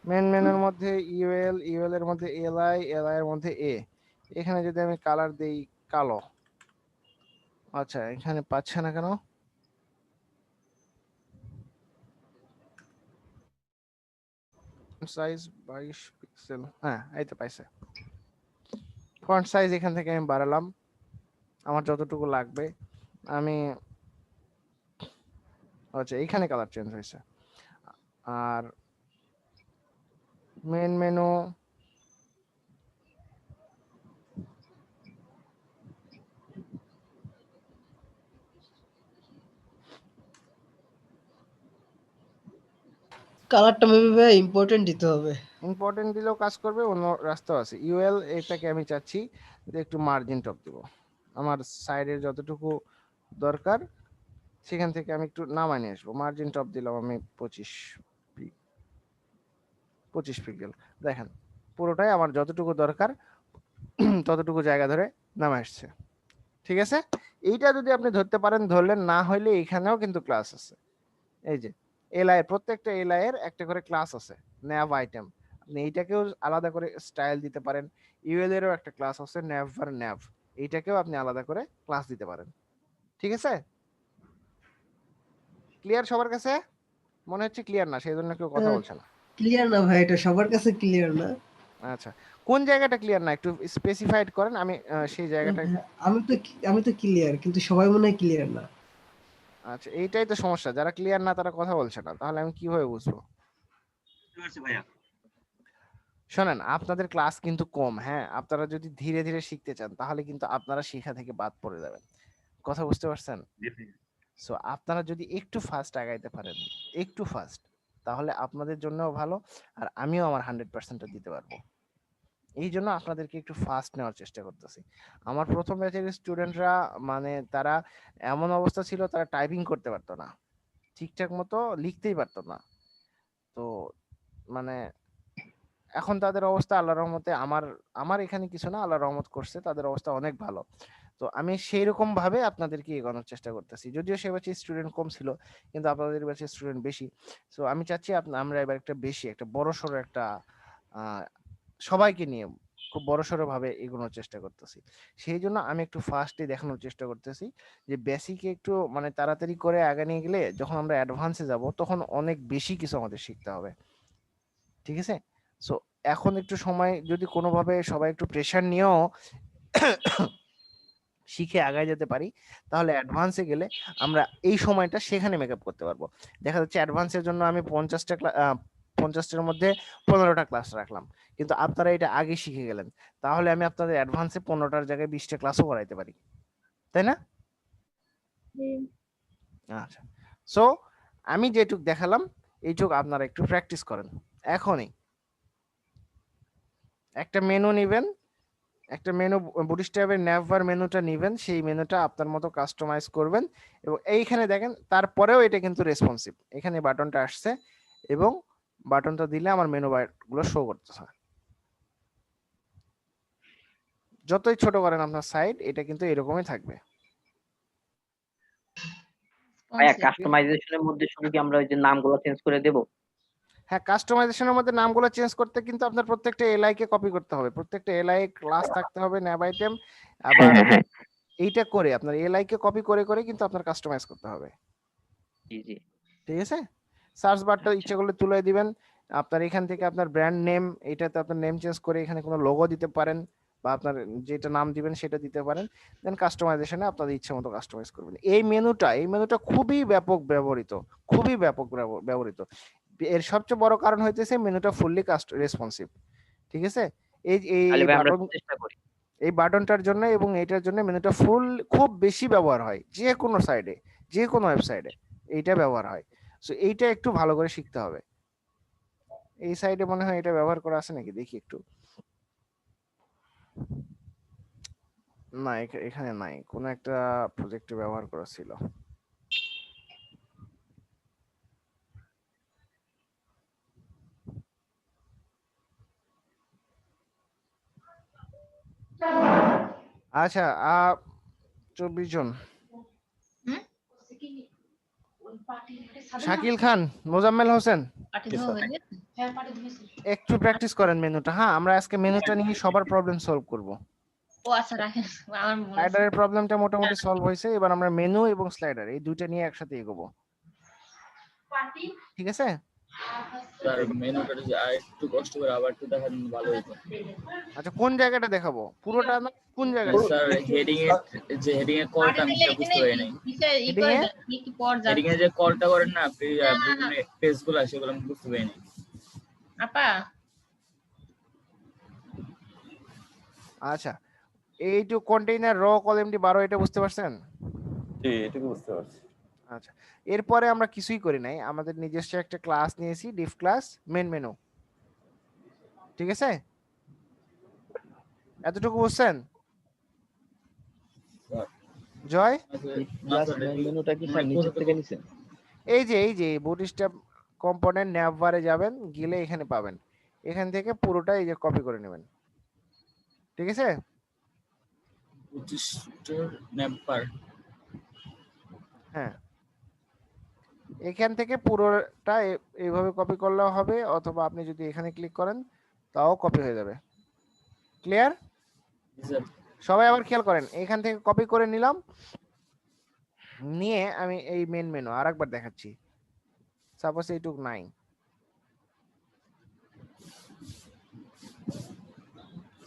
Speaker 2: মেন মেনুর মধ্যে ইউএল, ইউএল এর মধ্যে এলআই, এলআই এর মধ্যে এ, এখানে যদি আমি কালার দেই কালো, আচ্ছা এখানে পাচ্ছে না কেন? সাইজ 22 পিক্সেল, হ্যাঁ এই তো পাইছে। ফন্ট সাইজ এখান থেকে আমি বাড়ালাম আমার যতটুকু লাগবে। আমি আচ্ছা এখানে কালার চেঞ্জ হয়েছে। আর মেন মেনু
Speaker 7: কালারটা মেবি ভাই ইম্পর্টেন্ট দিতে হবে।
Speaker 2: ইম্পর্টেন্ট দিলেও কাজ করবে, অন্য রাস্তাও আছে। ইউএল এটাকে আমি চাচ্ছি যে একটু মার্জিন টপ দিব, আমার সাইডের যতটুকু দরকার সেখান থেকে আমি একটু নামাই নিয়ে আসবো। মার্জিন টপ দিলাম আমি 25 পিক্সেল। দেখেন পুরোটাই আমার যতটুকু দরকার ততটুকু জায়গা ধরে নামে আসছে। ঠিক আছে, এইটা যদি আপনি ধরতে পারেন ধরলেন, না হইলে এখানেও কিন্তু ক্লাস আছে। এই যে এলআই, প্রত্যেকটা এলআই এর একটা করে ক্লাস আছে, ন্যাভ আইটেম। আপনি এইটাকেও আলাদা করে স্টাইল দিতে পারেন। ইউএল এরও একটা ক্লাস আছে ন্যাভ ভার ন্যাভ, এইটাকেও আপনি আলাদা করে ক্লাস দিতে পারেন। ঠিক আছে, ক্লিয়ার সবার কাছে? মনে হচ্ছে ক্লিয়ার না, সেই জন্য কেউ কথা বলছে না।
Speaker 7: ক্লিয়ার না ভাই, এটা সবার কাছে ক্লিয়ার না।
Speaker 2: আচ্ছা, কোন জায়গাটা ক্লিয়ার না একটু স্পেসিফাইড করেন, আমি সেই জায়গাটা।
Speaker 7: আমি তো ক্লিয়ার, কিন্তু সবাই মনে হয় ক্লিয়ার না।
Speaker 2: আচ্ছা, এইটাই তো সমস্যা, যারা ক্লিয়ার না তারা কথা বলছে না, তাহলে আমি কিভাবে বুঝবো?
Speaker 10: ভাইয়া
Speaker 2: শোনেন, আপনাদের ক্লাস কিন্তু কম, হ্যাঁ, আপনারা যদি ধীরে ধীরে শিখতে চান তাহলে কিন্তু আপনারা শিখা থেকে বাদ পড়ে যাবেন। কথা বুঝতে পারছেন? সো আপনারা যদি একটু ফাস্ট আগাইতে পারেন, একটু ফাস্ট, তাহলে আপনাদের জন্যও ভালো, আর আমিও আমার 100%টা দিতে পারবো। এই জন্য আপনাদেরকে একটু ফাস্ট নেওয়ার চেষ্টা করতেছি। আমার প্রথম ব্যাচের স্টুডেন্টরা মানে তারা এমন অবস্থা ছিল, তারা টাইপিং করতে পারতো না, ঠিকঠাক মতো লিখতেই পারতো না। তো মানে এখন তাদের অবস্থা আল্লাহর রহমতে, আমার এখানে কিছু না, আল্লাহর রহমত করছে, তাদের অবস্থা অনেক ভালো। তো আমি সেই রকম ভাবে আপনাদেরকে এগোনোর চেষ্টা করতেছি, যদিও সে ব্যাচে স্টুডেন্ট কম ছিল, কিন্তু আপনাদের ব্যাচে স্টুডেন্ট বেশি। তো আমি চাচ্ছি আমরা এবার একটা বেশি একটা বড়সড় একটা সবাইকে নিয়ে খুব বড়সড় ভাবে এগোনোর চেষ্টা করতেছি। সেই জন্য আমি একটু ফার্স্টে দেখানোর চেষ্টা করতেছি যে বেসিকে একটু মানে তাড়াতাড়ি করে আগে নিয়ে গেলে যখন আমরা অ্যাডভান্সে যাব তখন অনেক বেশি কিছু আমাদের শিখতে হবে। ঠিক আছে, সো এখন একটু সময় যদি কোনোভাবে সবাই একটু প্রেশার নিয়েও শিখে আগায় যেতে পারি, তাহলে অ্যাডভান্সে গেলে আমরা এই সময়টা সেখানে মেকআপ করতে পারবো। দেখা যাচ্ছে অ্যাডভান্সের জন্য আমি 50টার মধ্যে 15টা ক্লাস রাখলাম, কিন্তু আপনারা এটা আগে শিখে গেলেন, তাহলে আমি আপনাদের অ্যাডভান্সে 15টার জায়গায় 20টা ক্লাসও করাইতে পারি, তাই না? আচ্ছা, সো আমি যেটুক দেখালাম এইটুক আপনারা একটু প্র্যাকটিস করেন। এখনই একটা মেনু নেবেন, একটা মেনু বুটস্ট্র্যাপের ন্যাভবার মেনুটা নেবেন, সেই মেনুটা আপনার মতো কাস্টমাইজ করবেন, এবং এইখানে দেখেন তারপরেও এটা কিন্তু রেসপন্সিভ, এখানে বাটনটা আসছে এবং বাটনটা দিলে আমার মেনু বারগুলো শো করতেছে। যতই ছোট করেন আপনার সাইড, এটা কিন্তু এরকমই থাকবে।
Speaker 4: ভাইয়া কাস্টমাইজেশনের মধ্যে শুধু কি আমরা ওই যে নামগুলো চেঞ্জ করে দেব?
Speaker 2: হ্যাঁ, কাস্টমাইজেশনের মধ্যে নামগুলো চেঞ্জ করতে কিন্তু আপনার প্রত্যেকটা এলআই কে কপি করতে হবে, প্রত্যেকটা এলআই ক্লাস থাকতে হবে ন্যাব আইটেম, আবার এইটা করে আপনার এলআই কে কপি করে করে কিন্তু আপনার কাস্টমাইজ করতে হবে।
Speaker 4: জি জি,
Speaker 2: ঠিক আছে, সার্চ বারটা ইচ্ছা করলে তুলে দিবেন, আপনার এখান থেকে আপনার ব্র্যান্ড নেম, এটাতে আপনার নেম চেঞ্জ করে এখানে কোনো লোগো দিতে পারেন, বা আপনার যেটা নাম দিবেন সেটা দিতে পারেন। দেন কাস্টমাইজেশনে আপনাদের ইচ্ছা মতো কাস্টমাইজ করবেন। এই মেনুটা খুবই ব্যাপক ব্যবহৃত, খুবই ব্যাপক ব্যবহৃত। এর সবচেয়ে বড় কারণ হইতেছে মেনুটা ফুললি রেসপন্সিভ। ঠিক আছে, এই এই
Speaker 4: তাহলে ভাই আমরা
Speaker 2: বাটন,
Speaker 4: চেষ্টা করি।
Speaker 2: এই বাটনটার জন্য এবং এটার জন্য মেনুটা খুব বেশি ব্যবহার হয় যে কোনো সাইডে, যে কোনো ওয়েবসাইটে এইটা ব্যবহার হয়। সো এইটা একটু ভালো করে শিখতে হবে। এই সাইডে মনে হয় এটা ব্যবহার করা আছে নাকি, দেখি একটু। না, এখানে নাই, কোনো একটা প্রজেক্টে ব্যবহার করা ছিল। আচ্ছা, 24 জন। শাকিল খান, মোজাম্মেল হোসেন, একটু প্র্যাকটিস করেন মেনুটা। হ্যাঁ, আমরা আজকে মেনুটা নিয়ে সবার প্রবলেম সলভ করব।
Speaker 8: ও আচ্ছা রাখেন, আমার মনে আছে।
Speaker 2: স্লাইডারের প্রবলেমটা মোটামুটি সলভ হয়েছে, এবার আমরা মেনু এবং স্লাইডার এই দুইটা নিয়ে একসাথে এগোবো। ঠিক আছে,
Speaker 12: স্যার মেনুটা যদি আরেকটু কষ্ট করে আবার একটু দেখান ভালো হতো।
Speaker 2: আচ্ছা কোন জায়গাটা দেখাবো, পুরোটা না কোন জায়গাটা?
Speaker 12: স্যার হেডিং এর যে হেডিং এর কলটা আমি সেটা বুঝতে পারি নাই। হেডিং এর যে কলটা করেন না বিভিন্ন পেজগুলো সেগুলো আমি বুঝতে পারি নাই।
Speaker 8: আপা
Speaker 2: আচ্ছা, এইটু কন্টেইনার র কলামটি 12 এটা বুঝতে পারছেন?
Speaker 3: জি, এটুকু বুঝতে পারছি।
Speaker 2: আচ্ছা, এরপরে আমরা কিছুই করি নাই, আমাদের নিজস্ব একটা ক্লাস নিয়েছি, ডিফ ক্লাস মেন মেনু। ঠিক আছে, এতটুকু বুঝছেন? জয়,
Speaker 9: ক্লাস মেনুটা কি স্যার নিচে থেকে নিছেন?
Speaker 2: এই যে বুটস্ট্র্যাপ কম্পোনেন্ট ন্যাভবারে যাবেন, গেলে এখানে পাবেন, এখান থেকে পুরোটা এই যে কপি করে নেবেন। ঠিক আছে, হ্যাঁ, এখান থেকে পুরোটা এইভাবে কপি করলেও হবে, অথবা আপনি যদি এখানে ক্লিক করেন তাও কপি হয়ে যাবে। ক্লিয়ার? সবাই আবার খেয়াল করেন, এখান থেকে কপি করে নিলাম, নিয়ে আমি এই মেন মেনু আরেকবার দেখাচ্ছি। সাপোজ এইটুক নাই,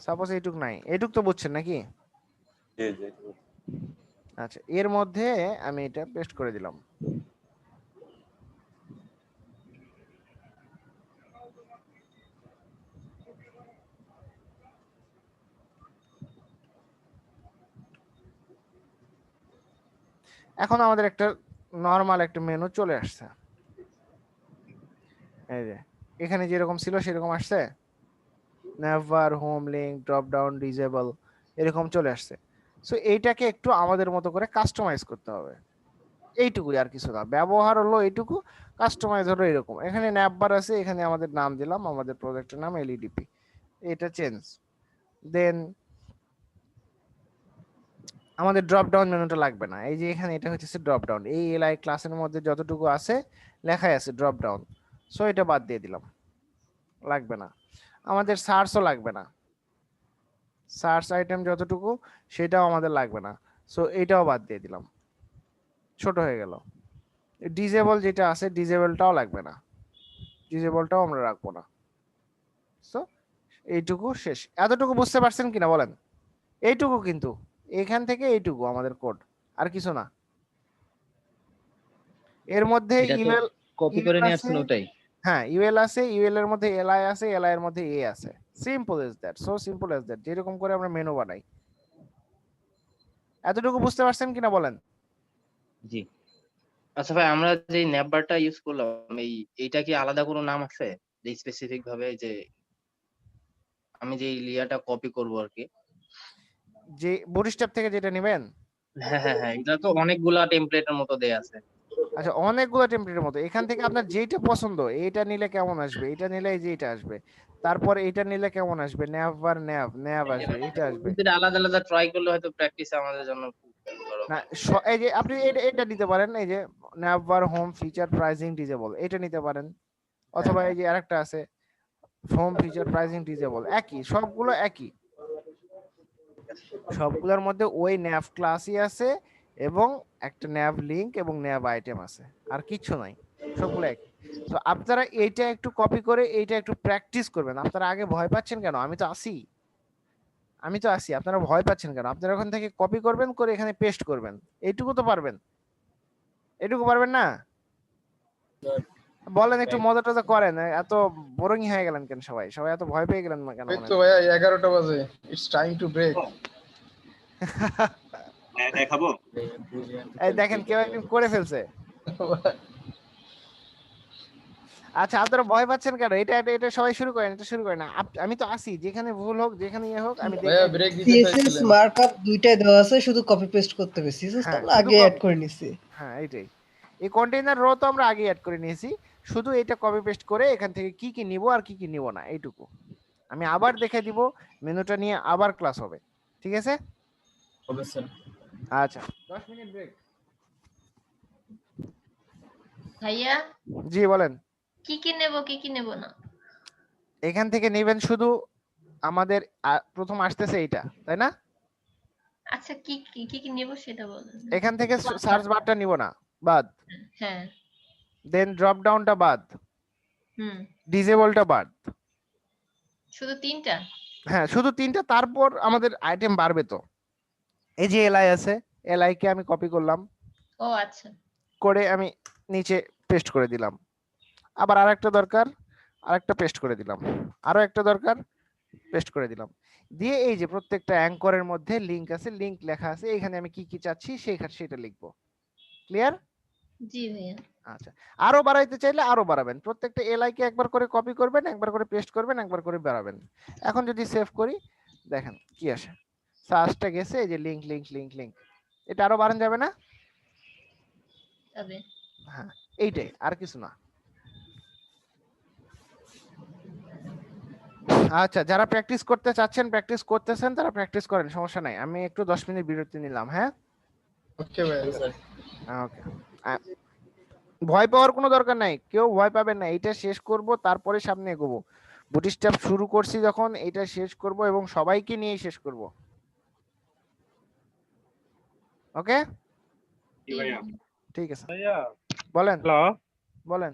Speaker 2: সাপোজ এইটুক নাই, এইটুক তো বুঝছেন নাকি?
Speaker 3: জি জি।
Speaker 2: আচ্ছা, এর মধ্যে আমি এটা পেস্ট করে দিলাম। এখন আমাদের একটা নরমাল একটা মেনু চলে আসছে, এই যে এখানে যেরকম ছিল সেরকম আসছে, never, home link, drop down, disable, এরকম চলে আসছে। সো এইটাকে একটু আমাদের মতো করে কাস্টমাইজ করতে হবে, এইটুকুই, আর কিছু না। ব্যবহার হলো এইটুকু, কাস্টমাইজ হলো এরকম। এখানে ন্যাপবার আছে, এখানে আমাদের নাম দিলাম, আমাদের প্রজেক্টের নাম এলইডিপি, এটা চেঞ্জ। দেন আমাদের ড্রপ ডাউন মেনুটা লাগবে না, এই যে এখানে এটা হচ্ছে ড্রপ ডাউন, এই এলআই ক্লাসের মধ্যে যতটুকু আছে লেখাই আছে ড্রপ ডাউন, সো এটা বাদ দিয়ে দিলাম, লাগবে না। আমাদের সার্চও লাগবে না, সার্চ আইটেম যতটুকু সেটাও আমাদের লাগবে না, সো এটাও বাদ দিয়ে দিলাম, ছোট হয়ে গেল। ডিসেবল যেটা আছে ডিসেবলটাও লাগবে না, ডিসেবলটাও আমরা রাখবো না। সো এইটুকু শেষ। এতটুকু বুঝতে পারছেন কিনা বলেন? এইটুকু, কিন্তু এখান থেকে এইটুকু আমাদের কোড, আর কিছু না। এর মধ্যে ইমেল
Speaker 9: কপি করে নিয়ে আসছেন ওটাই?
Speaker 2: হ্যাঁ, ইউএল আছে, ইউএল এর মধ্যে এলআই আছে, এলআই এর মধ্যে এ আছে। Simple as that, so simple as that, যেরকম করে আমরা মেনু বানাই। এতটুকু বুঝতে পারছেন কিনা বলেন?
Speaker 13: জি। আচ্ছা ভাই, আমরা যে ন্যাপবারটা ইউজ করলাম, এইটা কি আলাদা কোনো নাম আছে যে স্পেসিফিক ভাবে, যে আমি যে লিয়াটা কপি করব আর কি?
Speaker 2: যে বুটস্ট্র্যাপ থেকে যেটা নেবেন?
Speaker 13: হ্যাঁ হ্যাঁ হ্যাঁ, এটা তো অনেকগুলা টেমপ্লেটের মতো দেয়া আছে।
Speaker 2: আচ্ছা, অনেকগুলো টেমপ্লেটের মতো, এখান থেকে আপনার যেটা পছন্দ, এইটা নিলে কেমন আসবে, এটা নিলে এই যে এটা আসবে, তারপর এইটা নিলে কেমন আসবে, ন্যাভবার ন্যাভ আসবে, এটা আসবে।
Speaker 13: কিন্তু আলাদা আলাদা ট্রাই করলে হয়তো প্র্যাকটিস আমাদের জন্য
Speaker 2: না, এই যে আপনি এটা নিতে পারেন, এই যে ন্যাভবার হোম ফিচার প্রাইসিং ডিসেবল, এটা নিতে পারেন। অথবা এই যে আরেকটা আছে হোম ফিচার প্রাইসিং ডিসেবল, একই, সবগুলো একই, সবগুলোর মধ্যে ওই ন্যাভ ক্লাসই আছে এবং একটা ন্যাভ লিংক এবং ন্যাভ আইটেম আছে, আর কিছু নাই, সবগুলো এক। তো আপনারা এইটা একটু কপি করে এইটা একটু প্র্যাকটিস করবেন। আপনারা আগে ভয় পাচ্ছেন কেন? আমি তো আসি, আপনারা ভয় পাচ্ছেন কেন? আপনারা ওখান থেকে কপি করবেন, করে এখানে পেস্ট করবেন, এইটুকু তো পারবেন, এইটুকু পারবেন না? বলেন একটু মজা টজা করেন, এত বোরিং হয়ে গেলেন কেন সবাই? সবাই এত ভয় পেয়ে গেলেন কেন?
Speaker 5: এই তো ভাইয়া 11টা বাজে, ইটস টাইম টু ব্রেক।
Speaker 10: দেখাবো।
Speaker 2: এই দেখেন কেউ একজন করে ফেলছে। আচ্ছা আপনারা ভয় পাচ্ছেন কেন? এটা এটা এটা সবাই শুরু করেন, এটা শুরু করেন। আমি তো আসি, যেখানে ভুল হোক যেখানে ইয়ে হোক আমি
Speaker 5: ভাইয়া
Speaker 2: দেখে।
Speaker 5: ব্রেক দিতে
Speaker 7: সিএসএস
Speaker 5: চাইছিলেন।
Speaker 7: মার্কআপ দুইটাই দেওয়া আছে, শুধু কপি পেস্ট করতে হবে। সিএসএস তো
Speaker 2: হ্যাঁ
Speaker 7: আমরা
Speaker 2: শুধু
Speaker 7: আগে অ্যাড করে নিছি।
Speaker 2: হ্যাঁ এইটাই, এই কন্টেইনার রো তো আমরা আগে অ্যাড করে নিয়েছি, শুধু এটা কপি পেস্ট করে এখান থেকে কি কি নিব আর কি কি নিব না এইটুকু আমি আবার দেখে দিব। মেনুটা নিয়ে আবার ক্লাস হবে, ঠিক আছে?
Speaker 12: অবশ্যই।
Speaker 2: আচ্ছা 10 মিনিট ব্রেক।
Speaker 8: ভাইয়া
Speaker 2: জি বলেন।
Speaker 8: কি কি নেব না?
Speaker 2: এখান থেকে নেবেন শুধু আমাদের প্রথম আসতেছে এইটা, তাই না?
Speaker 8: আচ্ছা কি নেব সেটা বলেন।
Speaker 2: এখান থেকে সার্চ বারটা নিব না, বাদ।
Speaker 8: হ্যাঁ।
Speaker 2: দেন ড্রপ ডাউনটা বাদ, ডিসেবলটা বাদ।
Speaker 8: শুধু 3টা?
Speaker 2: হ্যাঁ শুধু 3টা। তারপর আমাদের আইটেম বাড়বে তো। এই যে এলআই আছে, এলআই কে আমি কপি করলাম,
Speaker 8: ও আচ্ছা,
Speaker 2: করে আমি নিচে পেস্ট করে দিলাম। আবার আরেকটা দরকার, আরেকটা পেস্ট করে দিলাম, আরো একটা দরকার, পেস্ট করে দিলাম। দিয়ে এই যে প্রত্যেকটা অ্যাঙ্করের মধ্যে লিংক আছে, লিংক লেখা আছে, এখানে আমি কি কি চাচ্ছি সেটা লিখবো। ক্লিয়ার?
Speaker 8: জি ভাইয়া।
Speaker 2: আচ্ছা আরো বাড়াইতে চাইলে আরো বাড়াবেন। প্রত্যেকটা এলআই কে একবার করে কপি করবেন, একবার করে পেস্ট করবেন, একবার করে বাড়াবেন। এখন যদি সেভ করি দেখেন কি আসে, সার্চটা গেছে, এই যে লিংক লিংক লিংক লিংক। এটা আরো বাড়ানো যাবে না?
Speaker 8: যাবে।
Speaker 2: হ্যাঁ এইটাই, আর কিছু না। আচ্ছা যারা প্র্যাকটিস করতে চাচ্ছেন, প্র্যাকটিস করতেছেন, তারা প্র্যাকটিস করেন, সমস্যা নাই। আমি একটু 10 মিনিট বিরতি নিলাম। হ্যাঁ
Speaker 5: ওকে ভাই।
Speaker 2: ওকে। ভয় পাওয়ার কোনো দরকার নাই, কেউ ভয় পাবেন না। এটা শেষ করব তারপরে সামনে এগোবো। বুটস্ট্র্যাপ শুরু করছি যখন, এটা শেষ করব এবং সবাইকে নিয়ে শেষ করব। ওকে ঠিক আছে
Speaker 6: ভাইয়া
Speaker 2: বলেন।
Speaker 6: হ্যালো
Speaker 2: বলেন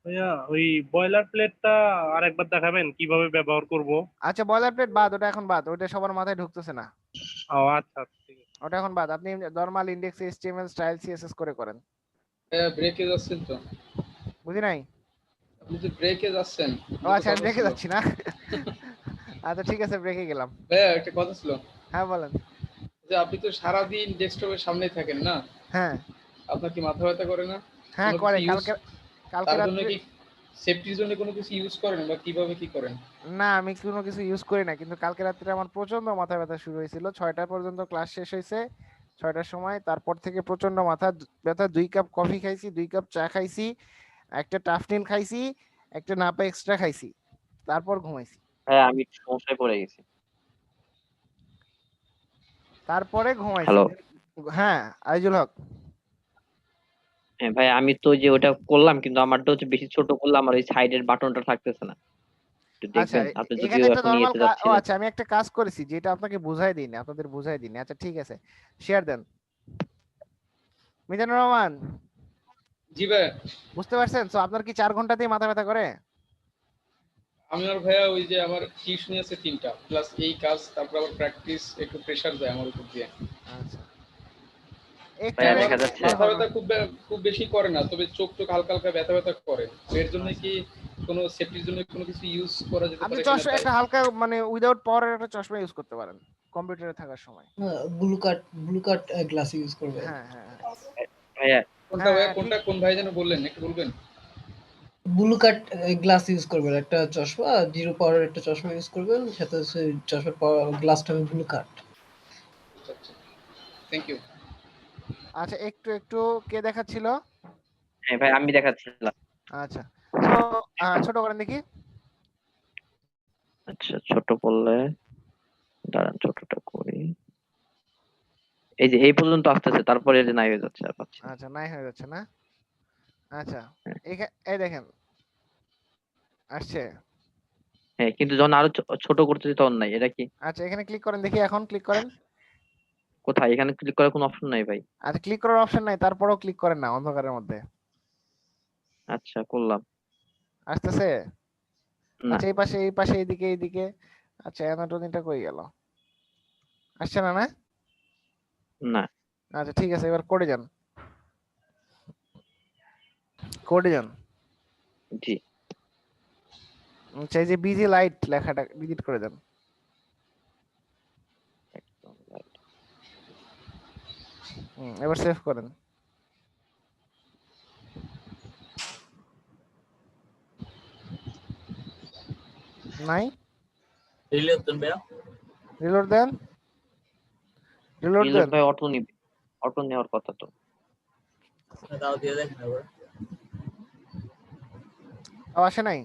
Speaker 6: ভাইয়া, ওই বয়লার প্লেটটা আরেকবার দেখাবেন কিভাবে ব্যবহার করব?
Speaker 2: আচ্ছা বয়লার প্লেট বাদ, ওটা এখন বাদ, ওটা সবার মাথায় ঢুকতেছে না।
Speaker 6: ও আচ্ছা আচ্ছা, ঠিক আছে।
Speaker 2: ওটা এখন বাদ। আপনি normal index HTML style CSS করে করেন।
Speaker 5: ব্রেকে যাচ্ছেন তো?
Speaker 2: বুঝি নাই।
Speaker 5: আপনি যে ব্রেকে যাচ্ছেন?
Speaker 2: ও আচ্ছা আমি ব্রেকে যাচ্ছি না। আচ্ছা ঠিক আছে ব্রেকে গেলাম।
Speaker 5: ভাইয়া একটা কথা ছিল।
Speaker 2: হ্যাঁ বলেন।
Speaker 5: যে আপনি তো সারা দিন ডেস্কটপের সামনেই থাকেন না?
Speaker 2: হ্যাঁ।
Speaker 5: আপনার কি মাথা ব্যথা করে না?
Speaker 2: হ্যাঁ করে। কালকে
Speaker 5: রাতে কি সেফটির জন্য কোনো কিছু ইউজ করেন বা কিভাবে কি করেন?
Speaker 2: না আমি কোনো কিছু ইউজ করি না, কিন্তু কালকে রাত্রে আমার প্রচন্ড মাথা ব্যথা শুরু হয়েছিল। 6টা পর্যন্ত ক্লাস শেষ হয়েছে, 6টার সময়। তারপর থেকে প্রচন্ড মাথা ব্যথা। 2 কাপ কফি খাইছি, 2 কাপ চা খাইছি, একটা টাফনিল খাইছি, একটা নাপা এক্সট্রা খাইছি, তারপর ঘুমাইছি।
Speaker 4: হ্যাঁ আমি একটু সমস্যায় পড়ে গেছি।
Speaker 2: তারপরে ঘুমাইছি।
Speaker 4: হ্যালো
Speaker 2: হ্যাঁ আইজুল হক।
Speaker 4: হ্যাঁ ভাই, আমি তো যে ওটা করলাম, কিন্তু আমারটা হচ্ছে বেশি ছোট করলাম, আর ওই সাইডের বাটনটা থাকতেছে না। একটু
Speaker 2: আচ্ছা
Speaker 4: দেখবেন, আপনি
Speaker 2: এখানে
Speaker 4: যদিও
Speaker 2: একটা
Speaker 4: এখন
Speaker 2: নরমাল
Speaker 4: ইয়েতে
Speaker 2: ও
Speaker 4: যাচ্ছিলেন।
Speaker 2: আচ্ছা আমি একটা কাজ করেছি যেটা আপনাকে বুঝাই দিইনি, আপনাদের বুঝাই দিইনি। আচ্ছা ঠিক আছে শেয়ার দেন। মিজানুর রহমান।
Speaker 5: জি ভাই।
Speaker 2: বুঝতে পারছেন? সো আপনার কি 4 ঘন্টাতেই মাথা ব্যথা করে?
Speaker 5: আমি আর ভাইয়া ওই যে আমার টিউশনি আছে 3টা প্লাস এই কাজ, তারপর আবার প্র্যাকটিস, একটু প্রেসার যায় আমার উপর দিয়ে।
Speaker 2: আচ্ছা
Speaker 4: ভাইয়া দেখা যাচ্ছে
Speaker 5: মাথা ব্যথা খুব বেশি করে না, তবে চোখ হালকা হালকা ব্যথা ব্যথা করে। এর জন্য কি কোনো সেফটির জন্য কোনো কিছু ইউজ করা যেতে
Speaker 2: আপনি
Speaker 5: পারে?
Speaker 2: চশমা একটা হালকা মানে উইদাউট পাওয়ারের একটা চশমা ইউজ করতে পারেন কম্পিউটারে থাকার সময়।
Speaker 7: ব্লু কাট গ্লাস ইউজ করবে।
Speaker 2: হ্যাঁ হ্যাঁ
Speaker 4: ভাইয়া
Speaker 5: কোনটা ভাইয়া, কোন ভাই যেন বললেন, একটু বলবেন?
Speaker 7: ব্লু কাট গ্লাস ইউজ করবেন, একটা চশমা জিরো পাওয়ারের একটা চশমা ইউজ করবেন, সাথে সেই চশমার পাওয়ার গ্লাসটা হবে ব্লু কাট।
Speaker 5: আচ্ছা থ্যাংক ইউ।
Speaker 2: আচ্ছা একটু কে দেখাচ্ছিল?
Speaker 4: হ্যাঁ ভাই আমি দেখাচ্ছিলাম।
Speaker 2: আচ্ছা তো ছোট করেন দেখি।
Speaker 4: আচ্ছা ছোট করলে দাঁড়ান, ছোটটা করি। এই যে এই পর্যন্ত আসতেছে, তারপরে এই যে নাই হয়ে যাচ্ছে, আর পাচ্ছি না।
Speaker 2: আচ্ছা নাই হয়ে যাচ্ছে না। আচ্ছা এই দেখেন আসছে।
Speaker 4: হ্যাঁ কিন্তু যখন আরো ছোট করতেছি তখন নাই, এটা কি?
Speaker 2: আচ্ছা এখানে ক্লিক করেন দেখি, এখন ক্লিক করেন।
Speaker 4: কোথায়? এখানে ক্লিক করার কোনো অপশন নাই ভাই।
Speaker 2: আচ্ছা ক্লিক করার অপশন নাই, তারপরেও ক্লিক করেন না অন্ধকারের মধ্যে।
Speaker 4: আচ্ছা করলাম।
Speaker 2: আসতেছে?
Speaker 4: না
Speaker 2: আচ্ছা এই পাশে এইদিকে। আচ্ছা অ্যানাটোমিটা কই গেল? আসছে না না?
Speaker 4: না।
Speaker 2: আচ্ছা ঠিক আছে এবার কোডে যান।
Speaker 4: জি
Speaker 2: আচ্ছা এই যে বিজি লাইট লেখাটা ডিলিট করে দেন। এবার সেভ করেন। নাই
Speaker 12: রিলোড দেন ভাইয়া।
Speaker 2: রিলোড দেন, রিলোড
Speaker 4: রিলোড
Speaker 2: দেন।
Speaker 4: ভাই অটো নিবে, অটো নেওয়ার কথা তো।
Speaker 12: তাও দিয়ে দেখেন আবার।
Speaker 2: আসে নাই?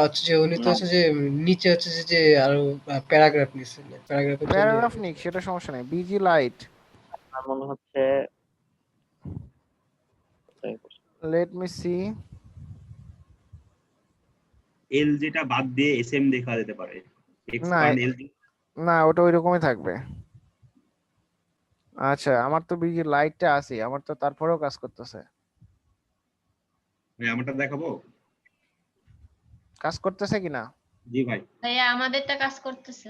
Speaker 7: হচ্ছে যে উনি তো হচ্ছে যে নিচে হচ্ছে যে আরো প্যারাগ্রাফ নিচ্ছে, প্যারাগ্রাফে চলে
Speaker 2: প্যারাগ্রাফ নিক সেটা সমস্যা নাই, বিজি লাইট।
Speaker 4: আমার মনে হচ্ছে
Speaker 2: লেট মি সি।
Speaker 10: এল যেটা বাদ দিয়ে এসএম দেখা যেতে পারে,
Speaker 2: না
Speaker 10: এক্সপান্ড এল।
Speaker 2: না ওটা ওইরকমই থাকবে। আচ্ছা আমার তো বিজি লাইটটা আছে, আমার তো তারপরেও কাজ করতেছে।
Speaker 10: ভাই আমারটা দেখাবো?
Speaker 2: কাজ করতেছে কিনা?
Speaker 10: জি ভাই।
Speaker 8: ভাইয়া আমাদেরটা কাজ করতেছে।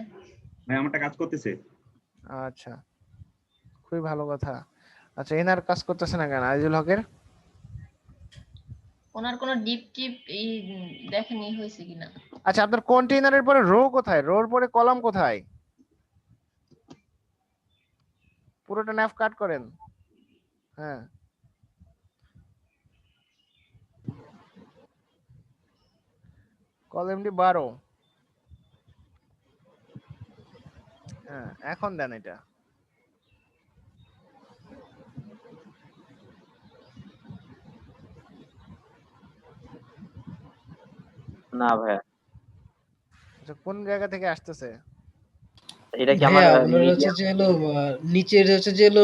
Speaker 10: ভাই আমারটা কাজ করতেছে।
Speaker 2: আচ্ছা খুবই ভালো কথা। আচ্ছা এনার কাজ করতেছে না কেন আজিজুল হকের?
Speaker 8: ওনার কোনো ডিপ টিপ দেখেনি হয়েছে কিনা।
Speaker 2: আচ্ছা আপনার কন্টেইনারের পরে রো কোথায়, রোর পরে কলাম কোথায়? পুরোটা ন্যাভ কাট করেন। হ্যাঁ কলামটি 12। হ্যাঁ এখন দেন এটা।
Speaker 4: না ভাইয়া,
Speaker 2: আচ্ছা কোন জায়গা থেকে আসতেছে?
Speaker 4: এটা কি আমার
Speaker 7: আপনার হচ্ছে যে হলো নিচের হচ্ছে যে হলো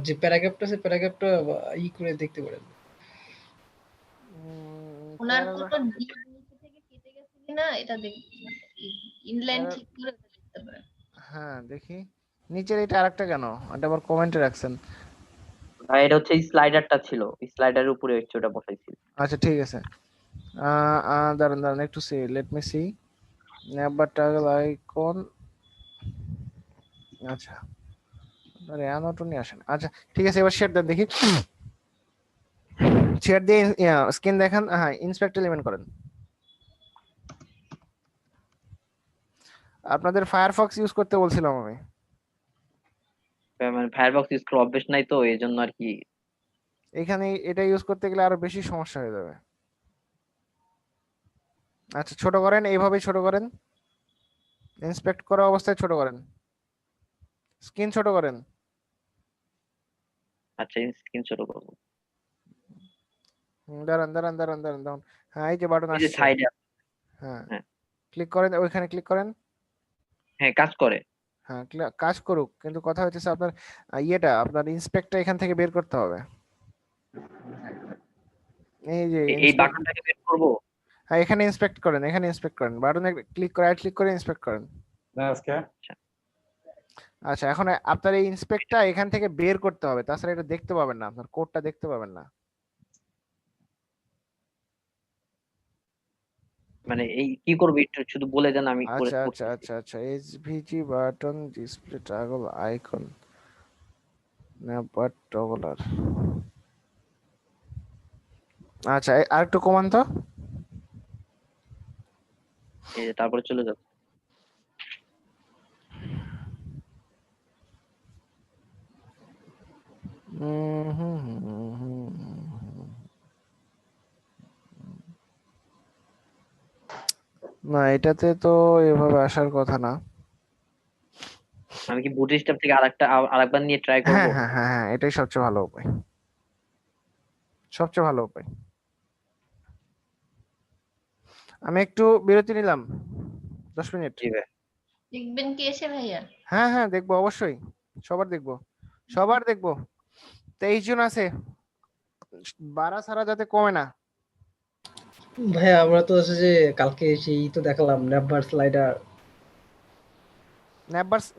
Speaker 7: যে প্যারাগ্রাফটা আছে প্যারাগ্রাফটা ই করে দেখতে পারেন।
Speaker 8: ওনার কোনো ডিপ নিচে থেকে কেটে গেছে কিনা এটা ইনলাইন ঠিক করে দেখতে পারেন।
Speaker 2: হ্যাঁ দেখি নিচের এটা আরেকটা কেন, এটা আবার কমেন্টে রাখছেন।
Speaker 4: ভাই এটা হচ্ছে স্লাইডারটা ছিল, স্লাইডারের উপরে হচ্ছে ওটা বসাইছিল।
Speaker 2: আচ্ছা ঠিক আছে, দাঁড়ান দাঁড়ান একটু see, let me see navbar toggle icon. আচ্ছা আরে আনোটো নিয়ে আসেন। আচ্ছা ঠিক আছে এবার শেয়ার দেন দেখি, শেয়ার দিয়ে স্ক্রিন দেখান। হ্যাঁ ইন্সপেক্ট এলিমেন্ট করেন। আপনাদের ফায়ারফক্স ইউজ করতে বলছিলাম আমি।
Speaker 4: মানে ফায়ারবক্স ইউজ করার অভ্যেস নাই তো এই জন্য আর কি।
Speaker 2: এখানে এটা ইউজ করতে গেলে আরো বেশি সমস্যা হয়ে যাবে। আচ্ছা ছোট করেন, এইভাবেই ছোট করেন, ইন্সপেক্ট করা অবস্থায় ছোট করেন, স্ক্রিন ছোট করেন।
Speaker 4: আচ্ছা স্ক্রিন ছোট করব।
Speaker 2: দাঁড়ান দাঁড়ান দাঁড়ান দাঁড়ান দাঁড়ান। হ্যাঁ এই যে বাটন
Speaker 4: এই যে
Speaker 2: আসছে।
Speaker 4: সাইডে।
Speaker 2: হ্যাঁ
Speaker 4: হ্যাঁ
Speaker 2: ক্লিক করেন, ওইখানে ক্লিক করেন।
Speaker 4: হ্যাঁ কাজ করে।
Speaker 2: হ্যাঁ কাজ করুক, কিন্তু কথা হচ্ছে আপনার ইয়েটা আপনার ইন্সপেক্টটা এখান থেকে বের করতে হবে। এই যে
Speaker 4: এই বাটনটাকে বের করব।
Speaker 2: হ্যাঁ এখানে ইন্সপেক্ট করেন, এখানে ইন্সপেক্ট করেন, বাটনে ক্লিক করে রাইট ক্লিক করে ইন্সপেক্ট করেন। আচ্ছা এখন আপনার এই ইন্সপেক্টটা এখান থেকে বের করতে হবে, তাছাড়া এটা দেখতে পাবেন না, আপনার কোডটা দেখতে পাবেন না।
Speaker 4: মানে এই কি করব একটু শুধু বলে দেন আমি করে
Speaker 2: আচ্ছা আচ্ছা আচ্ছা আচ্ছা SVG button display toggle icon navbar toggler. আচ্ছা আরেকটু কমান তো।
Speaker 4: এই যে তারপরে চলে যাচ্ছে।
Speaker 2: না এটাতে তো এভাবে আসার কথা না।
Speaker 4: আমি কি বুটস্ট্র্যাপ থেকে আরেকবার নিয়ে ট্রাই করব?
Speaker 2: হ্যাঁ হ্যাঁ হ্যাঁ হ্যাঁ এটাই সবচেয়ে ভালো উপায়, সবচেয়ে ভালো উপায়। আমি একটু বিরতি নিলাম 10 মিনিট।
Speaker 8: দেখবেন কি এসে ভাইয়া?
Speaker 2: হ্যাঁ হ্যাঁ দেখবো অবশ্যই, সবার দেখবো, সবার দেখবো। 23 জন আছে, বাড়া ছাড়া যাতে কমে না।
Speaker 7: ভাইয়া আমরা তো হচ্ছে যে কালকে সেই তো দেখালাম নেভার স্লাইডার।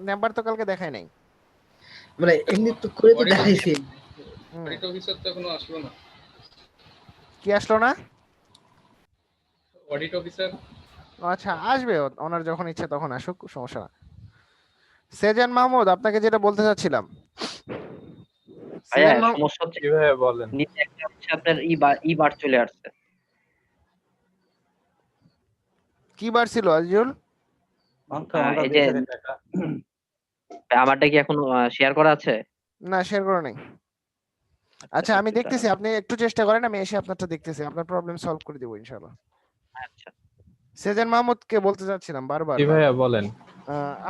Speaker 2: নেভার তো কালকে দেখায় নাই,
Speaker 7: মানে এমনি তো করে তো দেখাইছি।
Speaker 5: অডিট অফিসার তো এখনো আসলো না।
Speaker 2: কি আসলো না?
Speaker 5: Audit officer.
Speaker 2: আচ্ছা আসবে, ওনার যখন ইচ্ছে তখন আসুক, সমস্যা না। সেজান মাহমুদ আপনাকে যেটা বলতে চাচ্ছিলাম,
Speaker 4: ভাইয়া সমস্যা হচ্ছে কিভাবে বলেন, নিচে একটা হচ্ছে আপনার ই বার চলে আসছে।
Speaker 2: কি বার ছিল আজিজুল?
Speaker 4: এই যে আমারটা কি এখন শেয়ার করা আছে?
Speaker 2: না, শেয়ার করা নাই। আচ্ছা আমি দেখতেছি, আপনি একটু চেষ্টা করেন, আমি এসে আপনারটা দেখতেছি, আপনার প্রবলেম সলভ করে দেব ইনশাআল্লাহ।
Speaker 4: আচ্ছা
Speaker 2: সেজান মাহমুদকে বলতে চাচ্ছিলাম বারবার।
Speaker 14: জি ভাইয়া বলেন।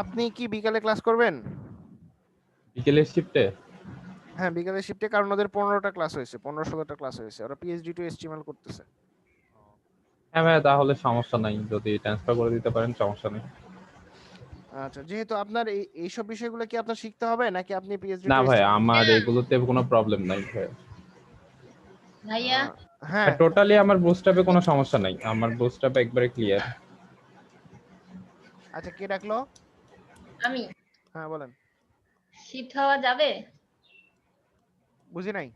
Speaker 2: আপনি কি বিকালে ক্লাস করবেন?
Speaker 14: বিকেলের শিফটে?
Speaker 2: হ্যাঁ বিকালের শিফটে, কারণ ওদের 15টা ক্লাস হয়েছে, 15-16টা ক্লাস হয়েছে, ওরা পিএইচডি টু এইচটিএমএল করতেছে।
Speaker 14: হ্যাঁ ভাইয়া তাহলে সমস্যা নাই, যদি ট্রান্সফার করে দিতে পারেন সমস্যা নেই।
Speaker 2: আচ্ছা যেহেতু আপনার এইসব বিষয়গুলো কি আপনার শিখতে হবে নাকি আপনি পিএইচডি
Speaker 14: না
Speaker 2: টু
Speaker 14: ভাই
Speaker 2: এইচটিএমএল?
Speaker 14: আমার এগুলোতে কোনো প্রবলেম নাই ভাই।
Speaker 8: ভাইয়া
Speaker 2: হ্যাঁ
Speaker 14: টোটালি আমার বুস্টআপে কোনো সমস্যা নাই, আমার বুস্টআপ একবারে ক্লিয়ার।
Speaker 2: আচ্ছা কে ডাকলো?
Speaker 8: আমি।
Speaker 2: হ্যাঁ বলেন।
Speaker 8: শিফট হওয়া যাবে?
Speaker 2: বুঝি নাই।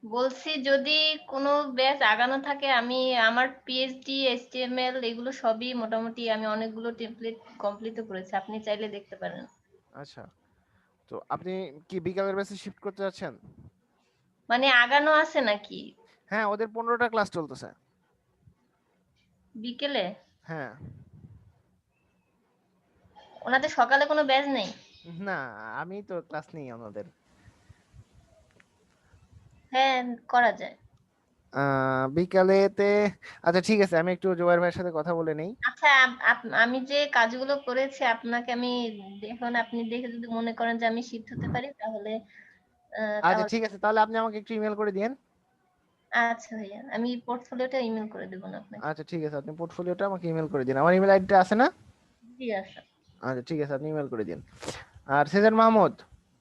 Speaker 8: বলছি যদি কোনো ব্যাচ আগানো থাকে, আমি আমার পিএইচডি এইচটিএমএল এগুলো সবই মোটামুটি আমি অনেকগুলো টেমপ্লেট কমপ্লিট করেছি, আপনি চাইলে দেখতে পারেন।
Speaker 2: আচ্ছা তো আপনি কি বিকালের ব্যাচে শিফট করতে যাচ্ছেন?
Speaker 8: মানে আগানো আছে নাকি
Speaker 2: হ্যাঁ ওদের 15টা ক্লাস চলতেছে
Speaker 8: বিকেলে?
Speaker 2: হ্যাঁ।
Speaker 8: ওনাদের সকালে কোনো ব্যাচ নেই?
Speaker 2: না আমি তো ক্লাস নেই আমাদের।
Speaker 8: হ্যাঁ করা যায়।
Speaker 2: বিকালেতে আচ্ছা ঠিক আছে, আমি একটু জোয়ার ভাইয়ের সাথে কথা বলে নেই।
Speaker 8: আচ্ছা আমি যে কাজগুলো করেছি আপনাকে আমি দেখুন, আপনি দেখে যদি মনে করেন যে আমি শিফট হতে পারি তাহলে
Speaker 2: আচ্ছা ঠিক আছে, তাহলে আপনি আমাকে একটু ইমেল করে দিয়েন।
Speaker 8: আচ্ছা ভাইয়া, আমি পোর্টফোলিওটা ইমেল করে দেব না আপনাকে।
Speaker 2: আচ্ছা ঠিক আছে, আপনি পোর্টফোলিওটা আমাকে ইমেল করে দিন, আমার ইমেল আইডিটা আছে না?
Speaker 8: জি আছে।
Speaker 2: আচ্ছা ঠিক আছে, আপনি ইমেল করে দিন। আর সেজান মাহমুদ,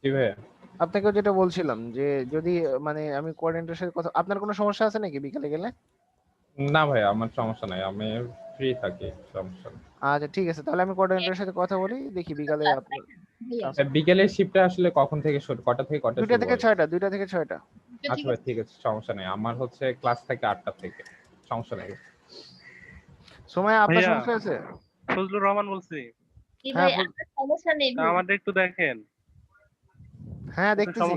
Speaker 14: জি ভাইয়া
Speaker 2: আপনাকে যেটা বলছিলাম যে যদি মানে আমি কোঅর্ডিনেটরের সাথে কথা, আপনার কোনো সমস্যা আছে নাকি বিকালে গেলে?
Speaker 14: না ভাইয়া আমার সমস্যা নাই, আমি ফ্রি থাকি, সমস্যা নেই।
Speaker 2: আচ্ছা ঠিক আছে, তাহলে আমি কোঅর্ডিনেটরের সাথে কথা বলি, দেখি বিকালে আপনার
Speaker 14: বিকেলের শিফটটা আসলে কখন থেকে শুরু, কটা থেকে কটা?
Speaker 2: 2টা থেকে 6টা, 2টা থেকে 6টা।
Speaker 14: আচ্ছা ভাই ঠিক আছে, সমস্যা নেই, আমার হচ্ছে ক্লাস থেকে 8টা থেকে, সমস্যা নেই।
Speaker 2: সময় আপনার সমস্যা আছে?
Speaker 6: ফজলুর রহমান বলছি।
Speaker 8: কি ভাই আপনার সমস্যা নেই ভাই।
Speaker 6: আমাদের একটু দেখেন।
Speaker 2: হ্যাঁ দেখতেছি।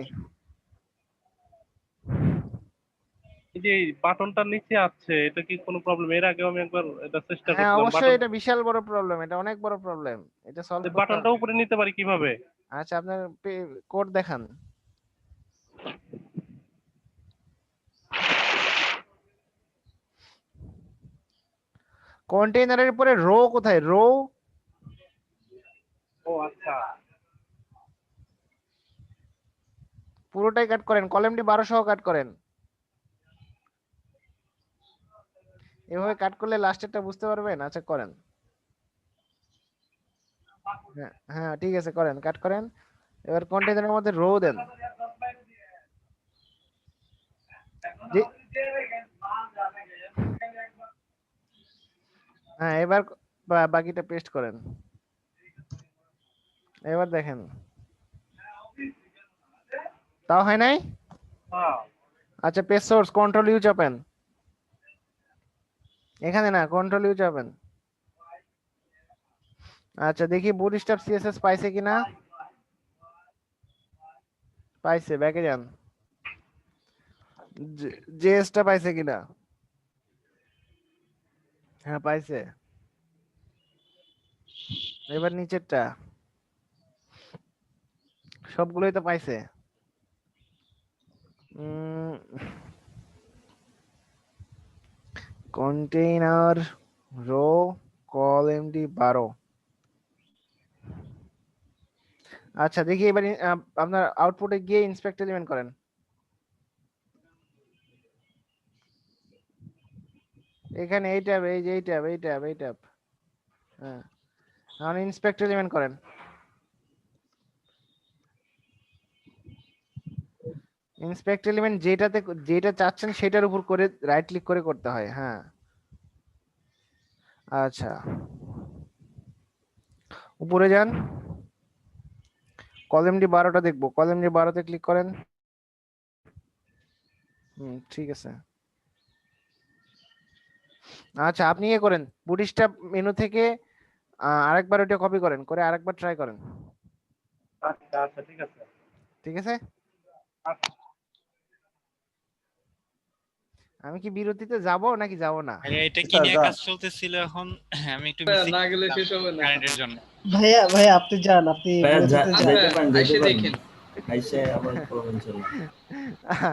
Speaker 6: এই যে বাটনটার নিচে আছে, এটা কি কোনো প্রবলেম? এর আগে আমি একবার এটা চেষ্টা
Speaker 2: হ্যাঁ
Speaker 6: করলাম।
Speaker 2: অবশ্যই এটা বিশাল বড় প্রবলেম, এটা অনেক বড় প্রবলেম, এটা সলভ করতে হবে।
Speaker 6: বাটনটা উপরে নিতে পারি কিভাবে?
Speaker 2: আচ্ছা আপনার কোড দেখান। কন্টেইনারের উপরে রো কোথায়? রো?
Speaker 6: ও আচ্ছা
Speaker 2: পুরোটাই কাট করেন, কলামটি 12 সহ কাট করেন। এভাবে কাট করলে লাস্টেরটা বুঝতে পারবেন। আচ্ছা করেন। হ্যাঁ হ্যাঁ ঠিক আছে করেন, কাট করেন। এবার কন্টেইনারের মধ্যে রো দেন। হ্যাঁ এবার বাকিটা পেস্ট করেন। এবার দেখেন তাও হয় নাই? আচ্ছা পেস্ট সোর্স, কন্ট্রোল ইউ চাপেন। এখানে না, কন্ট্রোল ইউ চাপেন। আচ্ছা দেখি বুটস্ট্র্যাপ সিএসএস পাইছে কিনা। পাইছে, ব্যাকে যান। জেএসটা পাইছে কিনা? হ্যাঁ পাইছে। এবার নিচেরটা, সবগুলোই তো পাইছে। Container row col MD 12। আচ্ছা দেখি এবার আপনার আউটপুটে গিয়ে ইন্সপেক্ট এলিমেন্ট করেন। এখানে এই ট্যাব, এই যে এই ট্যাব, এই ট্যাব, এই ট্যাব। হ্যাঁ এখন ইন্সপেক্ট এলিমেন্ট করেন। ইন্সপেক্ট এলিমেন্ট যেটা চাচ্ছেন সেটার উপর করে রাইট ক্লিক করে করতে হয়। হ্যাঁ আচ্ছা উপরে যান, কলামটি 12টা দেখবো, কলামটি 12তে ক্লিক করেন। ঠিক আছে। আচ্ছা আপনি ইয়ে করেন, বুটস্ট্র্যাপ মেনু থেকে আরেকবার ওটা কপি করেন, করে আরেকবার ট্রাই করেন।
Speaker 6: আচ্ছা আচ্ছা ঠিক আছে।
Speaker 2: ঠিক আছে। আমি কি বিরতিতে যাব নাকি যাব না?
Speaker 1: ভাইয়া এটা কি
Speaker 3: স্যার
Speaker 1: নিয়ে
Speaker 3: যান।
Speaker 1: কাজ চলতেছিল এখন? আমি একটু
Speaker 5: ভাইয়া,
Speaker 1: মিসিং
Speaker 5: না গেলে শেষ হবে না।
Speaker 1: কারেন্টের জন্য।
Speaker 7: ভাইয়া আপনি যান, আপনি
Speaker 15: ভাইয়া
Speaker 7: বিরতিতে
Speaker 5: আচ্ছা
Speaker 7: যান।
Speaker 15: যেতে পারেন যেতে
Speaker 5: আইসে
Speaker 15: পারেন
Speaker 5: দেখেন।
Speaker 15: আইসে আবার করবেন চলো।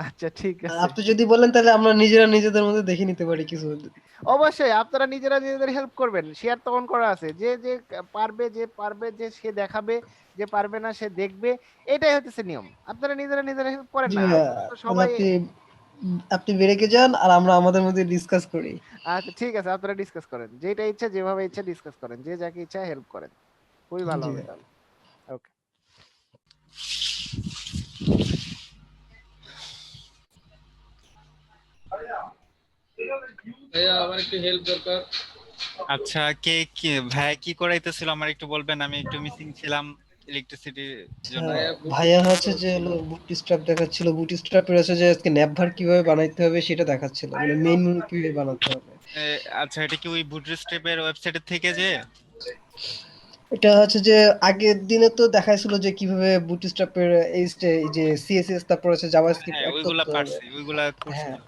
Speaker 2: আচ্ছা ঠিক আছে।
Speaker 7: আপনি যদি বলেন তাহলে আমরা নিজেরা নিজেদের মধ্যে দেখে নিতে পারি কিছু।
Speaker 2: অবশ্যই আপনারা নিজেরা নিজেদের হেল্প করবেন, শেয়ার তখন করা আছে, যে যে পারবে যে সে দেখাবে, যে পারবে না সে দেখবে, এটাই হচ্ছে নিয়ম। আপনারা নিজেরা নিজেরা হেল্প করেন
Speaker 7: জি
Speaker 2: না,
Speaker 7: ভাইয়া,
Speaker 2: আপনারা তো
Speaker 7: তাহলে
Speaker 2: সবাই।
Speaker 7: আপনি ব্রেকে যান আর আমরা আমাদের মধ্যে ডিসকাস করি।
Speaker 2: আচ্ছা ঠিক আছে, আপনারা ডিসকাস করেন, যেটা ইচ্ছা যেভাবে ইচ্ছা ডিসকাস করেন, যে যাকে ইচ্ছা হেল্প করেন, খুবই ভালো
Speaker 7: জি
Speaker 2: হবে
Speaker 7: ভাইয়া।
Speaker 2: তাহলে। ওকে।
Speaker 5: ভাইয়া আমার একটু হেল্প দরকার।
Speaker 1: আচ্ছা কে কি ভাই কি করাইতেছিল আমার একটু বলবেন? আমি একটু মিসিং ছিলাম ইলেকট্রিসিটির জন্য।
Speaker 7: ভাইয়া হচ্ছে যে বুটস্ট্র্যাপ দেখাচ্ছিল, বুটস্ট্র্যাপের হচ্ছে যে আজকে ন্যাপভার কিভাবে বানাইতে হবে সেটা দেখাচ্ছিল, মানে মেইন মেনু কিভাবে বানাতে হবে।
Speaker 1: আচ্ছা এটা কি ওই বুটস্ট্র্যাপের ওয়েবসাইটের থেকে যে?
Speaker 7: এটা হচ্ছে যে আগের দিনে তো দেখাইছিল যে কিভাবে বুটস্ট্র্যাপের এই যে সিএসএস তারপর হচ্ছে জাভাস্ক্রিপ্ট
Speaker 1: হ্যাঁ
Speaker 7: অ্যাড
Speaker 1: ওইগুলা
Speaker 7: করতে হবে।
Speaker 1: পারছি, ওইগুলা করছি।
Speaker 7: হ্যাঁ,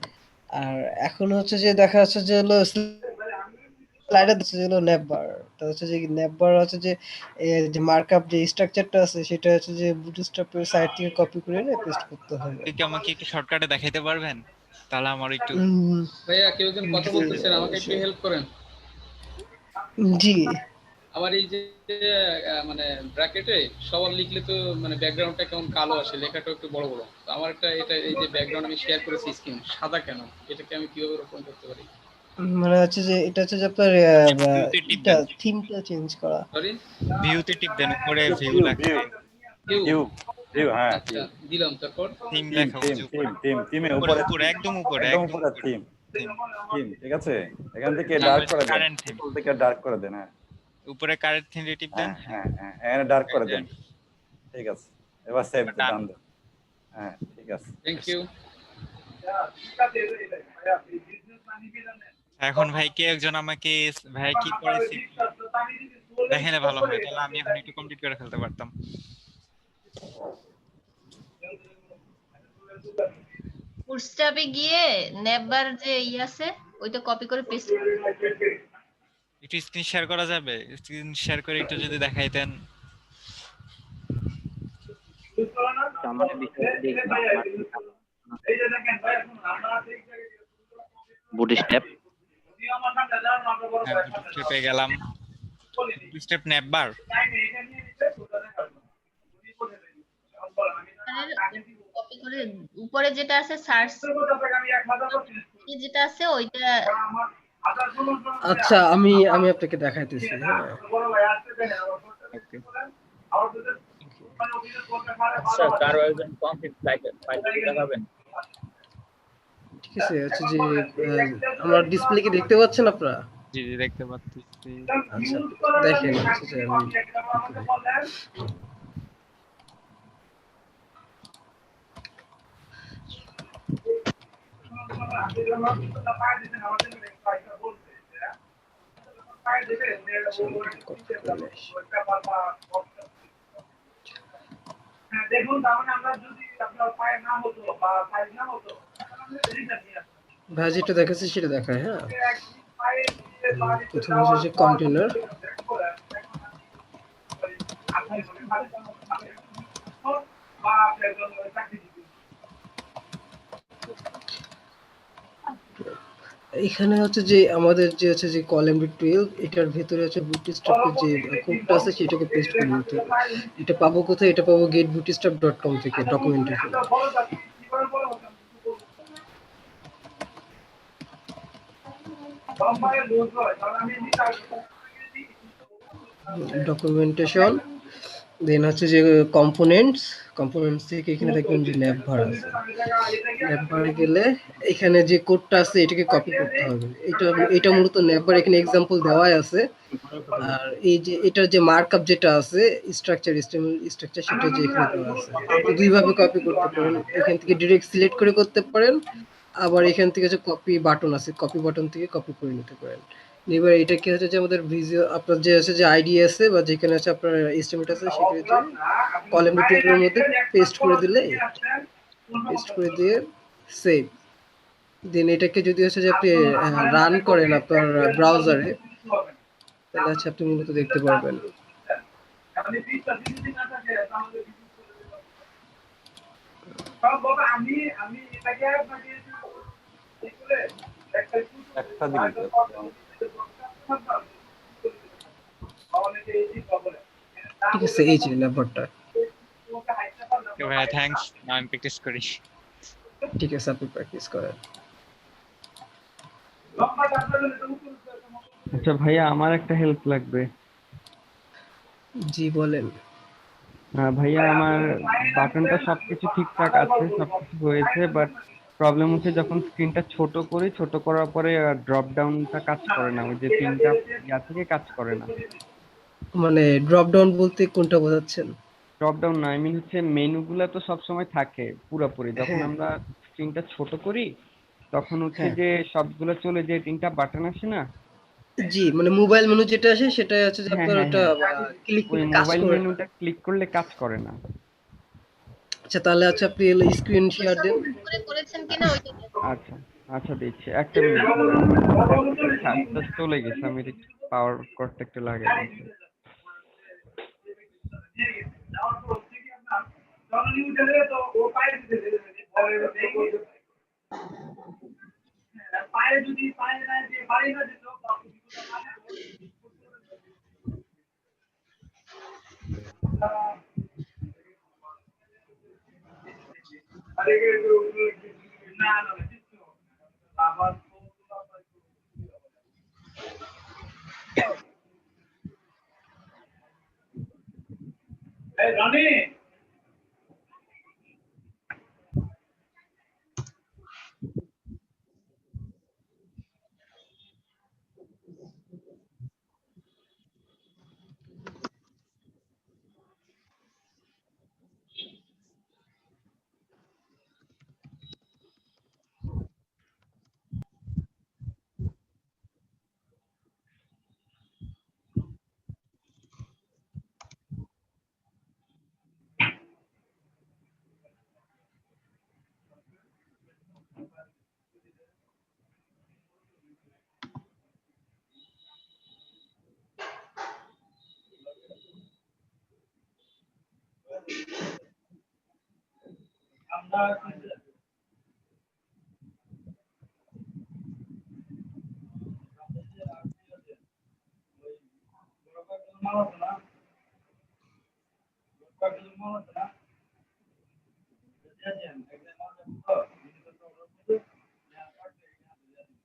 Speaker 7: আর এখন হচ্ছে যে দেখা যাচ্ছে যে স্লাইডার দিচ্ছে যে ন্যাপবার, তা হচ্ছে যে ন্যাপবার হচ্ছে যে যে মার্কআপ যে স্ট্রাকচারটা আছে সেটা হচ্ছে যে বুটস্ট্র্যাপের সাইট থেকে কপি করে এনে পেস্ট করতে হবে।
Speaker 1: আপনি কি আমাকে একটু শর্টকাটে দেখাইতে পারবেন? তাহলে আমার একটু
Speaker 5: ভাইয়া কেউ একজন কথা বলতেছেন, আমাকে একটু হেল্প করেন।
Speaker 7: জি।
Speaker 5: আমার এই যে মানে ব্র্যাকেটে সবার লিখলে তো মানে ব্যাকগ্রাউন্ডটা কেমন কালো আসে, লেখাটা একটু বড় বড়। তো আমার একটা এটা এই যে ব্যাকগ্রাউন্ড আমি শেয়ার করেছি স্ক্রিন, সাদা কেন? এটাকে আমি কিভাবে রোপণ করতে পারি?
Speaker 7: মানে হচ্ছে যে এটা হচ্ছে যে আপনার
Speaker 1: ভিউতে টিপ
Speaker 7: এটা
Speaker 1: দেন,
Speaker 7: থিমটা চেঞ্জ করা।
Speaker 5: সরি,
Speaker 1: ভিউতে টিপ দেন, উপরে ভিউ লেখা
Speaker 3: ভিউ হ্যাঁ
Speaker 5: আচ্ছা দিলাম, তারপর
Speaker 1: থিম লেখা হচ্ছে উপরে।
Speaker 3: থিমে
Speaker 1: উপরে
Speaker 3: উপরে
Speaker 1: একদম উপরে
Speaker 3: একদম
Speaker 1: একদম
Speaker 3: উপরে থিম ঠিক আছে, এখান থেকে ডার্ক করে দেন,
Speaker 1: কারেন্ট থিম
Speaker 3: থেকে ডার্ক করে দেন। হ্যাঁ
Speaker 1: উপরে কারেন্ট থিম টিপ দেন।
Speaker 3: হ্যাঁ হ্যাঁ এখানে ডার্ক করে দেন, ঠিক আছে। এবার সেভ ডান দেন। হ্যাঁ ঠিক আছে,
Speaker 5: থ্যাংক ইউ।
Speaker 1: এখন ভাই কে একজন আমাকে ভাই কি করেছি দেখালে ভালো হয়, তাহলে আমি এখন একটু কমপ্লিট করে ফেলতে পারতাম।
Speaker 8: বুটস্ট্র্যাপে গিয়ে নেবার যে আছে ওইটা কপি করে পেস্ট
Speaker 1: একটু স্ক্রিন শেয়ার করা যাবে? স্ক্রিন শেয়ার করে একটু যদি দেখাইতেন।
Speaker 4: বুটস্ট্র্যাপ
Speaker 1: বুটস্ট্র্যাপে গেলাম, বুটস্ট্র্যাপ নেবার
Speaker 8: কপি করে উপরে যেটা আছে সার্চ যেটা আছে ওইটা।
Speaker 7: আচ্ছা আমি আপনাকে দেখাইতেছি। হ্যাঁ
Speaker 12: আচ্ছা কারো একজন কমপ্লিট ফাইল দেখাবেন?
Speaker 7: ঠিক আছে, হচ্ছে যে আমরা ডিসপ্লে কি দেখতে পাচ্ছেন আপনারা?
Speaker 1: জি জি দেখতে পাচ্ছি।
Speaker 7: আচ্ছা দেখেন, হচ্ছে যে আমি ভাই যেটা দেখাচ্ছি সেটা দেখায়। হ্যাঁ প্রথমে হচ্ছে কন্টেনার, এখানে হচ্ছে যে আমাদের যে হচ্ছে যে কলাম 12 এটার ভিতরে হচ্ছে বুটস্ট্র্যাপের যে কোডটা আছে সেটাকে পেস্ট করে দিতে হবে। এটা পাবো কোথায়? এটা পাবো getbootstrap.com থেকে ডকুমেন্টেশন। ডকুমেন্টেশন, দেন হচ্ছে যে কম্পোনেন্টস থেকে এখানে দেখবেন যে ন্যাপভার আছে। ন্যাপভারে গেলে এখানে যে কোডটা আছে এটাকে কপি করতে হবে। এটা মূলত ন্যাপভার এখানে एग्जांपल দেওয়াই আছে। আর এই যে এটার যে মার্কআপ যেটা আছে স্ট্রাকচার স্ট্রাকচার সেটা যে এখানে দেওয়া আছে। দুই ভাবে কপি করতে পারেন, এখান থেকে ডাইরেক্ট সিলেক্ট করে করতে পারেন, আবার এখান থেকে যে কপি বাটন আছে কপি বাটন থেকে কপি করে নিতে পারেন। এবার এটা কি হচ্ছে যে আমাদের ভিজুয়াল আপনার যে আছে যে আইডি আছে বা যেখানে আছে আপনার এস্টিমেট আছে সেটা হচ্ছে কলাম 12 এর মধ্যে পেস্ট করে দিলে, পেস্ট করে দিয়ে সেভ দেন এটাকে যদি হচ্ছে যে আপনি রান করেন আপনার ব্রাউজারে, তাহলে হচ্ছে আপনি মূলত দেখতে পারবেন।
Speaker 3: একটা দিন
Speaker 7: ঠিক আছে, এই যে নাম্বারটা।
Speaker 1: ভাইয়া থ্যাঙ্কস, আমি প্র্যাকটিস করি।
Speaker 7: ঠিক আছে, আপনি প্র্যাকটিস করেন।
Speaker 11: আচ্ছা ভাইয়া, আমার একটা হেল্প লাগবে।
Speaker 7: জি বলেন।
Speaker 11: ভাইয়া, আমার বাটনটা সবকিছু ঠিকঠাক আছে, সবকিছু হয়েছে, বাট প্রবলেম হচ্ছে যখন স্ক্রিনটা ছোট করি, ছোট করার পরে ড্রপ ডাউনটা কাজ করে না, ওই যে তিনটা ইয়া থেকে কাজ করে না।
Speaker 7: মানে ড্রপ ডাউন বলতে কোনটা বোঝাচ্ছেন?
Speaker 11: ড্রপ ডাউন না, আই মিন হচ্ছে মেনুগুলা তো সবসময় থাকে পুরোপুরি, যখন
Speaker 7: হ্যাঁ।
Speaker 11: আমরা স্ক্রিনটা ছোট করি তখন হচ্ছে
Speaker 7: হ্যাঁ।
Speaker 11: যে সবগুলো চলে যে তিনটা বাটন আসে না।
Speaker 7: জি, মানে মোবাইল মেনু যেটা আসে সেটা হচ্ছে যে
Speaker 11: হ্যাঁ
Speaker 7: আপনার
Speaker 11: হ্যাঁ
Speaker 7: ওটা
Speaker 11: হ্যাঁ,
Speaker 7: ক্লিক
Speaker 11: ওই
Speaker 7: করলে কাজ
Speaker 11: মোবাইল
Speaker 7: করে না।
Speaker 11: মেনুটা ক্লিক করলে কাজ করে না।
Speaker 7: আচ্ছা, তাহলে হচ্ছে আপনি স্ক্রিন শেয়ার দেন।
Speaker 8: করেছেন কিনা ওইটা দেখুন।
Speaker 11: আচ্ছা আচ্ছা, দিচ্ছি, একটা মিনিট। চলে গেছে, আমি পাওয়ার কর্ডটা একটু লাগাই দিচ্ছি।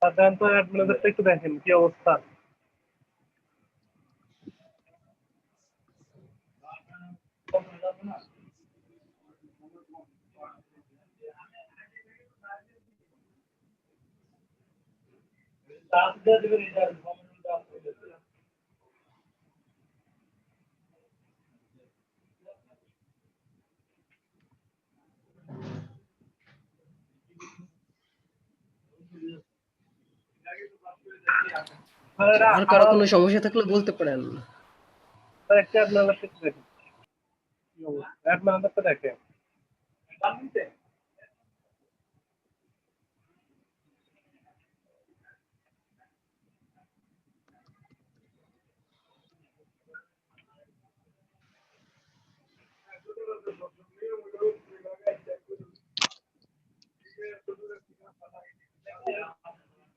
Speaker 6: সাধারণত অ্যাডমিনারটা একটু দেখেন কি অবস্থা।
Speaker 7: আর কারো কোনো সমস্যা থাকলে বলতে পারেন।
Speaker 6: একটা অ্যাডমিনারটা একটু দেখেন কি অবস্থা, অ্যাডমিনারটা দেখেন।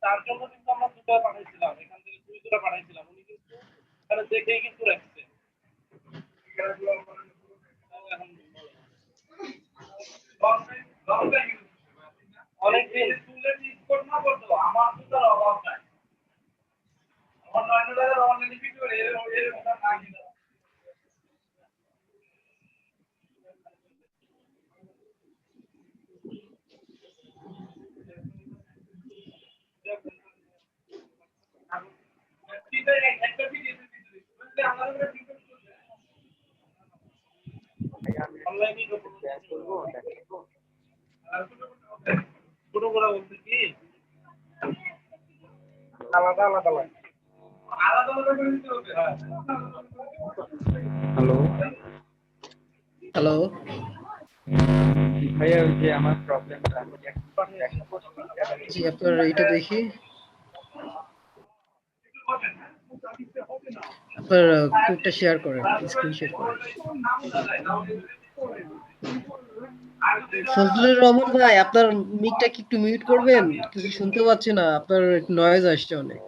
Speaker 6: তার জন্য কিন্তু আমরা দুটো পাঠাইছিলাম, এখান থেকে দুটো পাঠাইছিলাম, উনি কিন্তু এখানে দেখেই কিন্তু রাখছে। অনেকদিন আমার সুতার অভাব নাই, আমার 9 টাকার অনলাইনে বিক্রি করে এরকম না।
Speaker 11: হ্যালো
Speaker 7: হ্যালো
Speaker 11: ভাইয়া, ওই যে আমার প্রবলেমটা আমি ব্যাখ্যা করছি।
Speaker 7: জি আপনার এটা দেখি আপনার কোডটা শেয়ার করেন, স্ক্রিন শেয়ার করেন। ফজলুর রহমান ভাই আপনার মিকটা কি একটু মিউট করবেন? কিছু শুনতে পাচ্ছি না, আপনার নয়েজ আসছে অনেক।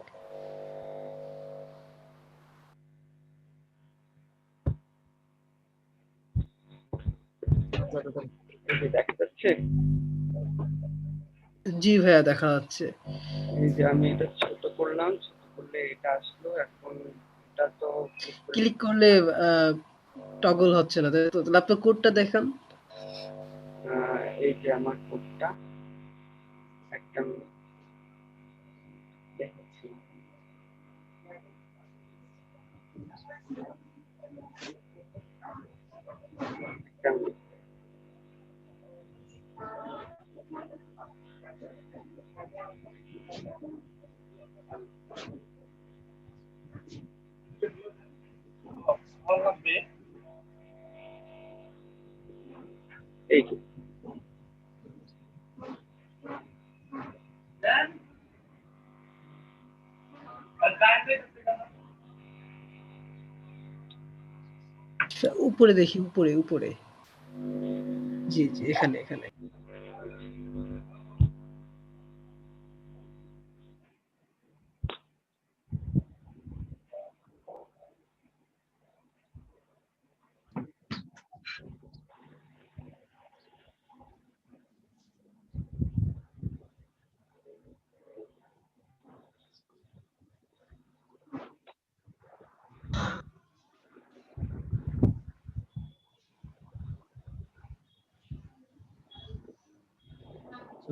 Speaker 11: দেখা যাচ্ছে?
Speaker 7: জি ভাইয়া দেখা যাচ্ছে।
Speaker 11: এই যে আমি এটা ছোট করলাম, ছোট করলে এটা আসলো। এখন এটা তো
Speaker 7: ক্লিক করলে টগল হচ্ছে না, তাই তো? তাহলে আপনার কোডটা দেখান।
Speaker 11: এই যে আমার কোডটা একটা দেখাচ্ছি। এই যে
Speaker 7: উপরে দেখি, উপরে উপরে। জি জি এখানে এখানে।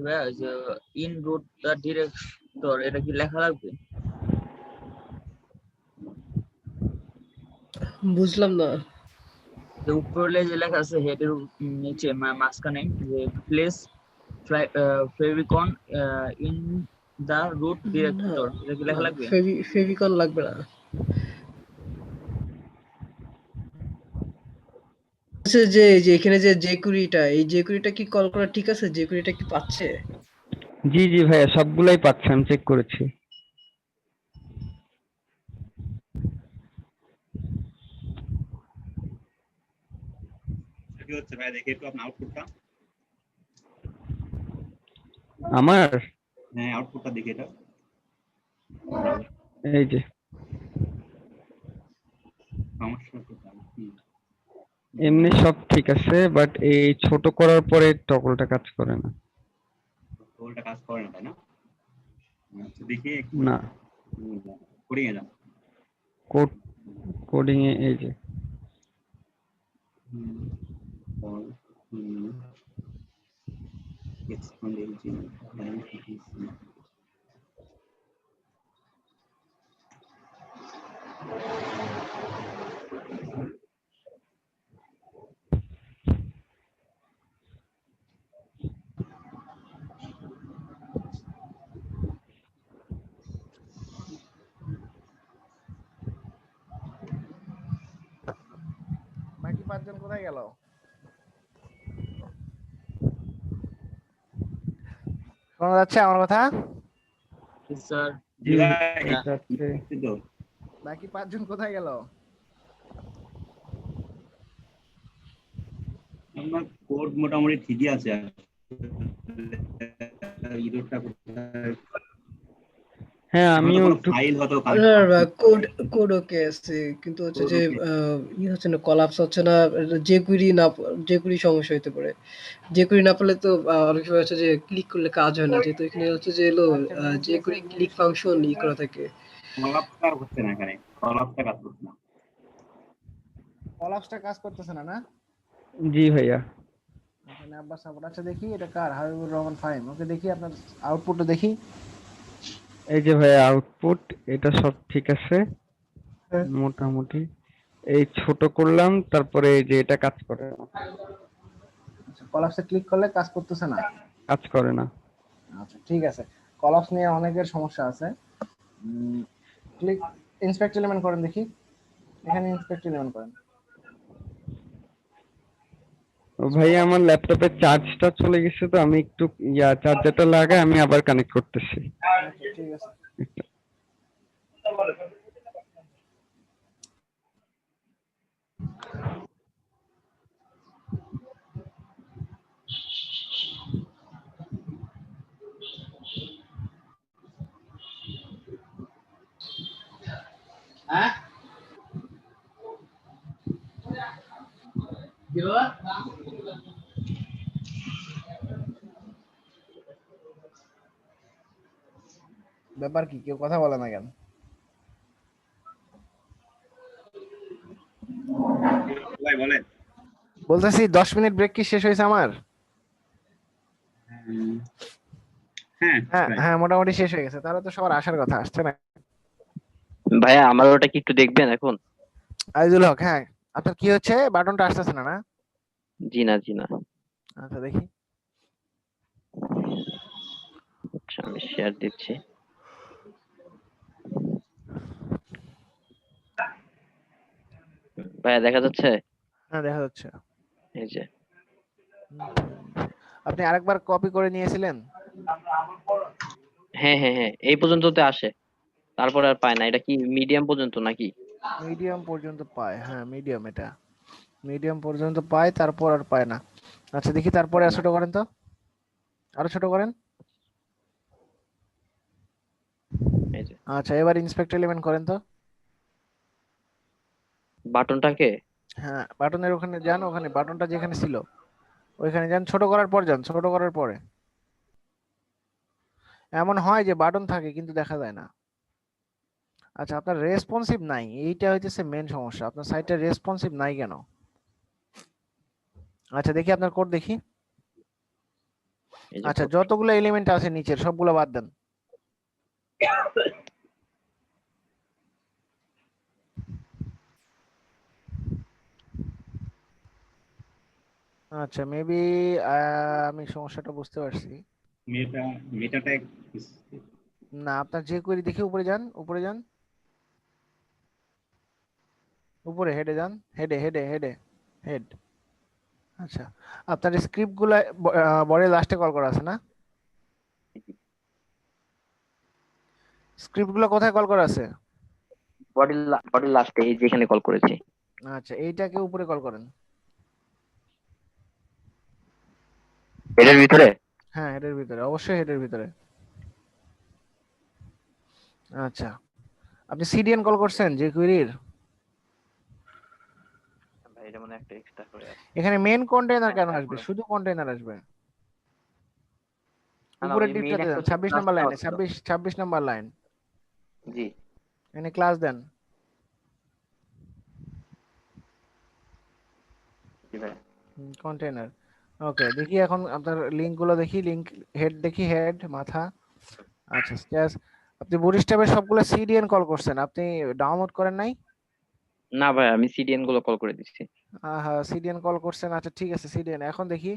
Speaker 12: ভাইয়া যে ইন রুট ডিরেক্টর এটা কি লেখা লাগবে?
Speaker 7: বুঝলাম না।
Speaker 12: যে উপরে যে লেখা আছে হেডের নিচে মাঝখানে যে place favicon in the root director এটা কি লেখা লাগবে?
Speaker 7: ফেভিকন লাগবে না। আচ্ছা যে যে এখানে যে জেকুরিটা, এই জেকুরিটা কি কল করা ঠিক আছে? জেকুরিটা কি পাচ্ছে?
Speaker 11: জি জি ভাইয়া সবগুলাই পাচ্ছে, আমি চেক করেছি।
Speaker 10: কি হচ্ছে ভাই দেখি একটু আপনার আউটপুটটা।
Speaker 11: আমার
Speaker 10: হ্যাঁ আউটপুটটা দেখি এটা।
Speaker 11: এই যে
Speaker 10: সমস্যা কোথায়?
Speaker 11: এমনি সব ঠিক আছে, বাট এই ছোট করার পরে টগলটা কাজ করে না।
Speaker 10: টগলটা কাজ করে না তাই না? আচ্ছা দেখি একটু
Speaker 11: না
Speaker 10: কোডিং এ যান।
Speaker 11: কোডিং এ এই যে
Speaker 2: বাকি 5 জন কোথায় গেল? শোনা যাচ্ছে আমার কথা?
Speaker 12: স্যার
Speaker 10: জি ভাই
Speaker 2: বাকি 5 জন কোথায় গেল?
Speaker 10: আমার কোড মোটামুটি ঠিকই আছে। ইরোরটা
Speaker 11: হ্যাঁ আমিও একটু
Speaker 10: ফাইল হয়তো
Speaker 7: কোড কোড ওকে আছে, কিন্তু হচ্ছে যে হচ্ছে না, কলাপস হচ্ছে না, যে কুইরি সমস্যা হতে পারে। যে কুইরি না পেলে তো অনেক সময় হচ্ছে যে ক্লিক করলে কাজ হয় না, যেহেতু এখানে হচ্ছে যে এলো যে কুইরি ক্লিক ফাংশন করা থাকে।
Speaker 10: কলাপসটা হচ্ছে না, এখানে কলাপসটা কাজ করছে না।
Speaker 2: কলাপসটা কাজ করতেছে না না?
Speaker 11: জি ভাইয়া।
Speaker 2: এখানে আব্বাস সাপোর্ট। আচ্ছা দেখি এটা কার? হাবিবুর রহমান ফাহিম। ওকে দেখি আপনার আউটপুটটা দেখি।
Speaker 11: এই যে ভাইয়া আউটপুট, এটা সব ঠিক আছে মোটামুটি। এই ছোট করলাম, তারপরে এই যে এটা কাজ করে না।
Speaker 2: আচ্ছা কলাপসে ক্লিক করলে কাজ করতেছে না?
Speaker 11: কাজ করে না।
Speaker 2: আচ্ছা ঠিক আছে, কলাপস নিয়ে অনেকের সমস্যা আছে। ক্লিক ইন্সপেক্ট এলিমেন্ট করেন দেখি। এখানে ইন্সপেক্ট এলিমেন্ট করেন।
Speaker 11: ভাইয়া আমার ল্যাপটপের চার্জটা চলে গেছে, তো আমি একটু চার্জারটা লাগাই, আমি আবার কানেক্ট করতেছি।
Speaker 2: আচ্ছা ঠিক আছে।
Speaker 13: হ্যাঁ
Speaker 2: ব্যাপার কি, কেউ কথা বলে না কেন?
Speaker 10: ভাই বলেন।
Speaker 2: বলতেছি 10 মিনিট ব্রেক কি শেষ হয়েছে আমার?
Speaker 10: হ্যাঁ
Speaker 2: হ্যাঁ হ্যাঁ মোটামুটি শেষ হয়ে গেছে, তাহলে তো সবার আসার কথা, আসছে না?
Speaker 4: ভাইয়া আমার ওটা কি একটু দেখবেন এখন?
Speaker 2: আইজুল হক, হ্যাঁ আপনার কি হচ্ছে, বাটনটা আসতেছে না না?
Speaker 4: জি না জি না।
Speaker 2: আচ্ছা দেখি।
Speaker 4: আচ্ছা আমি শেয়ার দিচ্ছি। ভাইয়া দেখা যাচ্ছে?
Speaker 2: হ্যাঁ দেখা যাচ্ছে।
Speaker 4: এই যে
Speaker 2: আপনি আরেকবার কপি করে নিয়েছিলেন?
Speaker 4: হ্যাঁ হ্যাঁ হ্যাঁ, এই পর্যন্ততে আসে, তারপরে আর পায় না। এটা কি মিডিয়াম পর্যন্ত নাকি?
Speaker 2: মিডিয়াম পর্যন্ত পায়, হ্যাঁ মিডিয়াম, এটা মিডিয়াম পর্যন্ত পায়, তারপর আর পায় না। আচ্ছা দেখি তারপরে আর ছোট করেন তো, আরো ছোট করেন।
Speaker 4: এই যে
Speaker 2: আচ্ছা এবার ইন্সপেক্ট এলিমেন্ট করেন তো।
Speaker 4: বাটনটাকে,
Speaker 2: হ্যাঁ বাটনের ওখানে যান, ওখানে বাটনটা যেখানে ছিল ওইখানে যান, ছোট করার পর যান, ছোট করার পরে। এমন হয় যে বাটন থাকে কিন্তু দেখা যায় না। আচ্ছা আপনার রেসপন্সিভ নাই, এইটা হইতেছে মেন সমস্যা, আপনার সাইটে রেসপন্সিভ নাই কেন? আচ্ছা দেখি আপনার কোড দেখি। আচ্ছা যতগুলো এলিমেন্ট আছে নিচের সবগুলো বাদ দেন। আচ্ছা মেবি আমি সমস্যাটা বুঝতে পারছি।
Speaker 10: মেটা ট্যাগ
Speaker 2: না আপনার যে কোয়েরি দেখে উপরে যান, উপরে যান, উপরে হেডে যান, হেডে হেডে হেডে হেড। আচ্ছা আপনার স্ক্রিপ্ট গুলা বডি লাস্টে কল করা আছে না? স্ক্রিপ্ট গুলো কোথায় কল করা আছে?
Speaker 4: বডি লাস্টে এই যেখানে কল করেছি।
Speaker 2: আচ্ছা এইটাকে উপরে কল করেন।
Speaker 4: হেডের ভিতরে?
Speaker 2: হ্যাঁ হেডের ভিতরে, অবশ্যই হেডের ভিতরে। আচ্ছা আপনি সিডিএন কল করছেন যে কোয়েরির?
Speaker 4: ভাই এটা মানে একটা এক্সট্রা করে আছে।
Speaker 2: এখানে মেন কন্টেইনার কেন আসবে, শুধু কন্টেইনার আসবে। উপরের ডিপটাতে যান, 26 নাম্বার লাইনে, 26 নাম্বার লাইন।
Speaker 4: জি
Speaker 2: এখানে ক্লাস দেন।
Speaker 4: জি ভাই।
Speaker 2: কন্টেইনার, ওকে দেখি এখন আপনার লিংক গুলো দেখি, লিংক হেড দেখি, হেড মাথা। আচ্ছা স্ট্যাস, আপনি বুটস্ট্র্যাপের সবগুলো সিডিএন কল করছেন, আপনি ডাউনলোড করেন নাই?
Speaker 4: না ভাই আমি সিডিএন গুলো কল করে দিচ্ছি।
Speaker 2: হ্যাঁ সিডিএন কল করছেন, আচ্ছা ঠিক আছে সিডিএন এখন দেখি।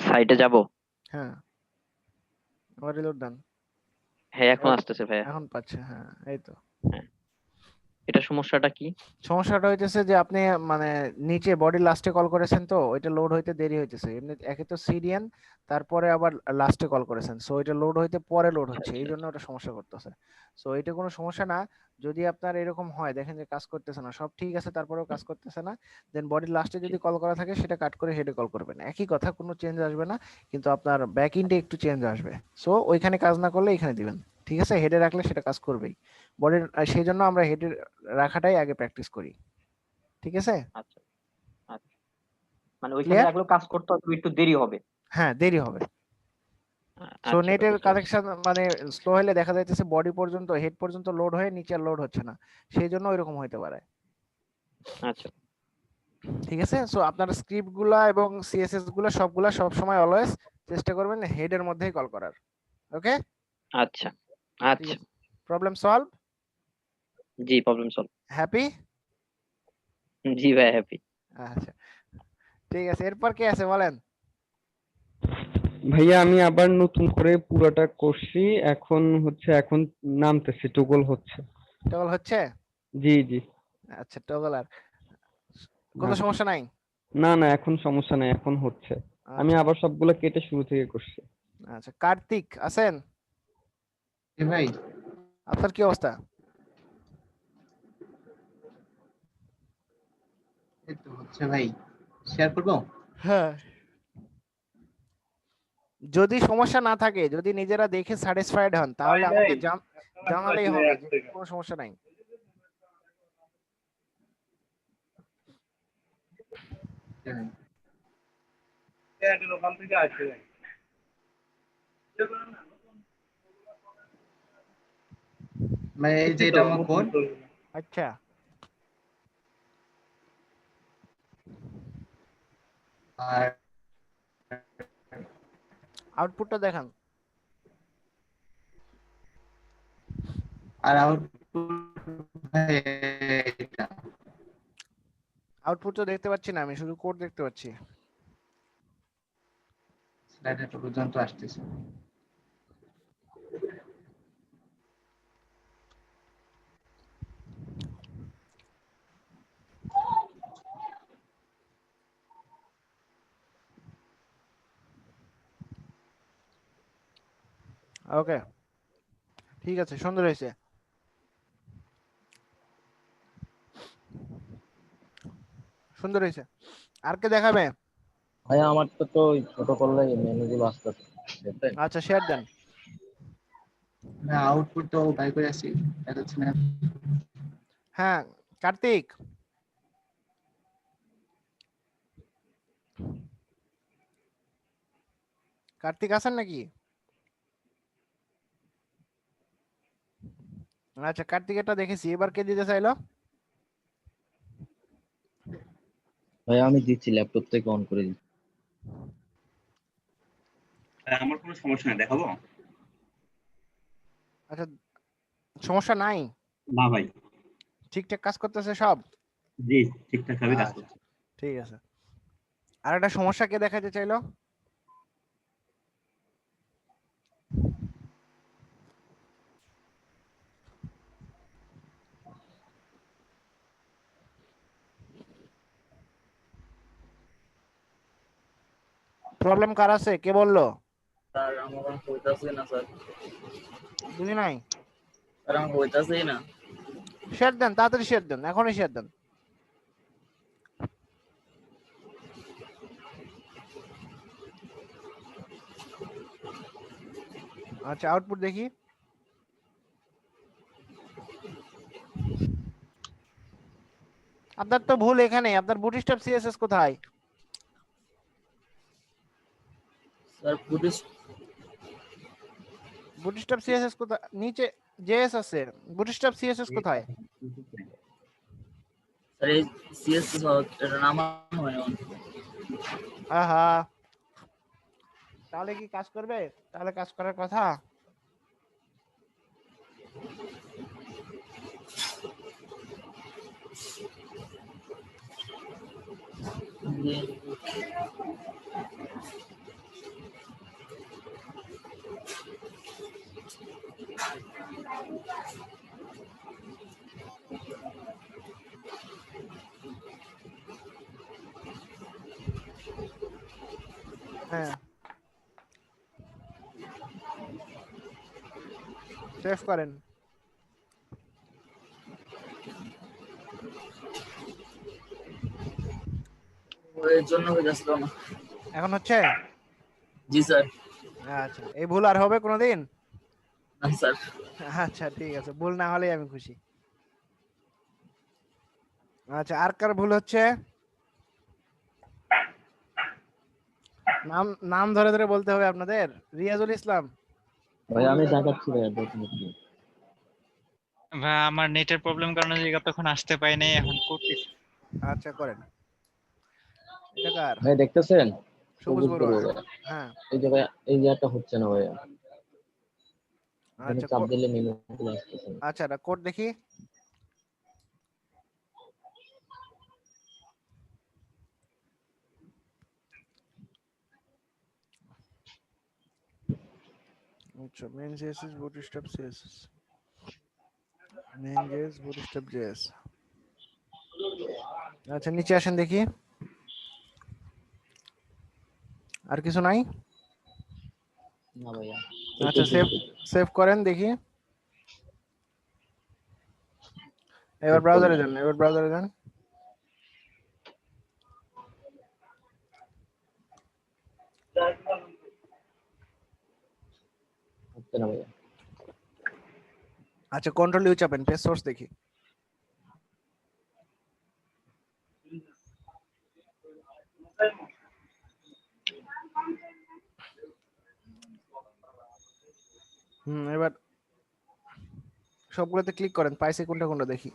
Speaker 4: সাইটে যাব?
Speaker 2: হ্যাঁ আবার রিলোড দেন।
Speaker 4: হ্যাঁ এখন আসতেছে ভাইয়া।
Speaker 2: এখন পাচ্ছে, হ্যাঁ এই তো।
Speaker 4: হ্যাঁ এটা সমস্যাটা কি?
Speaker 2: সমস্যাটা হইতেছে যে আপনি মানে নিচে বডি লাস্টে কল করেছেন, তো ওইটা লোড হইতে দেরি হইতেছে। এমনি একে তো সিডিএন, তারপরে আবার লাস্টে কল করেছেন, সো এটা লোড হইতে পরে লোড হচ্ছে, এই জন্য ওটা সমস্যা করতেছে। সো এটা কোনো সমস্যা না। যদি আপনার এরকম হয়, দেখেন যে কাজ করতেছে না, সব ঠিক আছে তারপরেও কাজ করতেছে না, দেন বডি লাস্টে যদি কল করা থাকে সেটা কাট করে হেডে কল করবেন, একই কথা, কোনো চেঞ্জ আসবে না, কিন্তু আপনার ব্যাক এন্ডে একটু চেঞ্জ আসবে। সো ওইখানে কাজ না করলে এখানে দিবেন, ঠিক আছে? হেডে রাখলে সেটা কাজ করবেই। বডির সেই জন্য আমরা হেডে রাখাটাই আগে প্র্যাকটিস করি, ঠিক আছে?
Speaker 4: আচ্ছা আচ্ছা, মানে ওইখানে রাখলেও কাজ করতে হবে, একটু দেরি হবে।
Speaker 2: হ্যাঁ দেরি হবে। সো
Speaker 4: আচ্ছা
Speaker 2: নেটের কানেকশন মানে স্লো হলে দেখা যাইতেছে বডি পর্যন্ত, হেড পর্যন্ত লোড হয়ে নিচে লোড হচ্ছে না, সেই জন্য এরকম হইতে পারে।
Speaker 4: আচ্ছা
Speaker 2: ঠিক আছে, সো আপনার স্ক্রিপ্ট গুলা এবং সিএসএস গুলা সবগুলা সব সময় অলওয়েজ চেষ্টা করবেন হেডের মধ্যেই কল করার। ওকে
Speaker 4: আচ্ছা আচ্ছা,
Speaker 2: প্রবলেম সলভ?
Speaker 4: জি প্রবলেম সলভ।
Speaker 2: হ্যাপি?
Speaker 4: জি ভাই হ্যাপি।
Speaker 2: আচ্ছা ঠিক আছে, এরপর কে আছে বলেন?
Speaker 11: ভাইয়া আমি আবার নতুন করে পুরোটা করছি, এখন এখন নামতেছে, টগল হচ্ছে।
Speaker 2: টগল হচ্ছে?
Speaker 11: জি জি।
Speaker 2: আচ্ছা টগল, আর কোনো সমস্যা নাই?
Speaker 11: না না, এখন সমস্যা নেই, এখন হচ্ছে। আমি আবার সবগুলো কেটে শুরু থেকে করছি।
Speaker 2: আচ্ছা, কার্তিক আছেন?
Speaker 16: ভাই
Speaker 2: আপনার কি অবস্থা?
Speaker 16: এই তো হচ্ছে ভাই, শেয়ার করবো?
Speaker 2: হ্যাঁ, যদি সমস্যা না থাকে, যদি নিজেরা দেখে স্যাটিসফাইড হন, তাহলে আমাকে জানালেই হবে, কোনো সমস্যা নাই।
Speaker 6: ওখান থেকে আসবে
Speaker 16: মানে এই যে এটা আমার কোড।
Speaker 2: আচ্ছা,
Speaker 16: আর
Speaker 2: আউটপুটটা দেখান।
Speaker 16: আর আউটপুট
Speaker 2: আউটপুট তো দেখতে পাচ্ছি না, আমি শুধু কোড দেখতে পাচ্ছি।
Speaker 16: স্লাইডারটা পর্যন্ত আসতেছে।
Speaker 2: ওকে, ঠিক আছে, সুন্দর হয়েছে। সুন্দর হয়েছে। আর কে দেখাবে?
Speaker 9: ভাইয়া আমার তো ওই ছোট করলে মেনুগুলো আসতেছে, দেখবেন?
Speaker 2: আচ্ছা, শেয়ার দেন।
Speaker 16: না আউটপুট তো বাই করে আসি, দেখাচ্ছে না।
Speaker 2: হ্যাঁ, কার্তিক, কার্তিক আছেন নাকি? আচ্ছা, কার্তিকেরটা দেখেছি, এবার কে দিতে চাইলো?
Speaker 9: ভাইয়া আমি দিচ্ছি, ল্যাপটপ থেকে অন করে দিচ্ছি।
Speaker 10: আমার কোনো সমস্যা নেই, দেখাবো?
Speaker 2: আচ্ছা, সমস্যা নাই?
Speaker 10: না ভাই,
Speaker 2: ঠিকঠাক কাজ করতেছে সব?
Speaker 10: জি ঠিকঠাক ভাবে কাজ
Speaker 2: আচ্ছা,
Speaker 10: করছে।
Speaker 2: ঠিক আছে। আর একটা সমস্যা কে দেখাতে চাইলো? প্রবলেম কার আছে, কে বললো?
Speaker 12: স্যার আমার হইতাছে না স্যার।
Speaker 2: বুঝি নাই।
Speaker 12: স্যার আমার হইতাছেই না।
Speaker 2: শেয়ার দেন, তাড়াতাড়ি শেয়ার দেন, এখনই শেয়ার দেন। আচ্ছা, আউটপুট দেখি। আপনার তো ভুল এখানে, আপনার বুটস্ট্র্যাপ সিএসএস কোথায়?
Speaker 12: স্যার
Speaker 2: বুটস্ট্র্যাপ সিএসএস কোথায়? নিচে জেএস আছে, বুটস্ট্র্যাপ সিএসএস কোথায়?
Speaker 12: স্যার এই সিএসএস এটা নামানো হয় না।
Speaker 2: আহা, তাহলে কি কাজ করবে? তাহলে কাজ করার কথা। হ্যাঁ, সেভ করেন।
Speaker 12: এর জন্য হইতাছিল না।
Speaker 2: এখন হচ্ছে?
Speaker 12: জি স্যার।
Speaker 2: আচ্ছা, এই ভুল আর হবে কোনোদিন?
Speaker 12: না স্যার।
Speaker 2: আচ্ছা, ঠিক আছে, ভুল না হলেই আমি খুশি। আচ্ছা, আর কার ভুল হচ্ছে? নাম নাম ধরে ধরে বলতে হবে আপনাদের। রিয়াজুল ইসলাম।
Speaker 9: ভাই আমি দেখাচ্ছি ভাইয়া, দেখুন একটু।
Speaker 1: ভাই আমার নেটের প্রবলেম কারণে তখন আসতে পাই নাই, এখন করতেছি।
Speaker 2: আচ্ছা, করেন। এটা কার?
Speaker 9: ভাই দেখতেছেন?
Speaker 2: সবুজ
Speaker 9: সবুজ
Speaker 2: বড়ুয়া।
Speaker 9: বড়ুয়া।
Speaker 2: হ্যাঁ,
Speaker 9: এই যে ভাইয়া এই জায়গাটা হচ্ছে না ভাইয়া, এখানে
Speaker 2: আচ্ছা,
Speaker 9: চাপ দিলে মেনুগুলো আসতেছে না।
Speaker 2: আচ্ছা, এটা কোড দেখি। আচ্ছা, main JSS bootstrap CSS, main JS bootstrap JS. আচ্ছা, নিচে আসেন দেখি। আর কিছু নাই?
Speaker 9: না ভাইয়া
Speaker 2: আচ্ছা সেভ সেভ করেন দেখি। এবার ব্রাউজারে যান।
Speaker 9: হচ্ছে না ভাইয়া।
Speaker 2: আচ্ছা কন্ট্রোল ইউ চাপেন, পেজ সোর্স দেখি। এবার সবগুলোতে ক্লিক করেন, পাইছে কোনটা দেখি।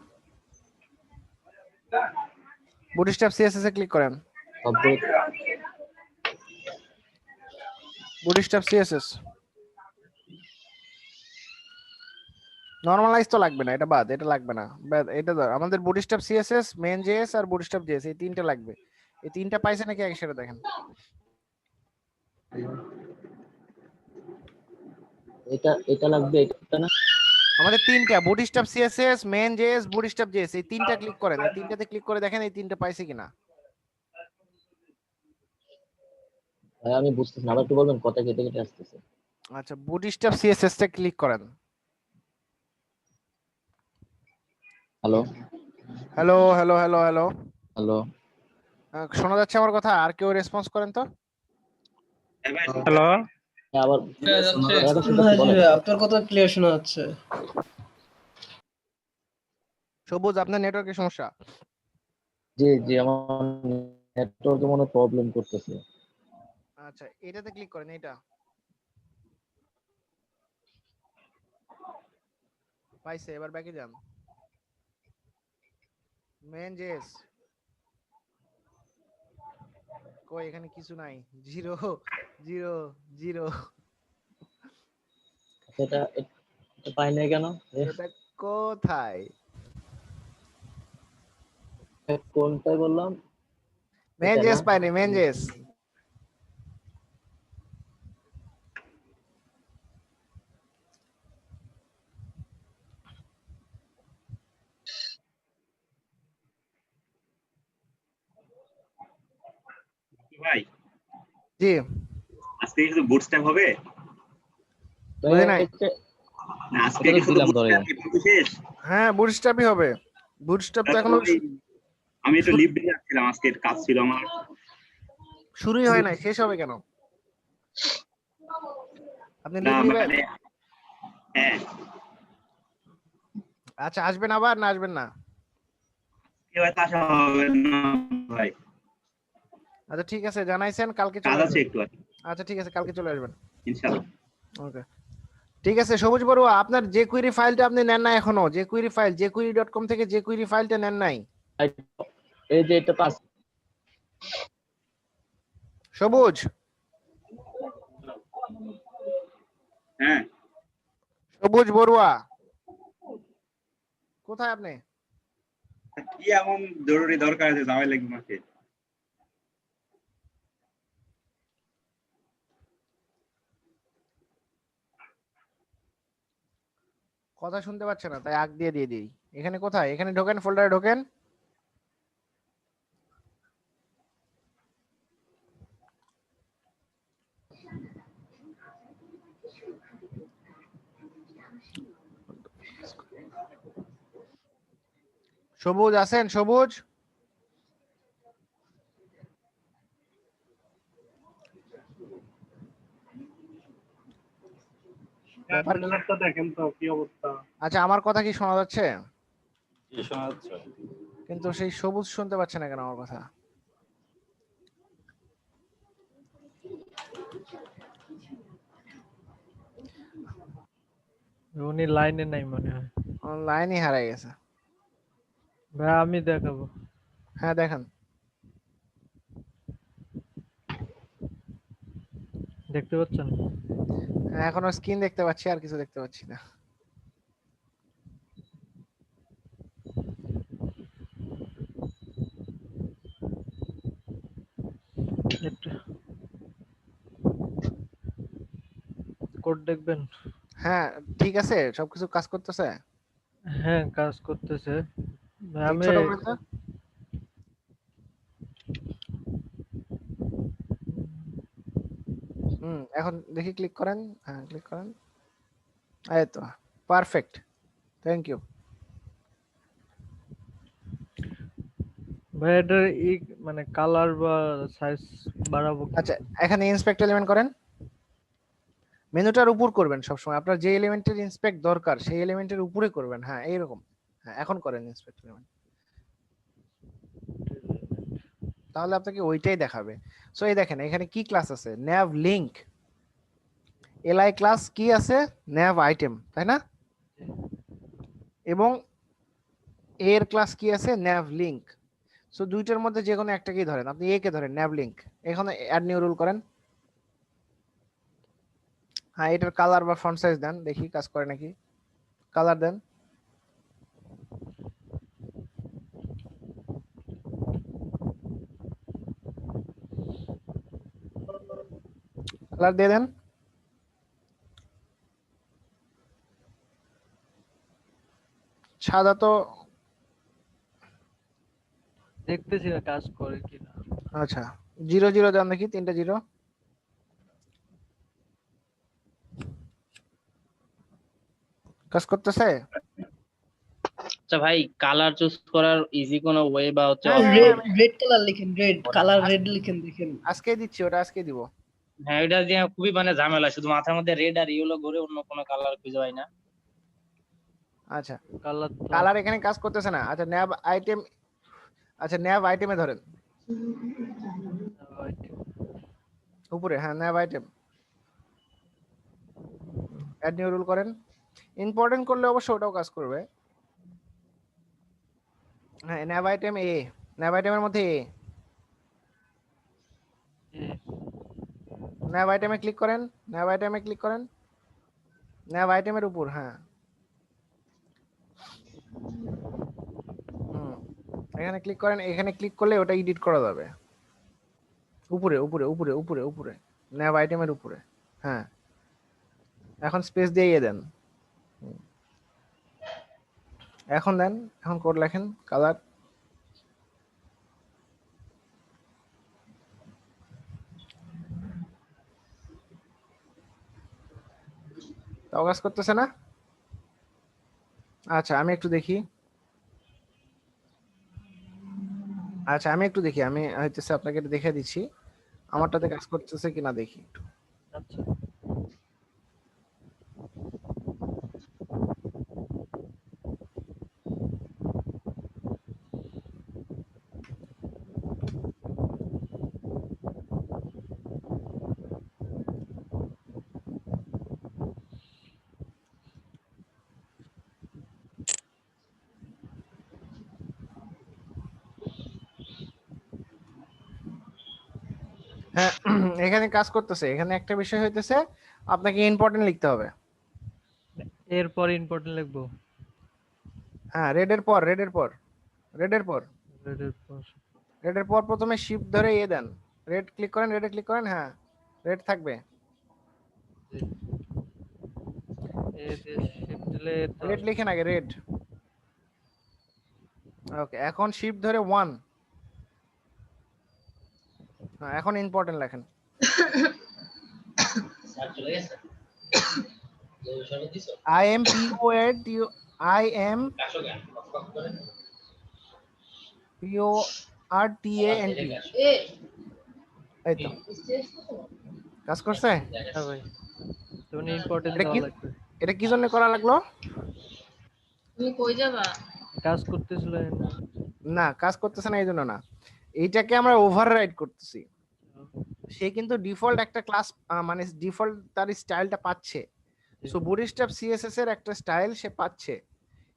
Speaker 2: বুটস্ট্র্যাপ সিএসএস এ ক্লিক করেন। বুটস্ট্র্যাপ সিএসএস নরমালাইজ তো লাগবে না, এটা বাদ, এটা লাগবে না। এটা আমাদের বুটস্ট্র্যাপ সিএসএস, মেইন জেএস আর বুটস্ট্র্যাপ জেএস এই তিনটা লাগবে। এই তিনটা পাইছে নাকি আগে সেটা দেখেন।
Speaker 9: এটা লাগবে, এটা না?
Speaker 2: আমাদের তিনটা bootstrap CSS, main JS, bootstrap JS এই তিনটা ক্লিক করেন। এই তিনটাতে ক্লিক করে দেখেন এই তিনটা পাইছে কিনা।
Speaker 9: ভাইয়া আমি বুঝতেছি না, আবার একটু বলবেন, কথা কেটে কেটে আসতেছে।
Speaker 2: আচ্ছা বুটস্ট্র্যাপ সিএসএস তে ক্লিক করেন।
Speaker 9: Hello
Speaker 2: hello hello hello hello
Speaker 9: hello,
Speaker 2: শোনা যাচ্ছে আমার কথা? আর কেউ রেসপন্স করেন তো।
Speaker 6: হ্যালো
Speaker 9: আবার
Speaker 7: আপনার কথা ক্লিয়ার শোনা যাচ্ছে।
Speaker 2: সবুজ আপনার নেটওয়ার্কের সমস্যা।
Speaker 9: জি জি, আমার নেটওয়ার্কে মনে প্রবলেম করতেছে।
Speaker 2: আচ্ছা এটাতে ক্লিক করেন, এটা পাইছে। এবার ব্যাকে যান, মেইন জেএস কই, এখানে কিছু নাই, 0 0 0।
Speaker 9: এটা পাই নাই কেন?
Speaker 2: এটা কোথায়?
Speaker 9: কোনটাই বললাম?
Speaker 2: মেইন জেএস পাইনি, মেইন জেএস।
Speaker 10: ভাই
Speaker 2: জি
Speaker 10: আজকে কিছু বুটস্ট্র্যাপ হবে?
Speaker 2: বুঝে নাই?
Speaker 10: না আজকে কিছু বুটস্ট্র্যাপ শেষ।
Speaker 2: হ্যাঁ বুটস্ট্র্যাপই হবে। বুটস্ট্র্যাপ তো এখনো
Speaker 10: আমি একটু লিভ দিয়ে যাচ্ছিলাম, আজকে কাজ ছিল আমার।
Speaker 2: শুরুই হয় নাই, শেষ হবে কেন? আপনি লিভ নেবেন?
Speaker 10: হ্যাঁ
Speaker 2: আচ্ছা আসবেন আবার না আসবেন না?
Speaker 10: কি হয়তো আসা হবে না ভাই।
Speaker 2: আচ্ছা ঠিক আছে, জানাইছেন, কালকে চলে
Speaker 10: কাজ আছে
Speaker 2: আসবেন।
Speaker 10: একটু।
Speaker 2: আচ্ছা ঠিক আছে, কালকে চলে আসবেন
Speaker 10: ইনশাআল্লাহ।
Speaker 2: ওকে ঠিক আছে। সবুজ বড়ুয়া আপনার যে কুইরি ফাইলটা আপনি নেন না এখনো, যে কুইরি ফাইল jquery.com থেকে যে কুইরি ফাইলটা নেন নাই।
Speaker 9: এই যে এটা পাস।
Speaker 2: সবুজ
Speaker 10: হ্যাঁ
Speaker 2: সবুজ বড়ুয়া কোথায় আপনি?
Speaker 10: কি এমন জরুরি দরকার আছে যাওয়াই লাগবে মাকে?
Speaker 2: কথা শুনতে পাচ্ছে না তাই আগ দিয়ে দিই। এখানে কোথায়? এখানে ঢোকেন, ফোল্ডারে ঢোকেন। সবুজ আছেন? সবুজ
Speaker 6: দেখেন তো কি অবস্থা।
Speaker 2: আচ্ছা আমার কথা কি শোনা যাচ্ছে?
Speaker 3: শোনা যাচ্ছে।
Speaker 2: কিন্তু সেই সবুজ শুনতে পাচ্ছে না কেন আমার কথা?
Speaker 11: উনি লাইনে নাই মনে হয়,
Speaker 2: লাইনই হারাই গেছে।
Speaker 11: ভাই আমি দেখাবো।
Speaker 2: হ্যাঁ দেখান।
Speaker 11: দেখতে পাচ্ছেন?
Speaker 2: হ্যাঁ এখনো স্ক্রিন দেখতে পাচ্ছি, আর কিছু দেখতে পাচ্ছি না।
Speaker 11: কোড দেখবেন?
Speaker 2: হ্যাঁ ঠিক আছে, সবকিছু কাজ করতেছে।
Speaker 11: হ্যাঁ কাজ করতেছে। আমি
Speaker 2: ছোট করে তো। এখন দেখি ক্লিক করেন, হ্যাঁ ক্লিক করেন, এই তো পারফেক্ট, থ্যাংক ইউ।
Speaker 17: ভাই এটা মানে কালার বা সাইজ বাড়াবো কি?
Speaker 2: আচ্ছা এখানে ইন্সপেক্ট এলিমেন্ট করেন, মেনুটার উপর করবেন সবসময়, আপনার যে এলিমেন্টের ইন্সপেক্ট দরকার সেই এলিমেন্টের উপরে করবেন, হ্যাঁ এইরকম, হ্যাঁ এখন করেন ইন্সপেক্ট এলিমেন্ট, তাহলে আপনাকে ওইটাই দেখাবে। সো এই দেখেন এখানে কি ক্লাস আছে, nav link, li ক্লাস কি আছে, nav item, তাই না? এবং এর ক্লাস কি আছে, nav link। সো দুইটার মধ্যে যে কোনো একটাকেই ধরেন, আপনি এ কে ধরেন nav link, এখানে অ্যাড নিউ রুল করেন, হ্যাঁ এটার কালার বা ফন্ট সাইজ দেন, দেখি কাজ করে নাকি, কালার দেন, কালার দিয়ে দেন, সাদা তো
Speaker 17: দেখতেছি না কাজ করে কিনা।
Speaker 2: আচ্ছা 0 0 দেন দেখি, 3টা 0, কাজ করতেছে?
Speaker 13: আচ্ছা ভাই, কালার চুজ করার ইজি কোনো ওয়ে বা হচ্ছে
Speaker 7: রেড কালার লিখেন, রেড কালার, রেড লিখেন, দেখেন
Speaker 2: আজকে দিচ্ছি, ওটা আজকে দিব।
Speaker 13: হ্যাঁ এটা দিয়ে খুবই মানে ঝামেলা, শুধু মাথার মধ্যে রেড আর ইয়েলো করে অন্য কোনো কালার খুঁজে পাই না।
Speaker 2: আচ্ছা
Speaker 17: কালার
Speaker 2: কালার এখানে কাজ করতেছে না। আচ্ছা nav আইটেম, আচ্ছা nav আইটেমে ধরেন উপরে, হ্যাঁ nav item, add new rule করেন, ইম্পর্টেন্ট করলে অবশ্য ওটাও কাজ করবে। হ্যাঁ nav আইটেম এ, nav আইটেমের মধ্যে এ, nav আইটেমে ক্লিক করেন, nav আইটেমে ক্লিক করেন, nav আইটেমের উপর, হ্যাঁ এখানে ক্লিক করেন, এখানে ক্লিক করলে ওটা এডিট করা যাবে, উপরে উপরে উপরে উপরে উপরে nav আইটেমের উপরে, হ্যাঁ এখন স্পেস দিয়ে দেন, এখন দেন, এখন কোড লেখেন, কালার, তাও কাজ করতেছে না? আচ্ছা আমি একটু দেখি, আচ্ছা আমি একটু দেখি, আমি হইতেছে আপনাকে এটা দেখে দিচ্ছি আমারটাতে কাজ করতেছে কিনা দেখি একটু।
Speaker 17: আচ্ছা
Speaker 2: হ্যাঁ এখানে কাজ করতেছে, এখানে একটা বিষয় হইতেছে আপনাকে ইম্পর্টেন্ট লিখতে হবে,
Speaker 17: এরপর ইম্পর্টেন্ট লিখবো।
Speaker 2: হ্যাঁ রেডের পর, রেডের পর, রেডের পর,
Speaker 17: রেডের পর
Speaker 2: রেডের পর প্রথমে শিফট ধরে এ দেন, রেড ক্লিক করেন, রেডে ক্লিক করেন, হ্যাঁ রেড থাকবে, রেড লিখেন আগে, রেড, ওকে এখন শিফট ধরে 1, হ্যাঁ এখন ইম্পর্টেন্ট লেখেন, I am PORT, I am PORTANT, এই তো কাজ করছে?
Speaker 17: হ্যাঁ ভাই তুমি ইম্পর্টেন্ট
Speaker 2: এটা
Speaker 17: দেওয়া
Speaker 2: কি,
Speaker 17: লাগবে।
Speaker 2: এটা কি জন্য করা লাগলো?
Speaker 8: তুমি কই যাবা?
Speaker 17: কাজ করতেছিল
Speaker 2: না কাজ করতেছে না এই জন্য না, এইটাকে আমরা ওভাররাইড করতেছি, সে কিন্তু ডিফল্ট একটা ক্লাস, মানে ডিফল্ট তার স্টাইলটা পাচ্ছে, সো বুটস্ট্র্যাপ সিএসএস এর একটা স্টাইল সে পাচ্ছে,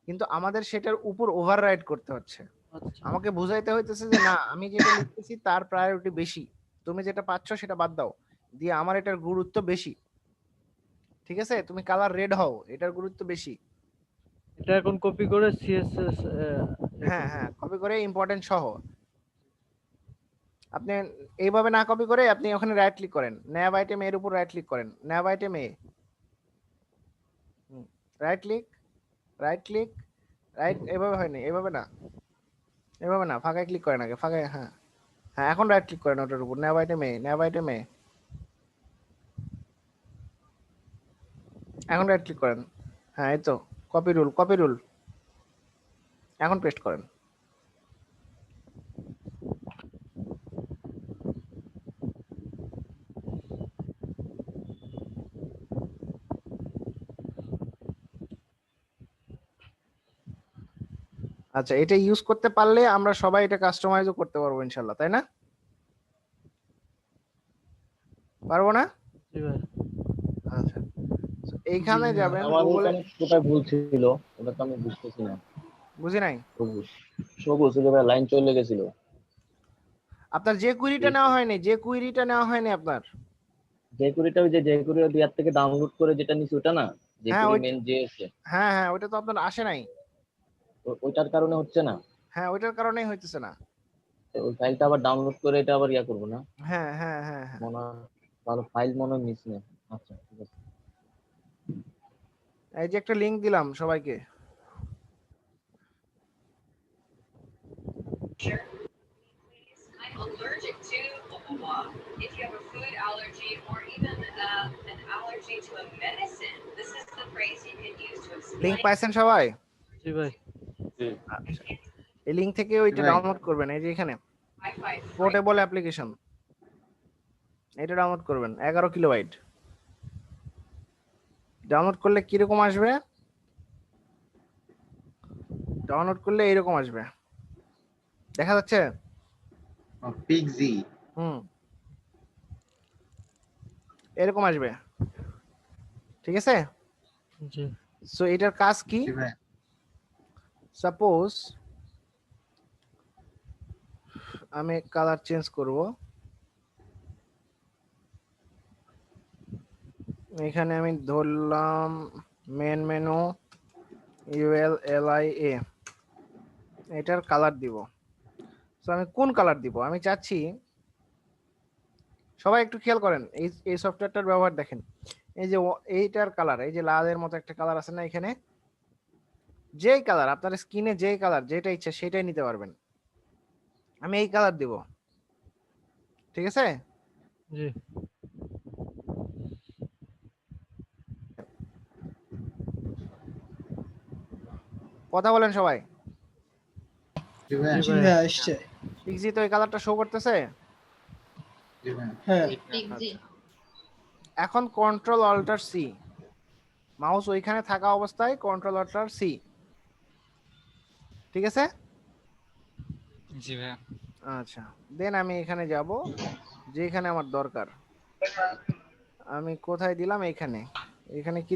Speaker 2: কিন্তু আমাদের সেটার উপর ওভাররাইড করতে হচ্ছে, আমাকে বুঝাইতে হইতেছে যে না আমি যেটা লিখতেছি তার প্রায়োরিটি বেশি, তুমি যেটা পাচ্ছ সেটা বাদ দাও, দিয়ে আমার এটার গুরুত্ব বেশি, ঠিক আছে তুমি কালার রেড হও, এটার গুরুত্ব বেশি।
Speaker 17: এটা এখন কপি করে সিএসএস,
Speaker 2: হ্যাঁ হ্যাঁ কপি করে ইম্পর্টেন্ট সহ, আপনি এইভাবে না কপি করে আপনি ওখানে রাইট ক্লিক করেন, nav আইটেম এর উপর রাইট ক্লিক করেন, nav আইটেম এ right click, right click, right, এভাবে হয় না, এভাবে না, এভাবে না, ফাঁকায় ক্লিক করেন আগে, ফাঁকায়, হ্যাঁ হ্যাঁ এখন রাইট ক্লিক করেন ওটার উপর, nav আইটেম এ, nav আইটেম এ, এখন রাইট ক্লিক করেন, হ্যাঁ এই তো কপি রুল, এখন পেস্ট করেন। আচ্ছা, এটা ইউজ করতে পারলে আমরা সবাই এটা কাস্টমাইজও করতে পারবো ইনশাল্লাহ, তাই না? পারবো না?
Speaker 17: জি ভাই।
Speaker 2: আচ্ছা, so এইখানে যাবেন
Speaker 9: আমার
Speaker 2: গুগলে।
Speaker 9: ওখানে কোথায় ভুল ছিল ওটা তো আমি বুঝতেছি না।
Speaker 2: বুঝি নাই।
Speaker 9: সবুজ লাইন চলে গেছিল।
Speaker 2: আপনার যে কুইরিটা নেওয়া হয়নি, আপনার
Speaker 9: যে কুড়িটা ওই যে কুড়ি ইয়ার থেকে ডাউনলোড করে যেটা নিছি ওটা না, যে
Speaker 2: হ্যাঁ
Speaker 9: কুড়ি মেন যে আছে
Speaker 2: হ্যাঁ ওইটা তো আপনার আসে নাই।
Speaker 9: ওইটার কারণে হচ্ছে না।
Speaker 2: হ্যাঁ ওইটার কারণেই হইতেছে না।
Speaker 9: তো ওই ফাইলটা আবার ডাউনলোড করে এটা আবার ইয়া করবো না।
Speaker 2: হ্যাঁ
Speaker 9: মনে হয় তাহলে ফাইল মনে হয় মিস নেই। আচ্ছা ঠিক আছে।
Speaker 2: এই যে একটা লিংক দিলাম সবাইকে।
Speaker 18: I'm allergic to blah, blah, blah. If you have a food allergy or even an allergy to a medicine, this is the phrase you can use to
Speaker 2: link
Speaker 18: explain.
Speaker 2: পাইছেন সবাই?
Speaker 17: জি ভাই।
Speaker 2: আচ্ছা, এই লিংক থেকে ওইটা
Speaker 17: ভাই।
Speaker 2: ডাউনলোড করবেন। এই যে এখানে
Speaker 18: Wi-Fi
Speaker 2: পোর্টেবল অ্যাপ্লিকেশন, এটা ডাউনলোড করবেন 11 কিলোবাইট। ডাউনলোড করলে কিরকম আসবে? ডাউনলোড করলে এইরকম আসবে, দেখা যাচ্ছে?
Speaker 16: পিক্সি।
Speaker 2: এরকম আসবে, ঠিক আছে?
Speaker 17: জি।
Speaker 2: সো এটার কাজ কি? সাপোজ আমি কালার চেঞ্জ করব, এখানে আমি ধরলাম মেন মেনু ULLIA, এটার কালার দিব। সো আমি কোন কালার দিব? আমি চাচ্ছি, সবাই একটু খেয়াল করেন, এই সফটওয়্যারটার ব্যবহার দেখেন। এই যে এইটার কালার, এই যে লালের মতো একটা কালার আছে না এখানে, যেই কালার আপনার স্কিনে, যেই কালার যেটা ইচ্ছা সেটাই নিতে পারবেন। আমি এই কালার দিব, ঠিক আছে?
Speaker 17: জি।
Speaker 2: কথা বলেন সবাই।
Speaker 7: জি ভাই আসছে।
Speaker 2: পিক্সি তো এই কালারটা শো করতেছে।
Speaker 7: হ্যাঁ।
Speaker 2: এখন কন্ট্রোল অল্টার সি, মাউস ওইখানে থাকা অবস্থায় কন্ট্রোল অল্টার সি, ঠিক আছে?
Speaker 1: জি ভাই।
Speaker 2: আচ্ছা, দেন আমি এখানে যাব যেখানে আমার দরকার। আমি কোথায় দিলাম? এখানে কি